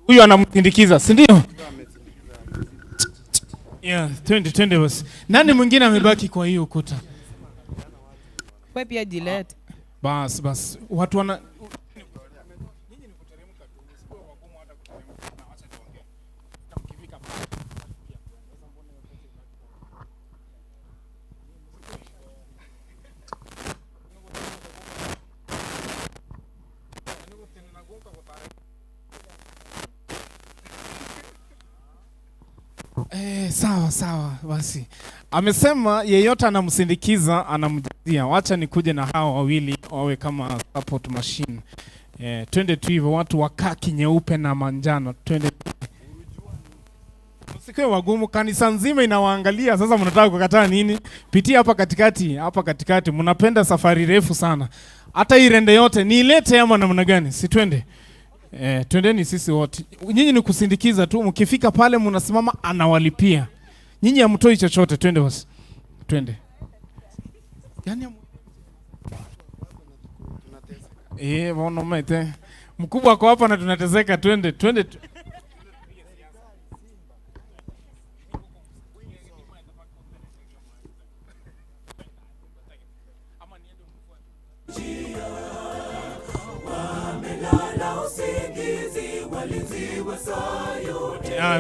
Huyu anamsindikiza, si ndio? Yeah, twende basi. Nani mwingine amebaki kwa hiyo ukuta? Wewe pia jilete. Bas. Watu wana sawa basi. Amesema yeyote anamsindikiza anamjazia. Wacha nikuje na hao wawili wawe kama support machine. Twende tu hivyo, watu wa kaki nyeupe na manjano. Twende. Msikae wagumu, kanisa nzima inawaangalia. Sasa mnataka kukataa nini? Pitia hapa katikati. Mnapenda safari refu sana. Hata hii rende yote niilete ama namna gani? Si twende. Twendeni sisi wote. Nyinyi ni kusindikiza tu, mkifika pale mnasimama anawalipia. Nyinyi hamtoi chochote, twende basi. Twende. Yaani bwana mete. Mkubwa kwa hapa na tunateseka, twende.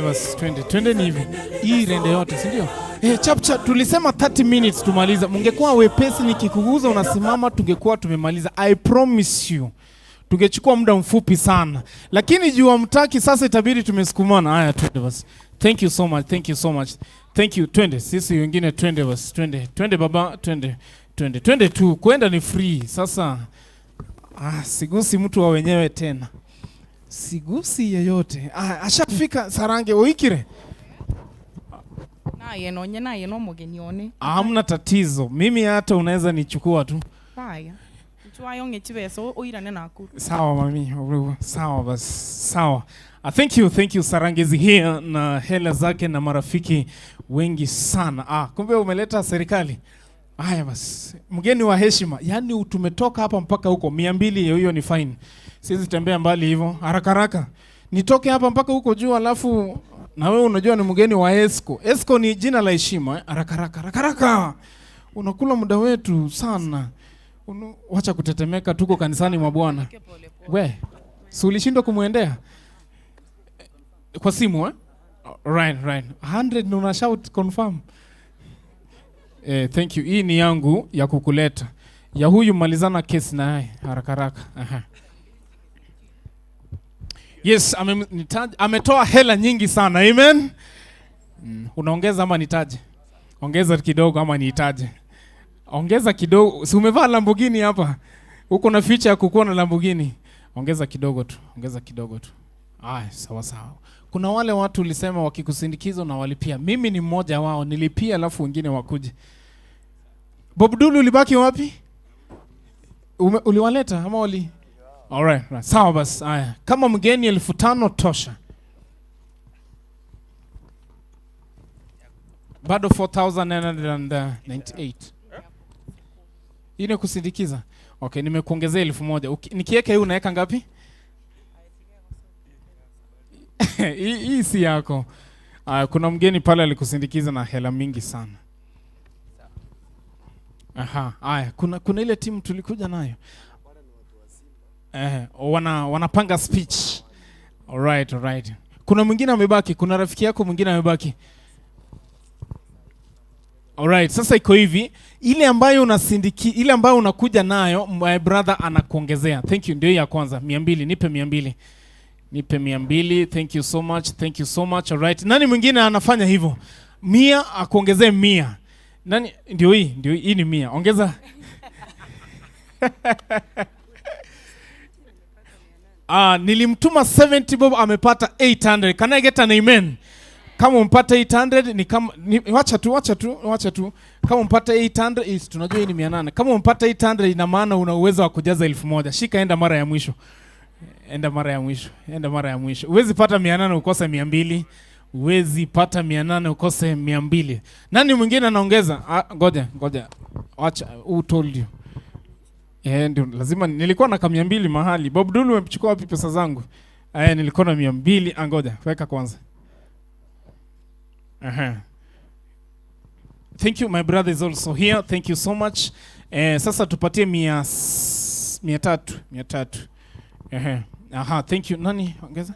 Basi twende ni hivi. Hii rende yote, si ndio? Chapcha tulisema 30 minutes tumaliza. Mungekuwa wepesi nikikuguza unasimama tungekuwa tumemaliza. I promise you. Tungechukua muda mfupi sana. Lakini juu hamtaki sasa itabidi tumesukumana. Haya twende basi. Thank you so much. Thank you. Twende. Sisi wengine twende basi. Twende baba, twende tu. Kwenda ni free. Sasa sigusi mtu wa wenyewe tena. Sigusi yeyote. Ashafika Sarange Oikire. Na yeno mugenione. Hamna tatizo. Mimi hata unaweza nichukua tu. Haya. Chua yonge chibeso oirane naku. Sawa mami. Sawa basi. Sawa. Thank you Sarange is here na hela zake na marafiki wengi sana. Kumbe umeleta serikali. Haya basi. Mgeni wa heshima. Yaani tumetoka hapa mpaka huko 200 hiyo ni fine. Siwezi tembea mbali hivyo. Haraka. Nitoke hapa mpaka huko juu alafu na wewe unajua ni mgeni wa Esco. Esco ni jina la heshima. Haraka. Unakula muda wetu sana. Wacha kutetemeka, tuko kanisani mwa Bwana. We, si ulishindwa kumuendea? Kwa simu Right. 100 na una shout confirm. Thank you. Hii ni yangu ya kukuleta. Ya huyu malizana kesi na yeye haraka. Yes, ametoa hela nyingi sana. Amen. Unaongeza ama nitaje? Ongeza kidogo ama nitaje? Ongeza kidogo. Si umevaa Lamborghini hapa? Uko na feature ya kukuwa na Lamborghini. Ongeza kidogo tu. Sawa. Kuna wale watu ulisema wakikusindikiza na walipia. Mimi ni mmoja wao, nilipia alafu wengine wakuje. Bob Dulu ulibaki wapi? Uliwaleta ama wali? Alright. Sawa basi. Haya. Kama mgeni 5,000 tosha. Bado 4,998. Hii ni kusindikiza. Okay, nimekuongezea 1,000. Nikiweka hii unaweka ngapi? Hii si yako. Kuna mgeni pale alikusindikiza na hela mingi sana. Aha, haya, kuna ile timu tulikuja nayo. Wanapanga speech. Alright. Kuna mwingine amebaki, kuna rafiki yako mwingine amebaki. Alright, sasa iko hivi, ile ambayo ile ambayo unakuja nayo, my brother anakuongezea. Thank you, ndio ya kwanza, 200, nipe 200. Nipe 200, thank you so much. Alright, nani mwingine anafanya hivyo? 100 akuongezee 100. Nani? Ndio hii ni 100. Ongeza. Nilimtuma 70 bob, amepata 800. Can I get an amen? Kama umpata 800 ni kama wacha tu. Kama umpata 800 tunajua hii ni 800. Kama umpata 800 ina maana una uwezo wa kujaza 1000. Shika, enda mara ya mwisho. Uwezi pata 800 ukose 200. Uwezi pata 800 ukose 200. Nani mwingine anaongeza? Ngoja. Wacha, who told you? Ndio lazima nilikuwa na 200 mahali. Bob Dulu umechukua wapi pesa zangu? Nilikuwa na 200. Ngoja, weka kwanza. Thank you, my brother is also here. Thank you so much. Sasa tupatie 300. Thank you. Nani ongeza?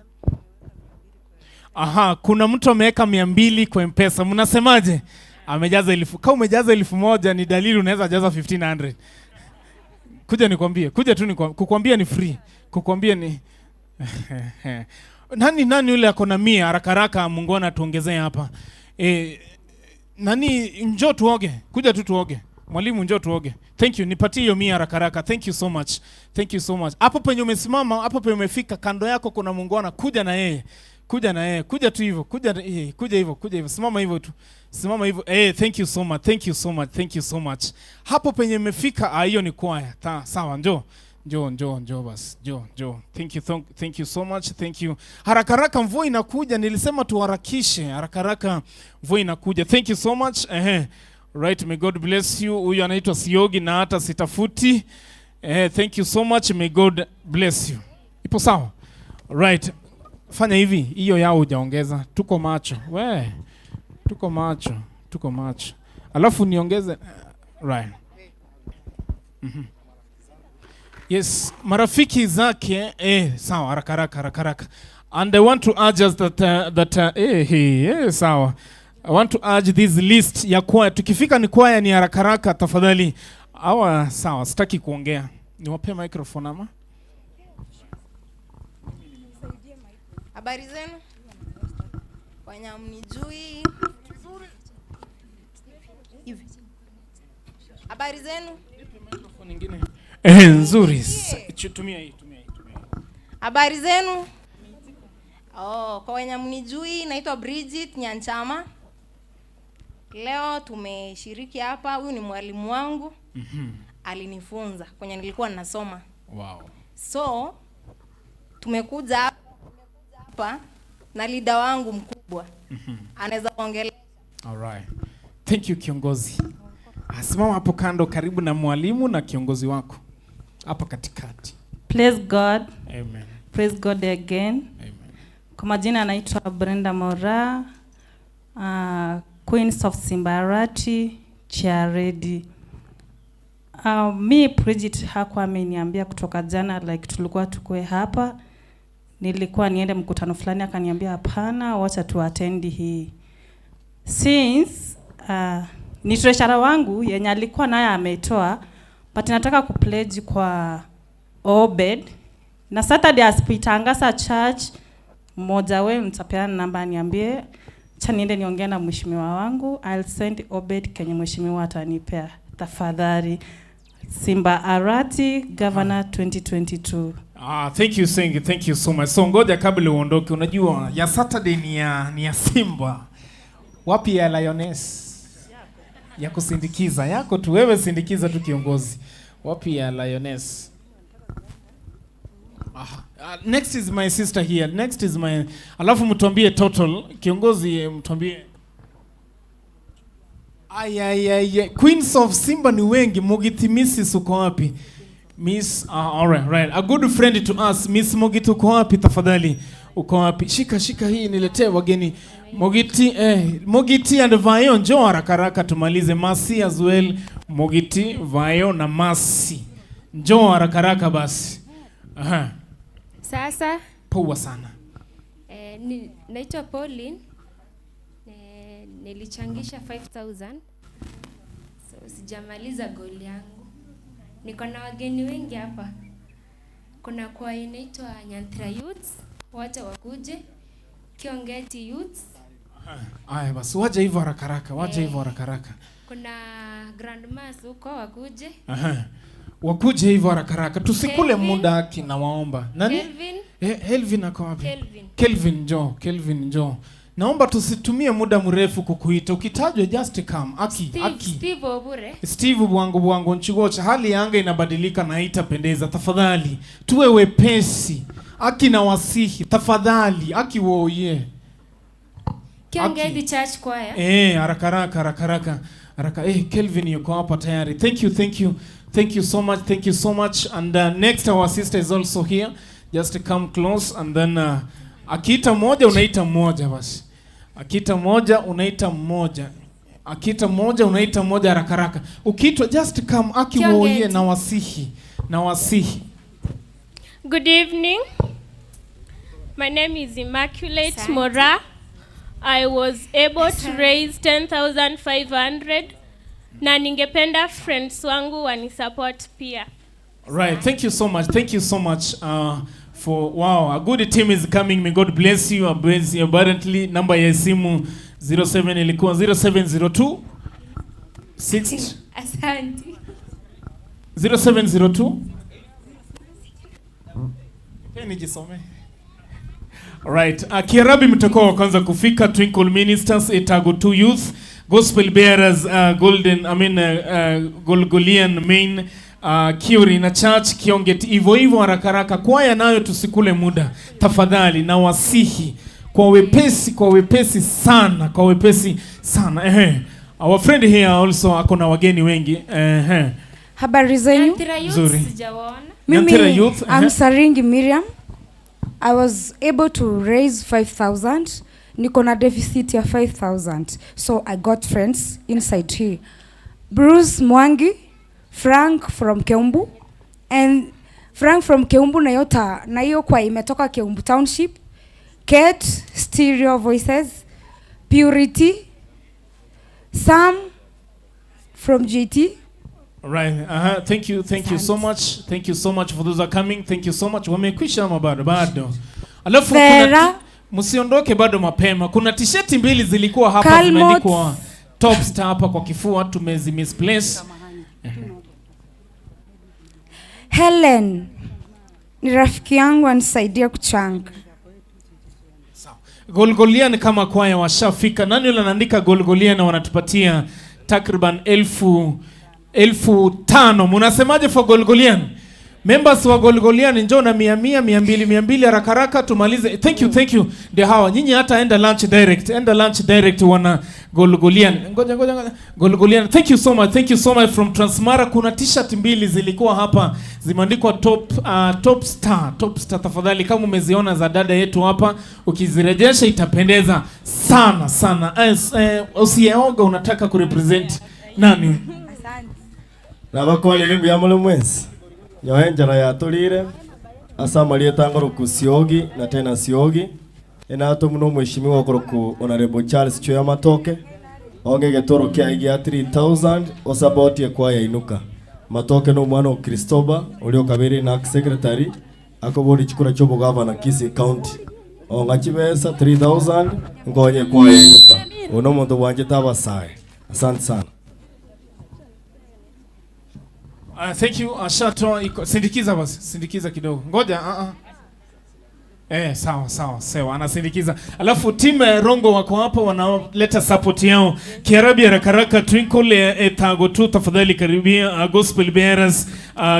Kuna mtu ameweka 200 kwa M-Pesa. Mnasemaje? Amejaza 1000. Kama umejaza 1000 ni dalili unaweza jaza 1500. Kuja tu kukwambia ni free. Kukwambia ni nani yule ako na 100 haraka Mungu tuongezee hapa. Nani, njoo tuoge. Kuja tu tuoge. Mwalimu njoo tuoge. Thank you. Nipatie hiyo 100 haraka. Thank you so much. Hapo penye umesimama, hapo penye umefika, kando yako kuna Mungu kuja na yeye. Kuja tu hivyo. Kuja hivyo. Simama hivyo tu. Thank you so much. Hapo penye umefika, hiyo ni kwaya. Sawa, njoo basi. Njoo. Thank you so much. Thank you. Haraka mvua inakuja. Nilisema tuharakishe. Haraka mvua inakuja. Thank you so much. Right, may God bless you. Huyu anaitwa Siogi na hata sitafuti. Thank you so much. May God bless you. Ipo sawa? Right. Fanya hivi, hiyo yao hujaongeza. Tuko macho. Tuko macho. Alafu niongeze right. Yes, marafiki zake sawa, haraka. And I want to urge us that sawa. I want to urge this list ya kwaya. Tukifika ni kwaya ni haraka tafadhali. Sawa, sitaki kuongea. Niwape microphone ama? Habari zenu? Wanyamnijui. Hivi. Habari zenu? Microphone nyingine. Nzuri. Tumia hii. Habari zenu? Kwa wanyamnijui, naitwa Bridget Nyanchama. Leo tumeshiriki hapa. Huyu ni mwalimu wangu. Alinifunza kwenye nilikuwa ninasoma. Wow. So tumekuja hapa na leader wangu mkubwa. Anaweza kuongelea. Alright. Thank you kiongozi. Asimama hapo kando karibu na mwalimu na kiongozi wako. Hapa katikati. Praise God. Amen. Praise God again. Amen. Kwa majina anaitwa Brenda Mora, Queens of Simbarati, Charedi. Mi Bridget hakuwa ameniambia kutoka jana, like tulikuwa tukue hapa. Nilikuwa niende mkutano fulani, akaniambia hapana, wacha tu attend hii. Since ni treasurer wangu yenye alikuwa naye ametoa, but nataka kupledge kwa Obed. Na Saturday asipoitangaza church, mmoja wewe mtapeana namba niambie, cha niende niongea na mheshimiwa wangu. I'll send Obed kenye mheshimiwa atanipea. Tafadhali. Simba Arati, Governor 2022. Thank you so much. So ngoja kabla uondoke, unajua ya Saturday ni ya Simba. Wapi ya Lioness? Ya kusindikiza yako tu, wewe sindikiza tu kiongozi. Wapi ya Lioness? Next is my sister here. Next is my, alafu mtuambie total kiongozi, mtuambie. Queens of Simba ni wengi. Mugitimisi uko wapi? Miss, all right. A good friend to us, Miss Mogiti uko wapi tafadhali? Uko wapi? Shika hii niletee wageni. Mogiti and Vayo, njoo haraka tumalize. Masi as well. Mogiti, Vayo na Masi. Njoo haraka basi. Aha. Sasa Poa sana. Naitwa Pauline. Nilichangisha 5,000. So sijamaliza goal yangu. Niko na wageni wengi hapa. Kuna kwa inaitwa Nyantra Youths, wote wakuje. Kiongeti Youths. Aya basi waje hivyo haraka. Kuna grandmas huko wakuje. Wakuje hivyo haraka. Tusikule muda kinawaomba. Nani? Kelvin. Helvin ako wapi? Kelvin njoo. Naomba tusitumie muda mrefu kukuita. Ukitajwa just come. Steve Obure. Steve bwangu nchigocha. Hali ya anga inabadilika na haitapendeza. Tafadhali tuwe wepesi. Na wasihi tafadhali. Woye. Kiongeti Church Choir. Haraka. Kelvin yuko hapa tayari. Thank you so much. And next our sister is also here. Just come close and then akiita moja unaita mmoja basi. Akiita moja unaita mmoja haraka. Ukiitwa just come woye na wasihi. Good evening. My name is Immaculate Mora. I was able to raise 10,500 na ningependa friends wangu wanisupport pia. Right, thank you so much for a good team is coming. May God bless you abundantly. Number ya simu 07 ilikuwa 0702 6 Asante. 0702 nijisome. Right, Kiarabi mtakuwa wa kwanza kufika. Twinkle Ministers, Etago 2 Youth, Gospel Bearers, Golgolian Main, Kiuri na Church, Kiongeti hivyo haraka. Kwaya nayo tusikule muda tafadhali, na wasihi kwa wepesi sana. Our friend here also akona wageni wengi. Habari zenyu? Nzuri. Mimi I'm Saringi Miriam. I was able to raise 5,000. Niko na deficit ya 5,000. So I got friends inside here. Bruce Mwangi, Frank from Keumbu. And Frank from Keumbu na hiyo kwa imetoka Keumbu Township. Kate, Stereo Voices. Purity. Sam from GT. Right. Thank you so much for those who are coming. Thank you so much. Wamekwisha bado. Alafu kuna msiondoke bado mapema. Kuna t-shirt mbili zilikuwa hapa zimeandikwa Top Star hapa kwa kifua, tumezi misplace. Helen ni rafiki yangu anisaidia kuchanga. Golgolian kama kwaya washafika. Nani yule anaandika Golgolian na wanatupatia takriban 1,500. Munasemaje for Golgolian? Members wa Golgolian njoo na 100, 200 haraka tumalize. Thank you. Ndio hawa. Nyinyi hata enda lunch direct wana Golgolian. Ngoja. Golgolian. Thank you so much from Transmara. Kuna t-shirt mbili zilikuwa hapa zimeandikwa Top Star. Tafadhali kama umeziona za dada yetu hapa, ukizirejesha itapendeza sana. Usiyeoga unataka kurepresent nani? Nabakwali limbu ya mwenzi. Nyohenjara ya tulire. Asa marieta ngoroku Siogi na tena Siogi. Enato muno mheshimiwa ngoroku Honorable Charles Choya Matoke. Onge getoro kia igia 3,000 osaboti kwa ya Inuka. Matoke no mwana wa Kristoba ulio kabiri na secretary akobori chikura chobo governor Kisii County. Onga chibesa 3,000 ngonye kwa ya Inuka. Uno muntu wanje tabasai. Asante sana. Thank you. Ashato sindikiza kidogo. Ngoja sawa anasindikiza. Alafu timu Rongo wako hapa wanaleta support yao. Kiarabi haraka Twinkle Etago 2 tafadhali karibia. Gospel Bearers,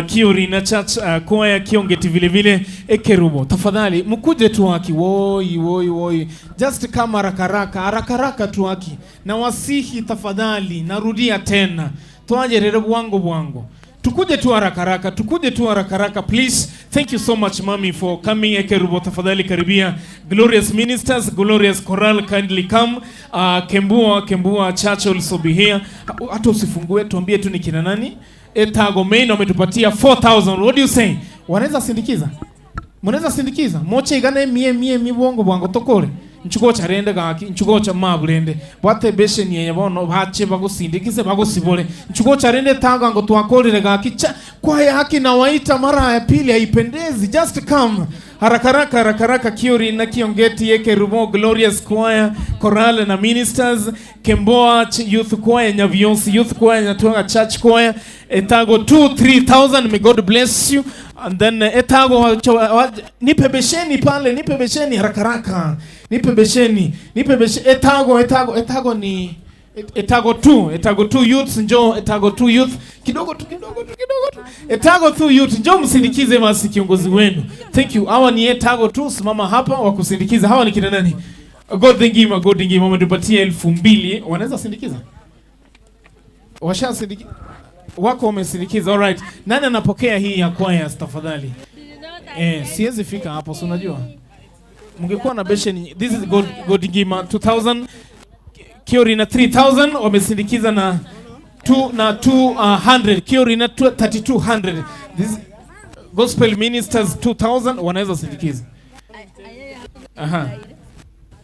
Kiuri na Church, kwaya Kiongeti vile Ekerubo. Tafadhali mkuje tu haki. Woi. Just kama haraka tu haki. Na wasihi tafadhali, narudia tena. Tuaje rero bwango. Tukuje tu haraka haraka please. Thank you so much mommy for coming. Ekerubo tafadhali karibia. Glorious ministers, glorious chorale, kindly come. Kembua church also be here. Hata usifungue, tuambie tu ni kina nani. Etago main wametupatia 4,000. What do you say? Wanaweza sindikiza? Mwanaweza sindikiza? Moche igane mie mibongo bwango tokore. Nchuko cha rende gaki, nchuko cha mabulende. Bwate beshe ni yabono bache bagusindikize bagusibole. Nchuko cha rende taga ngo twakolire gaki. Kwa haki na waita mara ya pili haipendezi. Just come. Haraka Kiori na Kiongeti Ekerubo Glorious Choir, Chorale na Ministers, Kemboa Youth Choir, Nyavionsi Youth Choir, Nyatuanga Church Choir, Etago 2,000-3,000. May God bless you. And then Etago nipe besheni haraka. Nipe besheni. Etago ni Etago 2 youth njoo. Etago 2 youth kidogo tu. Etago 2 youth njoo msindikize basi kiongozi wenu. Thank you. Hawa ni Etago 2, simama hapa wakusindikiza. Hawa ni kina nani? God ngima wametupatia 2,000. Wanaweza sindikiza? Washasindikiza? Wako wamesindikiza. All right. Nani anapokea hii ya choir tafadhali? Siwezi fika hapo, si unajua. Mngekuwa na besheni. This is God ngima 2,000. Kiori na 3,000 wamesindikiza na 200. Kiori na 3,200. This gospel ministers 2,000 wanaweza sindikiza.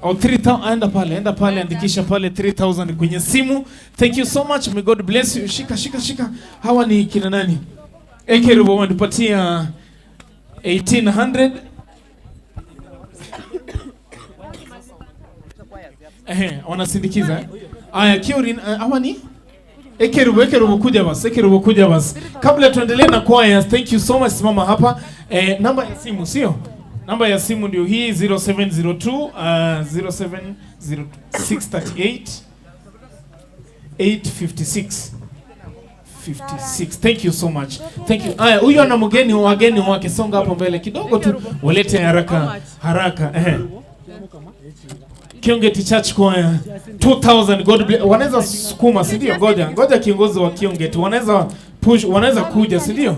Au 3,000 enda pale andikisha pale 3,000 kwenye simu. Thank you so much. May God bless you. Shika. Hawa ni kina nani? Ekerubo wanatupatia 1,800. Wanasindikiza. Aya Kiori hawa ni Ekerubo kuja basi. Kabla tuendelee na choirs, thank you so much. Simama hapa. Namba ya simu sio? Namba ya simu ndio hii 0702 638 856 56. Thank you so much. Thank you. Aya, huyu ana wageni wake, songa hapo mbele kidogo tu. Walete haraka. Kiongeti Church Choir 2,000. God bless. Wanaweza sukuma, si ndio? Ngoja kiongozi wa Kiongeti. Wanaweza push, wanaweza kuja, si ndio?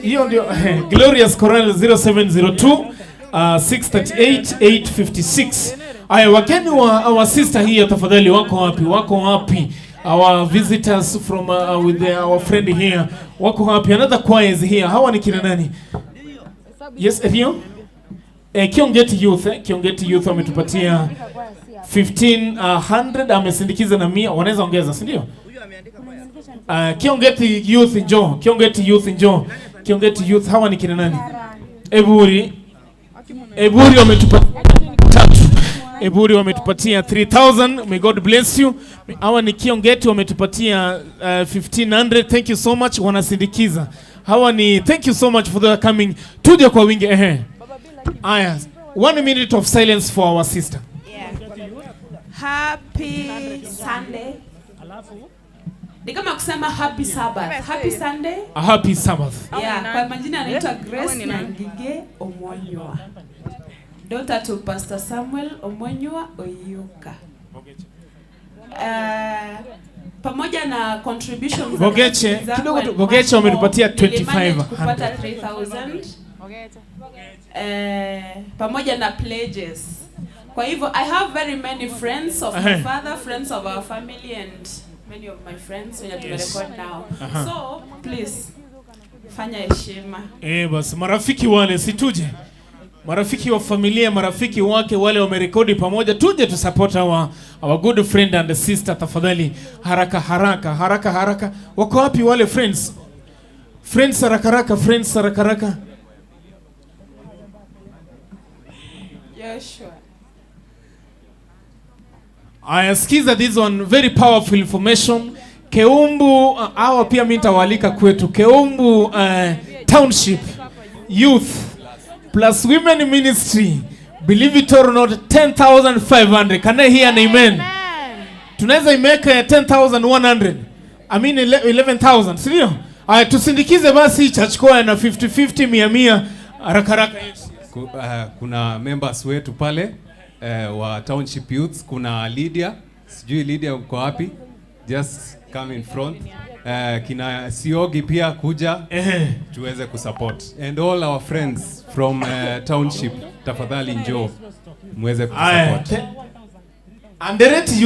Hiyo ndio Glorious Chorale 0702 638 856. Aya, wageni wa our sister here tafadhali wako wapi? Our visitors from with our friend here wako wapi? Another choir is here. Hawa ni kina nani? Yes, Rio? Kiongeti Youth wametupatia 1,500. Amesindikiza na 100. Wanaweza ongeza, si ndio? Kiongeti Youth njoo. Kiongeti Youth hawa ni kina nani? Eburi wametupatia 3. Eburi wametupatia 3,000. May God bless you. Hawa ni Kiongeti wametupatia 1,500. Thank you so much. Wanasindikiza. Hawa ni thank you so much for the coming. Tuje kwa wingi. Aya, 1 minute of silence for our sister. Happy Sunday. Ni kama kusema happy Sabbath. Happy Sunday. A happy Sabbath. Kwa majina anaitwa Grace na Ngige Omonywa. Daughter to Pastor Samuel Omonywa Oyuka. Pamoja na contributions Gogeche wametupatia 2,500. Kupata 3,000. Pamoja na pledges. Kwa hivyo I have very many friends of my father, friends of our family and many of my friends when you record now. So please fanya heshima. Basi marafiki wale situje. Marafiki wa familia, marafiki wake wale wamerekodi pamoja, tuje tu support our good friend and sister tafadhali. Haraka. Wako wapi wale friends? Friends haraka. Joshua. I skiza this one very powerful information. Keumbu hawa pia mimi nitawalika kwetu. Keumbu Township Youth plus Women Ministry. Believe it or not, 10,500. Can I hear an amen? Tunaweza imeka 10,100. I mean 11,000. Sio? Tusindikize basi church choir na 50-50 100 haraka. Kuna members wetu pale wa Township Youth. Kuna Lydia, sijui Lydia uko wapi? Just come in front. kina Siogi pia kuja tuweze kusupport, and all our friends from township, tafadhali njoo muweze kusupport. Ndereti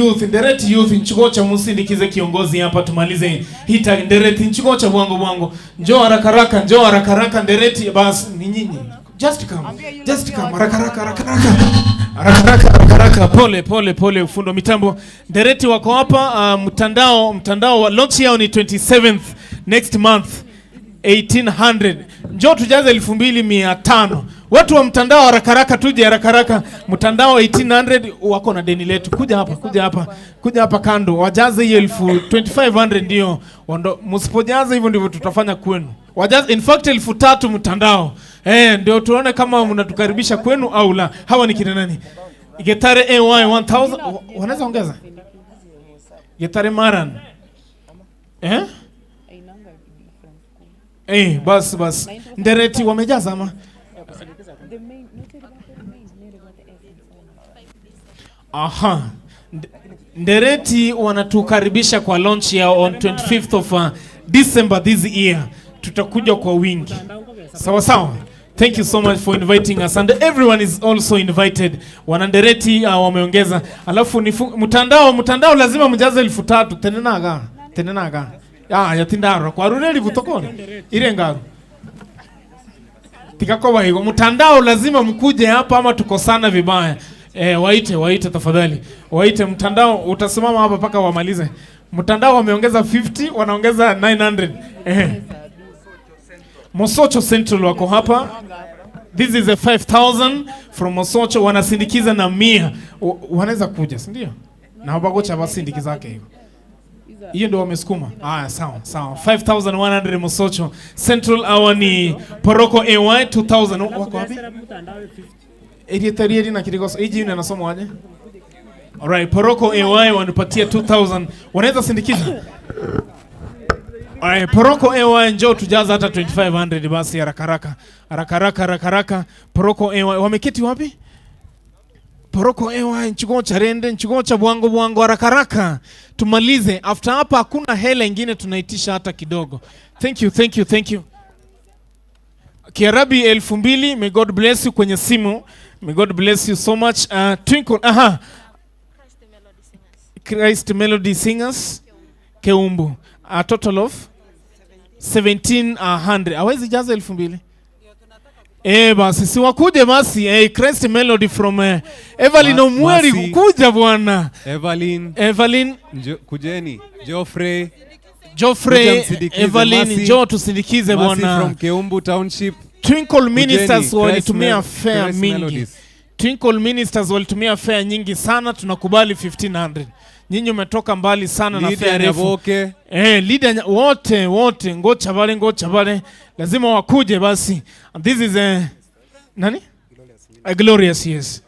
youth nchuko cha musindikize kiongozi hapa tumalize hita Ndereti nchuko cha bwango njoo haraka haraka Ndereti bas ni nyinyi just come haraka pole ufundo mitambo Ndereti wako hapa mtandao wa launch yao ni 27th next month 1800 njoo tujaze 2500 watu wa mtandao haraka tuje haraka mtandao 1800 wako na deni letu kuja hapa kando wajaze hiyo 2500 ndio msipojaza hivyo ndivyo tutafanya kwenu wajaze in fact 3000 mtandao ndio tuone kama mnatukaribisha kwenu au la. Hawa ni kina nani? Getare AY 1000 wanaweza ongeza Getare Maran bas Ndereti wamejaza ama Ndereti wanatukaribisha kwa launch ya on 25th of December this year. Tutakuja kwa wingi. Sawa. Thank you so much for inviting us and everyone is also invited. Wanandereti wameongeza. Alafu ni mtandao lazima mjaze 3000 tenenaga. Yatindaro kwa rureli butokoni. Ile ngaro. Tikakoba hiyo mtandao lazima mkuje hapa ama tukosana vibaya. Waite tafadhali. Waite mtandao utasimama hapa paka wamalize. Mtandao wameongeza 50 wanaongeza 900. Mosocho Central wako hapa. This is a 5000 from Mosocho wanasindikiza na 100. Wanaweza kuja, si ndio? Na wabagocha basindikiza yake hiyo. Hiyo ndio wamesukuma. Sawa. 5100 Mosocho Central hawa ni Poroko AY 2000 wako wapi? Tarieri na Kirigoso. Hiji inasomwa aje? Alright, Poroko AY wanapatia 2000. Wanaweza sindikiza? Alright, Poroko AY njoo tujaza hata 2500 basi haraka. Poroko AY wameketi wapi? Poroko AY nchugo cha rende, nchugo cha bwango haraka. Tumalize. After hapa hakuna hela ingine tunaitisha hata kidogo. Thank you. Kiarabi 2000, may God bless you kwenye simu. May God bless you so much. Twinkle, Christ Melody Singers, Keumbu. A total of 1700. Hawezi jaza 2000. Basi si wakuje basi. Christ Melody from Evelyn Omweri kuja bwana. Evelyn kujeni. Geoffrey, Evelyn njoo tusindikize bwana. From Keumbu Township. Twinkle Ministers walitumia fare mingi. Twinkle Ministers walitumia fare nyingi sana, tunakubali 1500. Nyinyi umetoka mbali sana na fare refu. Leader wote ngocha bale lazima wakuje basi. And this is nani? A glorious, yes.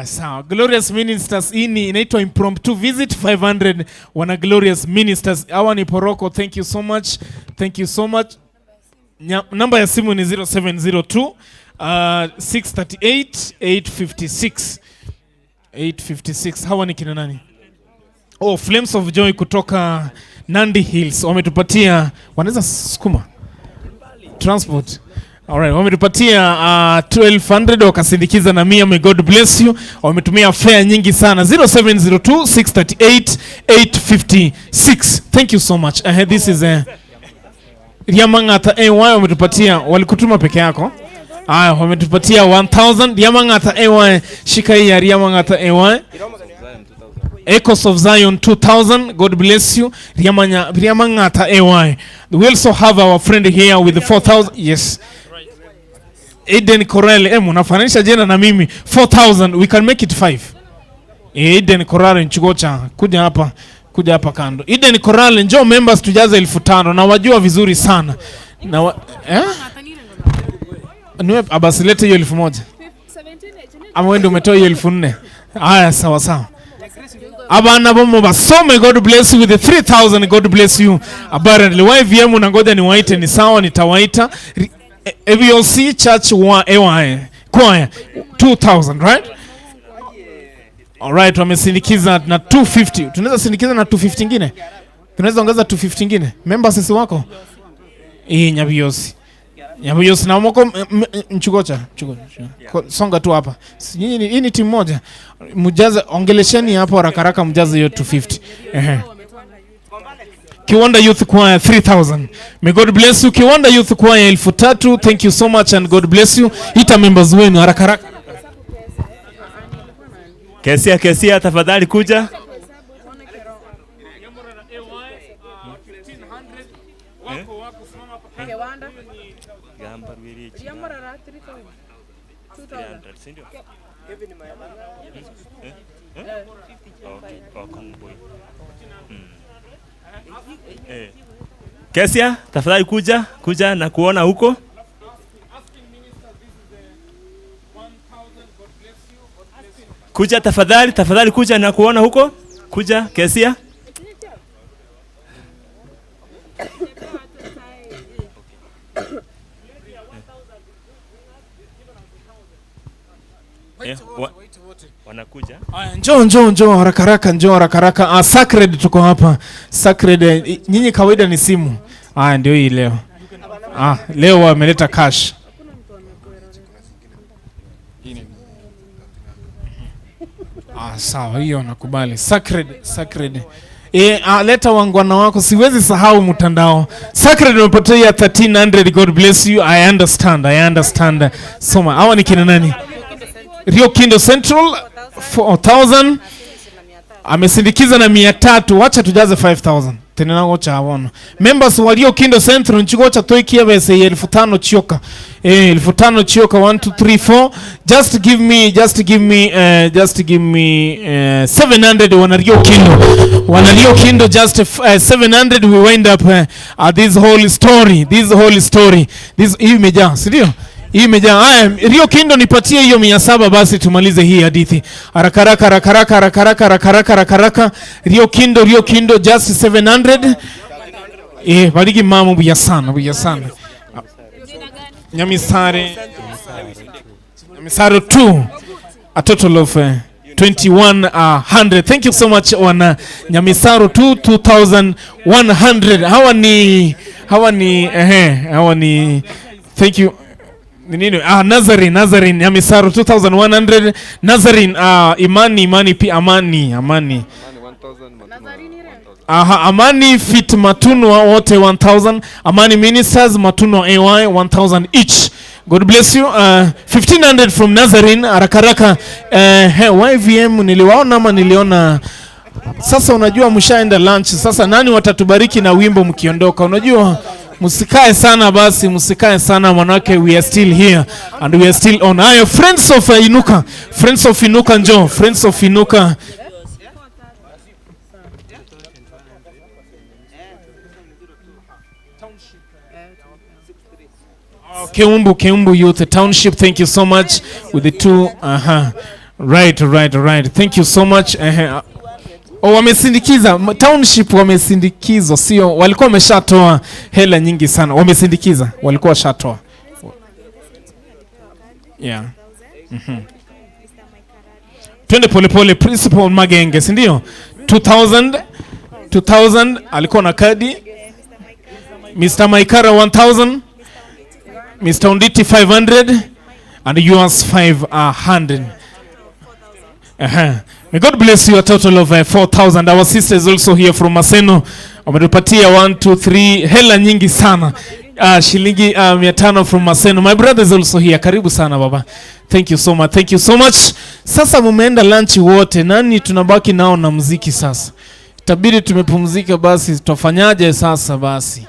Sawa. Glorious Ministers ini inaitwa impromptu visit 500 wana Glorious Ministers. Hawa ni Poroko. Thank you so much. Namba ya simu ni 0702 638 856. Hawa ni kina nani? Flames of Joy kutoka Nandi Hills wametupatia, wanaweza sukuma transport. Alright, wametupatia 1200 wakasindikiza na 100. May God bless you. Wametumia fare nyingi sana. 0702 638 856. Thank you so much. This is Riamangata AY wametupatia, walikutuma peke yako. Wametupatia 1000. Riamangata AY shika hii ya Riamangata AY. Echoes of Zion 2000. God bless you. Riamangata AY. We also have our friend here with the 4000. Yes. Eden Chorale. Mnafananisha jena na mimi. 4000. We can make it 5. Eden Chorale nchugocha. Kuja hapa kando. Eden Chorale njoo members tujaze 1500 na wajua vizuri sana. Na basi lete hiyo 1000. Ama wewe ndio umetoa hiyo 4000. Sawa. Abana bomo basome. God bless you with the 3000. God bless you abundantly. YVM na ngoja niwaite, ni sawa, nitawaita. ABLC Church wa AY choir 2000, right? Alright, wamesindikiza na 250. Tunaweza sindikiza na 250 nyingine. Tunaweza ongeza 250 nyingine. Members sisi wako? Nyabiyosi. Nyabiyosi na moko mchugocha. Songa tu hapa. Nyinyi hii ni timu moja. Mjaze ongelesheni hapo haraka mjaze hiyo 250. Kiwanda Youth Choir 3000. May God bless you. Kiwanda Youth Choir 3000. Thank you so much and God bless you. Ita members wenu haraka. Kesia tafadhali kuja. Kesia tafadhali kuja na kuona huko. Kuja tafadhali kuja na kuona huko. Kuja Kesia. Wanakuja. Njoo haraka. Sacred tuko hapa. Sacred nyinyi kawaida ni simu. Ndio hii leo. Leo wameleta cash. Sawa hiyo nakubali. Sacred. Leta wangwana wako, siwezi sahau mtandao. Sacred umepotea 1300. God bless you. I understand. Soma. Hawa ni kina nani? Rio Kindo Central 4000. Amesindikiza na 300. Wacha tujaze 5000. Tena ngocha hawana. Members wa Rio Kindo Central nchigocha toikia bese 1500 chioka. 1500 chioka 1 2 3 4. Just give me 700 wana Rio Kindo just 700. We wind up this whole story. This imejaa, si ndio? Hii imejaa. Haya, Rio Kindo nipatie hiyo 700 basi tumalize hii hadithi. Haraka. Rio Kindo just 700. Bariki mama buya sana. Nyamisare 2. A total of 2100. Thank you so much wana Nyamisaro 2100. Hawa ni thank you. Nazarene Nyamisaro 2100. Nazarene Imani pi Amani Amani Fit Matunwa wote 1000. Amani Ministers Matunwa AY 1000 each. God bless you. 1500 from Nazarene. Haraka. YVM niliona. Sasa unajua mshaenda lunch. Sasa nani watatubariki na wimbo mkiondoka? Unajua musikae sana manake we are still here and we are still on. Friends of Inuka njoo. Friends of Inuka. Keumbu Youth Township, thank you so much with the 2 right. Thank you so much. Wamesindikiza township, wamesindikizwa, sio walikuwa wameshatoa hela nyingi sana. Wamesindikiza, walikuwa washatoa. Twende pole Principal Magenge, si ndio? 2000 alikuwa na kadi. Mr. Maikara 1000. Mr. Unditi 500 and yours 500. May God bless you, a total of 4000. Our sister is also here from Maseno. Wametupatia 1 2 3 hela nyingi sana. Shilingi 500 from Maseno. My brother is also here. Karibu sana baba. Thank you so much. Sasa mumeenda lunch wote. Nani tunabaki nao na muziki sasa? Itabidi tumepumzika basi. Tutafanyaje sasa basi?